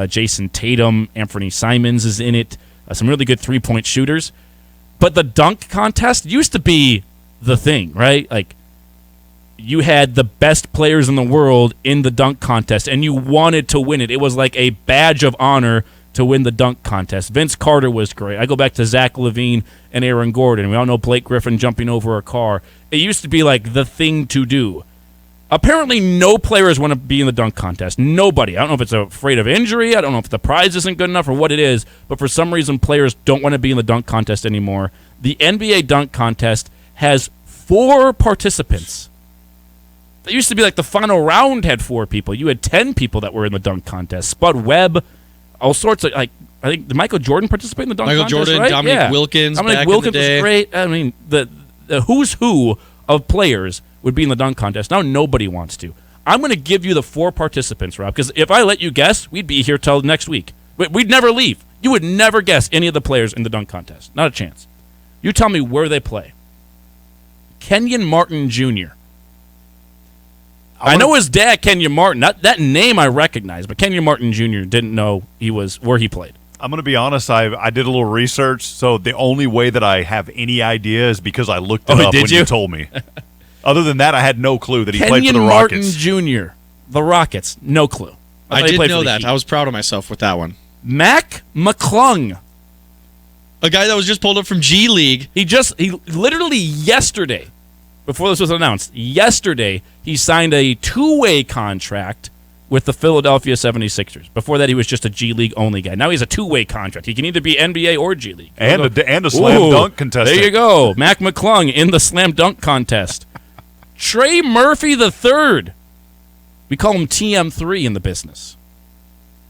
Jason Tatum, Anthony Simons is in it, some really good three-point shooters. But the dunk contest used to be the thing, right? Like, you had the best players in the world in the dunk contest, and you wanted to win it. It was like a badge of honor to win the dunk contest. Vince Carter was great. I go back to Zach LaVine and Aaron Gordon. We all know Blake Griffin jumping over a car. It used to be like the thing to do. Apparently, no players want to be in the dunk contest. Nobody. I don't know if it's afraid of injury. I don't know if the prize isn't good enough or what it is. But for some reason, players don't want to be in the dunk contest anymore. The NBA dunk contest has 4 participants. It used to be like the final round had 4 people. You had 10 people that were in the dunk contest. Spud Webb, all sorts of, like, I think, did Michael Jordan participate in the dunk contest, Jordan, right? Dominique Wilkins back in the day. Was great. I mean, the who's who of players would be in the dunk contest. Now nobody wants to. I'm going to give you the 4 participants, Rob, because if I let you guess, we'd be here till next week. We'd never leave. You would never guess any of the players in the dunk contest. Not a chance. You tell me where they play. Kenyon Martin Jr. I know his dad, Kenyon Martin. That name I recognize, but Kenyon Martin Jr. didn't know where he played. I'm going to be honest. I did a little research, so the only way that I have any idea is because I looked it up when you told me. Other than that, I had no clue that he played for the Rockets. Kenyon Martin Jr., the Rockets, no clue. I did know that. I was proud of myself with that one. Mac McClung. A guy that was just pulled up from G League. He literally yesterday, before this was announced, he signed a 2-way contract with the Philadelphia 76ers. Before that, he was just a G League only guy. Now he's a 2-way contract. He can either be NBA or G League. And a slam dunk contestant. There you go. Mac McClung in the slam dunk contest. Trey Murphy III. We call him TM3 in the business.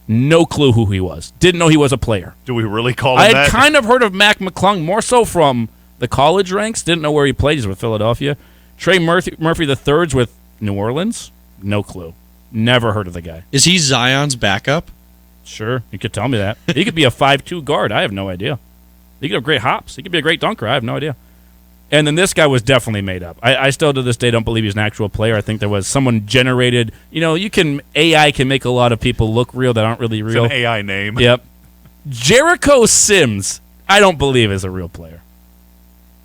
No clue who he was. Didn't know he was a player. Do we really call him that? I had kind of heard of Mac McClung, more so from the college ranks. Didn't know where he played. He's with Philadelphia. Trey Murphy III's with New Orleans. No clue. Never heard of the guy. Is he Zion's backup? Sure. You could tell me that. He could be a 5'2 guard. I have no idea. He could have great hops. He could be a great dunker. I have no idea. And then this guy was definitely made up. I still to this day don't believe he's an actual player. I think there was someone generated. AI can make a lot of people look real that aren't really real. It's an AI name. Yep. Jericho Sims, I don't believe is a real player.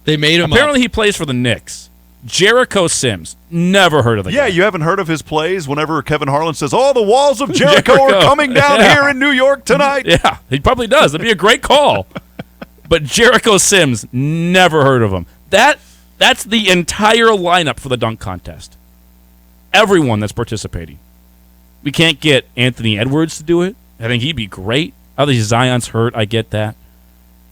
They made him Apparently up. he plays for the Knicks. Jericho Sims. Never heard of the guy. Yeah, you haven't heard of his plays whenever Kevin Harlan says, "Oh, the walls of Jericho are coming down here in New York tonight." Yeah, he probably does. That'd be a great call. But Jericho Sims, never heard of him. That's the entire lineup for the dunk contest. Everyone that's participating. We can't get Anthony Edwards to do it. I think he'd be great. Obviously, Zion's hurt. I get that.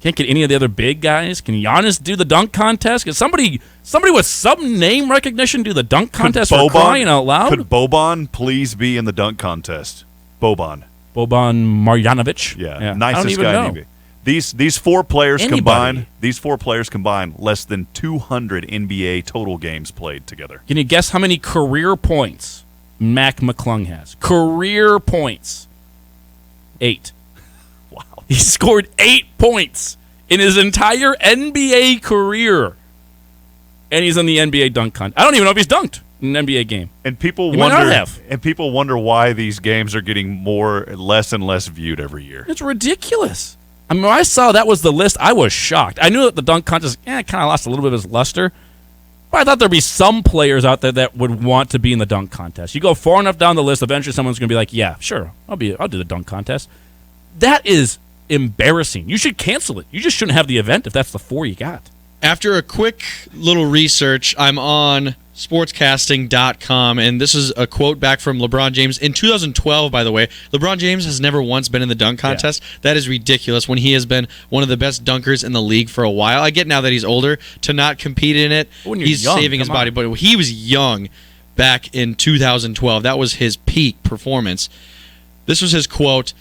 Can't get any of the other big guys. Can Giannis do the dunk contest? Can somebody with some name recognition do the dunk contest for crying out loud? Could Boban please be in the dunk contest? Boban Marjanovic. Yeah. Nicest guy in NBA. These 4 players combined. These 4 players combined less than 200 NBA total games played together. Can you guess how many career points Mac McClung has? Career points. 8. Wow. He scored 8 points in his entire NBA career, and he's in the NBA dunk contest. I don't even know if he's dunked in an NBA game. And people wonder why these games are getting less and less viewed every year. It's ridiculous. I mean, when I saw that was the list, I was shocked. I knew that the dunk contest kind of lost a little bit of its luster, but I thought there'd be some players out there that would want to be in the dunk contest. You go far enough down the list, eventually someone's going to be like, "Yeah, sure, I'll do the dunk contest." That is embarrassing. You should cancel it. You just shouldn't have the event if that's the 4 you got. After a quick little research, I'm on sportscasting.com, and this is a quote back from LeBron James in 2012, by the way. LeBron James has never once been in the dunk contest. Yeah. That is ridiculous when he has been one of the best dunkers in the league for a while. I get now that he's older to not compete in it. He's young, saving his body, but he was young back in 2012. That was his peak performance. This was his quote.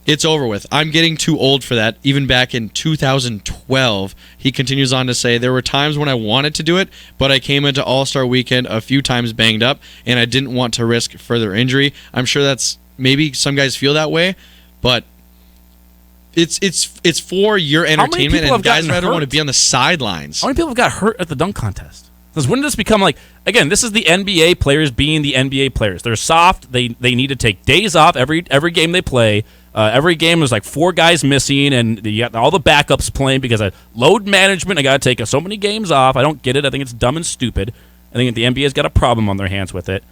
"It's over with. I'm getting too old for that." Even back in 2012, he continues on to say, "There were times when I wanted to do it, but I came into All-Star Weekend a few times banged up, and I didn't want to risk further injury." I'm sure that's maybe some guys feel that way, but it's for your entertainment, and guys rather want to be on the sidelines. How many people have got hurt at the dunk contest? Because when did this become like, again, this is the NBA players being the NBA players. They're soft. They need to take days off every game they play. Every game there's like 4 guys missing, and you got all the backups playing because of load management. I got to take so many games off. I don't get it. I think it's dumb and stupid. I think the NBA's got a problem on their hands with it.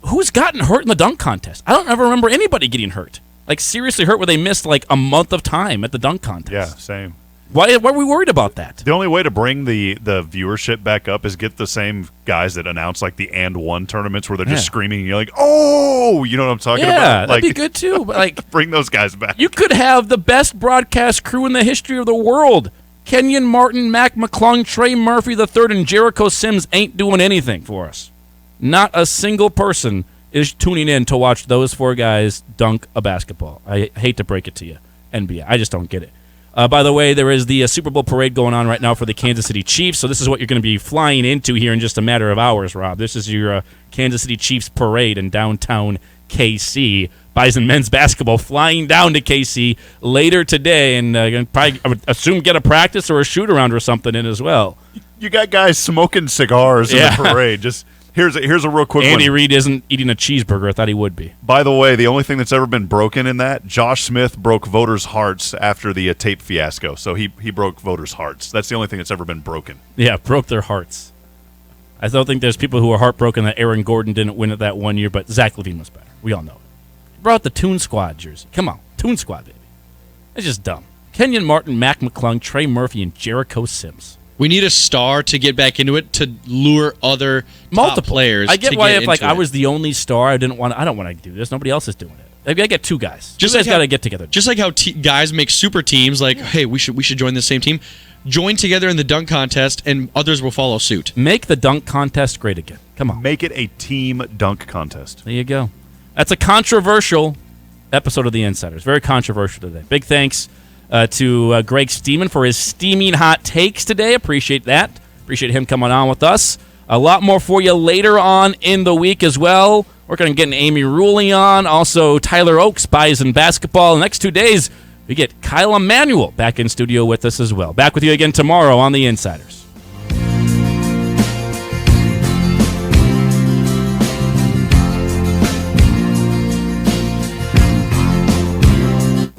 Who's gotten hurt in the dunk contest? I don't ever remember anybody getting hurt. Like seriously hurt where they missed like a month of time at the dunk contest. Yeah, same. Why are we worried about that? The only way to bring the viewership back up is get the same guys that announce like the and one tournaments where they're just screaming and you're like, oh, you know what I'm talking about? Yeah, Like, that'd be good too. But like, bring those guys back. You could have the best broadcast crew in the history of the world. Kenyon Martin, Mac McClung, Trey Murphy III, and Jericho Sims ain't doing anything for us. Not a single person is tuning in to watch those four guys dunk a basketball. I hate to break it to you, NBA. I just don't get it. By the way, there is the Super Bowl parade going on right now for the Kansas City Chiefs, so this is what you're going to be flying into here in just a matter of hours, Rob. This is your Kansas City Chiefs parade in downtown KC. Bison men's basketball flying down to KC later today, and probably, I would assume, get a practice or a shoot-around or something in as well. You got guys smoking cigars in the parade. Just here's a real quick one. Andy Reid isn't eating a cheeseburger. I thought he would be. By the way, the only thing that's ever been broken in that, Josh Smith broke voters' hearts after the tape fiasco. So he broke voters' hearts. That's the only thing that's ever been broken. Yeah, broke their hearts. I still think there's people who are heartbroken that Aaron Gordon didn't win it that one year, but Zach LaVine was better. We all know it. He brought the Toon Squad jersey. Come on, Toon Squad, baby. It's just dumb. Kenyon Martin, Mac McClung, Trey Murphy, and Jericho Sims. We need a star to get back into it to lure other top players. I get why if I was the only star, I don't want to do this. Nobody else is doing it. I get two guys. Two guys got to get together. Just like how guys make super teams, like, hey, we should join the same team. Join together in the dunk contest, and others will follow suit. Make the dunk contest great again. Come on. Make it a team dunk contest. There you go. That's a controversial episode of The Insiders. Very controversial today. Big thanks to Greg Stemen for his steaming hot takes today. Appreciate that. Appreciate him coming on with us. A lot more for you later on in the week as well. We're going to get an Amy Ruley on. Also, Tyler Oaks, Bison Basketball. The next 2 days, we get Kyle Emanuel back in studio with us as well. Back with you again tomorrow on The Insiders.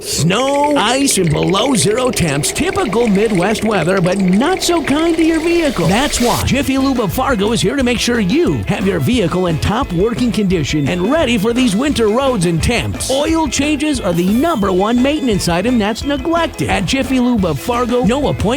Snow, ice, and below zero temps. Typical Midwest weather, but not so kind to your vehicle. That's why Jiffy Lube of Fargo is here to make sure you have your vehicle in top working condition and ready for these winter roads and temps. Oil changes are the #1 maintenance item that's neglected. At Jiffy Lube of Fargo, no appointment